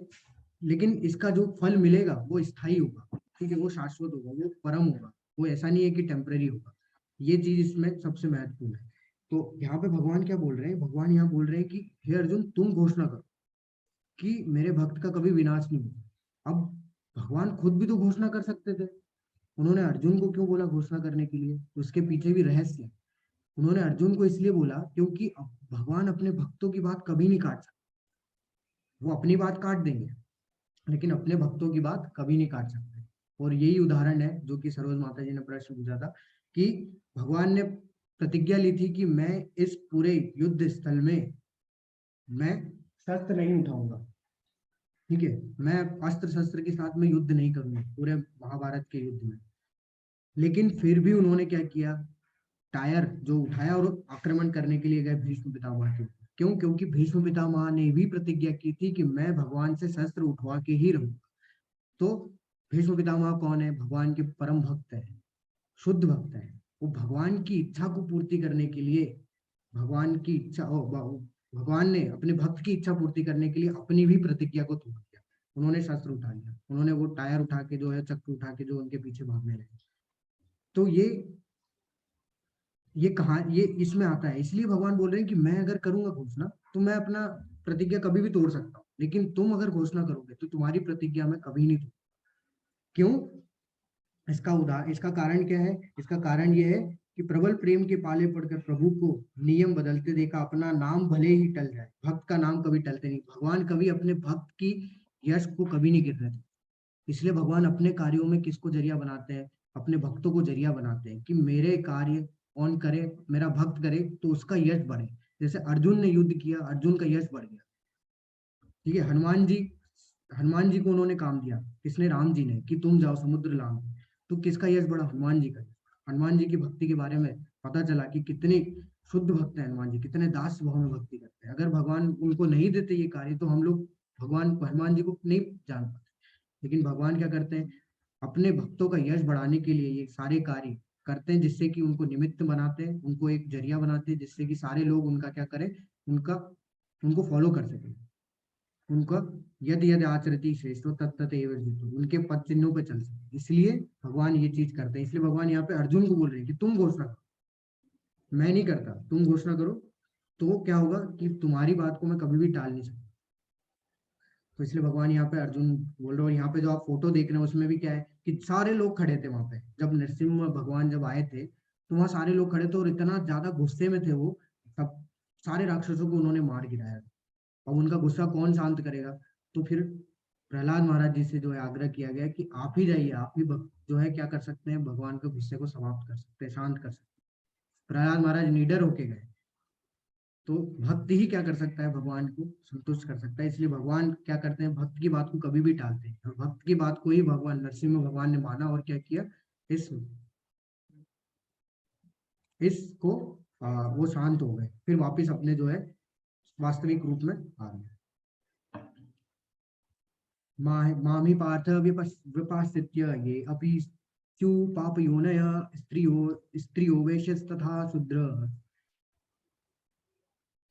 लेकिन इसका जो फल मिलेगा वो स्थायी होगा, ठीक है, वो शाश्वत होगा, वो परम होगा, वो ऐसा नहीं है कि टेम्परेरी होगा। ये चीज इसमें सबसे महत्वपूर्ण है। तो यहाँ पे भगवान क्या बोल रहे हैं, भगवान यहाँ बोल रहे हैं कि हे अर्जुन, तुम घोषणा करो कि मेरे भक्त का कभी विनाश नहीं होगा। अब भगवान खुद भी तो घोषणा कर सकते थे, उन्होंने अर्जुन को क्यों बोला घोषणा करने के लिए, तो उसके पीछे भी रहस्य है। उन्होंने अर्जुन को इसलिए बोला क्योंकि भगवान अपने भक्तों की बात कभी नहीं काट सकते। वो अपनी बात काट देंगे लेकिन अपने भक्तों की बात कभी नहीं काट सकते। और यही उदाहरण है जो कि सरोज माता जी ने प्रश्न पूछा था कि भगवान ने प्रतिज्ञा ली थी कि मैं इस पूरे युद्ध स्थल में मैं शस्त्र नहीं उठाऊंगा, ठीक है, मैं अस्त्र शस्त्र के साथ में युद्ध नहीं करूंगा पूरे महाभारत के युद्ध में। लेकिन फिर भी उन्होंने क्या किया, टायर जो उठाया और आक्रमण करने के लिए गए भीष्म पितामह के। क्यों? क्योंकि भीष्म पितामह ने भी प्रतिज्ञा की थी कि मैं भगवान से शस्त्र उठवा के ही रहूंगा। तो भीष्म पितामह कौन है? भगवान के परम भक्त है, शुद्ध भक्त है। वो भगवान की इच्छा को पूर्ति करने के लिए, भगवान की इच्छा भगवान ने अपने भक्त की इच्छा पूर्ति करने के लिए अपनी भी प्रतिज्ञा को तोड़ दिया। उन्होंने शस्त्र उठा लिया, उन्होंने वो टायर उठा के जो है, चक्र उठा के जो उनके पीछे भागने लगे। तो ये कहा, ये इसमें आता है। इसलिए भगवान बोल रहे हैं कि मैं अगर करूंगा घोषणा तो मैं अपना प्रतिज्ञा कभी भी तोड़ सकता हूँ, लेकिन तुम अगर घोषणा करोगे तो तुम्हारी प्रतिज्ञा मैं कभी नहीं तोड़। क्यों? इसका कारण क्या है? इसका कारण यह है कि प्रबल प्रेम के पाले पड़कर प्रभु को नियम बदलते देखा, अपना नाम भले ही टल जाए, भक्त का नाम कभी टलते नहीं। भगवान कभी अपने भक्त की यश को कभी नहीं गिरने देते। इसलिए भगवान अपने कार्यों में किसको जरिया बनाते हैं? अपने भक्तों को जरिया बनाते हैं कि मेरे कार्य कौन करे, मेरा भक्त करे तो उसका यश बढ़े। जैसे अर्जुन ने युद्ध किया, अर्जुन का यश बढ़ गया। ठीक है, हनुमान जी को उन्होंने काम दिया, किसने? राम जी ने, कि तुम जाओ समुद्र लांघो। तो किसका यश बढ़ा? हनुमान जी का। हनुमान जी की भक्ति के बारे में पता चला कि कितने शुद्ध भक्त हैं हनुमान जी, कितने दास भाव में भक्ति करते हैं। अगर भगवान उनको नहीं देते ये कार्य तो हम लोग हनुमान जी को नहीं जान पाते। लेकिन भगवान क्या करते हैं? अपने भक्तों का यश बढ़ाने के लिए ये सारे कार्य करते हैं, जिससे कि उनको निमित्त बनाते हैं, उनको एक जरिया बनाते हैं, जिससे कि सारे लोग उनका क्या करें, उनको फॉलो कर सकें, उनका यद यद आचरति श्रेष्ठो तत्तत एव जयतु, उनके पद चिन्हों पे चल सके। इसलिए भगवान ये चीज करते हैं। इसलिए भगवान यहाँ पे अर्जुन को बोल रहे हैं कि तुम घोषणा करो, मैं नहीं करता, तुम घोषणा करो। तो क्या होगा कि तुम्हारी बात को मैं कभी भी टाल नहीं सकता। तो इसलिए भगवान यहाँ पे अर्जुन बोल रहे हो। यहाँ पे जो आप फोटो देख रहे हैं उसमें भी क्या है कि सारे लोग खड़े थे वहां पे। जब नरसिंह भगवान जब आए थे तो वहां सारे लोग खड़े थे और इतना ज्यादा गुस्से में थे वो, सब सारे राक्षसों को उन्होंने मार गिराया। अब उनका गुस्सा कौन शांत करेगा? तो फिर प्रहलाद महाराज जी से जो है आग्रह किया गया कि आप ही जाइए, आप ही जो है क्या कर सकते हैं, भगवान के गुस्से को समाप्त कर सकते हैं, शांत कर सकते हैं। प्रहलाद महाराज निडर होके गए। तो भक्त ही क्या कर सकता है? भगवान को संतुष्ट कर सकता है। इसलिए भगवान क्या करते हैं? भक्त की बात को कभी भी टालते हैं, और भक्त की बात को ही भगवान नरसिंह भगवान ने माना और क्या किया, इसको वो शांत हो गए, फिर वापिस अपने जो है वास्तविक रूप में आ गए। मामी पार्थ विपाश्रित्य ये अपि स्यु पापयोनय स्त्रियो वैश्यस्तथा शूद्र।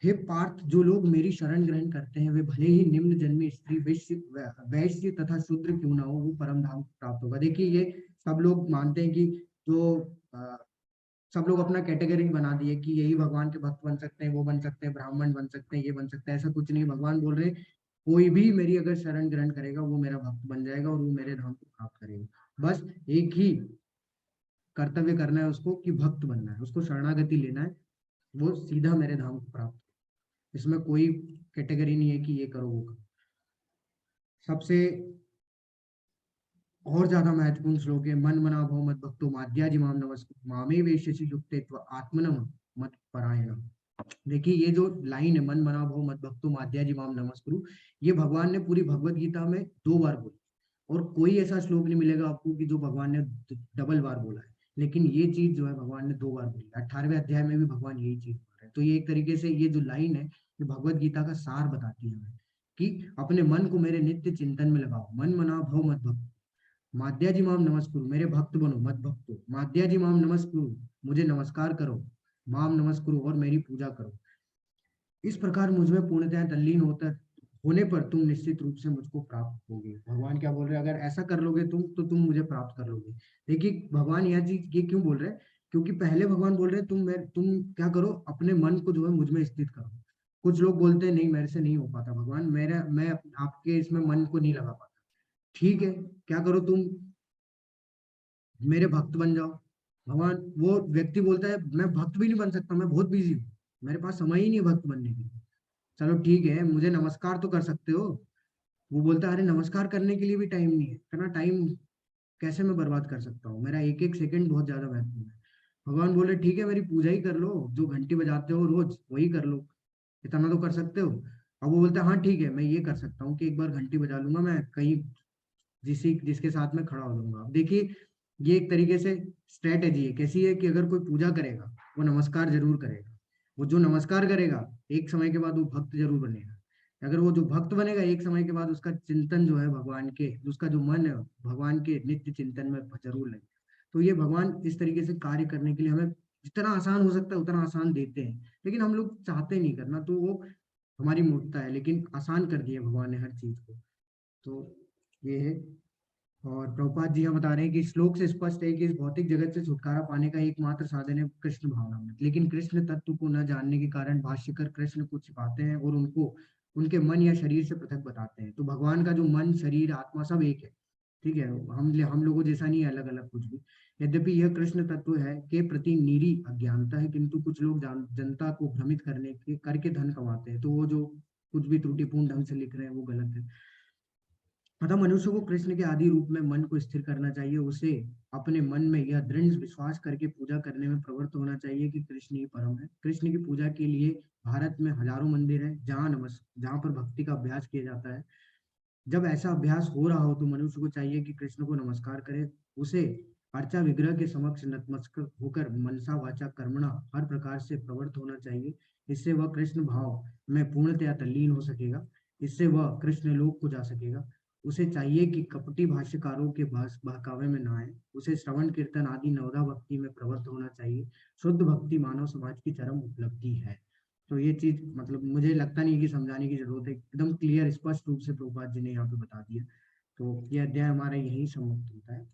हे पार्थ, जो लोग मेरी शरण ग्रहण करते हैं वे भले ही निम्न जन्मी स्त्री, वैश्य तथा शूद्र क्यों ना हो, वो परम धाम प्राप्त होगा। देखिए, ये सब लोग मानते हैं कि जो सब लोग अपना कैटेगरी बना दिए कि यही भगवान के भक्त बन सकते हैं, वो बन सकते हैं, ब्राह्मण बन सकते हैं, ये बन सकते हैं। ऐसा कुछ नहीं। भगवान बोल रहे कोई भी मेरी अगर शरण ग्रहण करेगा वो मेरा भक्त बन जाएगा और वो मेरे धाम को प्राप्त करेगा। बस एक ही कर्तव्य करना है उसको कि भक्त बनना है, उसको शरणागति लेना है, वो सीधा मेरे धाम को प्राप्त। इसमें कोई कैटेगरी नहीं है कि ये करो वो करो। सबसे और ज्यादा महत्वपूर्ण श्लोक है, मन मना भव मत भक्तो माद्याजी माम नमस्कुरु मामे वेश्यसि युक्तेत्व आत्मनम मत परायण। देखिए, ये जो लाइन है, मन मना भव मत भक्तो माद्याजी माम नमस्कुरु, ये भगवान ने पूरी भगवत गीता में 2 बार बोली, और कोई ऐसा श्लोक नहीं मिलेगा आपको कि जो भगवान ने डबल बार बोला है। लेकिन ये चीज जो है भगवान ने 2 बार बोली। 18वें अध्याय में भी भगवान यही चीज बोल रहे हैं। तो ये एक तरीके से ये जो लाइन है ये भगवत गीता का सार बताती है हमें कि अपने मन को मेरे नित्य चिंतन में लगाओ। मन मना भव मत भक्तो माद्याजी माम नमस्कुरु, मेरे भक्त बनो, मत भक्तो माद्याजी माम नमस्कुरु, मुझे नमस्कार करो, माम नमस्कुरु, और मेरी पूजा करो। इस प्रकार मुझमें पूर्णतः तल्लीन होने पर तुम निश्चित रूप से मुझको प्राप्त होगे। भगवान क्या बोल रहे हैं? अगर ऐसा कर लोगे तुम तो तुम मुझे प्राप्त कर लोगे। देखिए, भगवान यह चीज ये क्यों बोल रहे हैं? क्योंकि पहले भगवान बोल रहे हैं तुम क्या करो, अपने मन को जो है मुझ में स्थित करो। कुछ लोग बोलते हैं नहीं, मेरे से नहीं हो पाता भगवान, मैं आपके इसमें मन को नहीं लगा पाता। ठीक है, क्या करो, तुम मेरे भक्त बन जाओ। भगवान, वो व्यक्ति बोलता है मैं भक्त भी नहीं बन सकता, मैं बहुत बिजी हूँ, मेरे पास समय ही नहीं भक्त बनने के लिए। चलो ठीक है, मुझे नमस्कार तो कर सकते हो। वो बोलता है अरे नमस्कार करने के लिए भी टाइम नहीं है, इतना टाइम कैसे मैं बर्बाद कर सकता हूँ, मेरा एक एक सेकंड बहुत ज्यादा महत्वपूर्ण है। भगवान बोले ठीक है, मेरी पूजा ही कर लो, जो घंटी बजाते हो रोज वही कर लो, इतना तो कर सकते हो। अब वो बोलता है हाँ ठीक है, मैं ये कर सकता हूँ कि एक बार घंटी बजा लूंगा, मैं कहीं जिसके साथ में खड़ा हो जाऊंगा। अब देखिए, ये एक तरीके से स्ट्रेटेजी है। कैसी है कि अगर कोई पूजा करेगा वो नमस्कार जरूर करेगा, वो जो नमस्कार करेगा एक समय के बाद वो भक्त जरूर बनेगा। अगर वो जो भक्त बनेगा एक समय के बाद उसका चिंतन जो है भगवान के, उसका जो मन है भगवान के नित्य चिंतन में जरूर लगे। तो ये भगवान इस तरीके से कार्य करने के लिए हमें जितना आसान हो सकता है उतना आसान देते हैं, लेकिन हम लोग चाहते नहीं करना, तो वो हमारी मूर्खता है, लेकिन आसान कर दिया भगवान ने हर चीज को। तो ये है। और प्रभुपाद जी हम बता रहे हैं कि श्लोक से स्पष्ट है कि इस भौतिक जगत से छुटकारा पाने का एकमात्र साधन है कृष्ण भावनामृत, लेकिन कृष्ण तत्व को न जानने के कारण भाष्यकर कृष्ण को छिपाते हैं और उनको उनके मन या शरीर से पृथक बताते हैं। तो भगवान का जो मन, शरीर, आत्मा सब एक है, ठीक है, हम लोगों जैसा नहीं है अलग अलग कुछ भी। यद्यपि यह कृष्ण तत्व है के प्रति निरी अज्ञानता है, किंतु कुछ लोग जनता को भ्रमित करके धन कमाते हैं। तो वो जो कुछ भी त्रुटिपूर्ण ढंग से लिख रहे हैं वो गलत है। अतः मनुष्य को कृष्ण के आदि रूप में मन को स्थिर करना चाहिए। उसे अपने मन में यह दृढ़ विश्वास करके पूजा करने में प्रवृत्त होना चाहिए कि कृष्ण ही परम है। कृष्ण की पूजा के लिए भारत में हजारों मंदिर हैं जहाँ पर भक्ति का अभ्यास किया जाता है। जब ऐसा अभ्यास हो रहा हो तो मनुष्य को चाहिए कि कृष्ण को नमस्कार करे। उसे अर्चा विग्रह के समक्ष नतमस्तक होकर मनसा वाचा कर्मणा हर प्रकार से प्रवृत्त होना चाहिए। इससे वह कृष्ण भाव में पूर्णतया तल्लीन हो सकेगा। इससे वह कृष्ण लोक को जा सकेगा। उसे चाहिए कि कपटी भाष्यकारों के बहकावे में न आए। उसे श्रवण कीर्तन आदि नवदा भक्ति में प्रवृत्त होना चाहिए। शुद्ध भक्ति मानव समाज की चरम उपलब्धि है। तो ये चीज मतलब मुझे लगता नहीं है कि समझाने की जरूरत है, एकदम क्लियर स्पष्ट रूप से प्रभुपाद जी ने यहाँ पे बता दिया। तो ये अध्याय हमारा यही समाप्त होता है।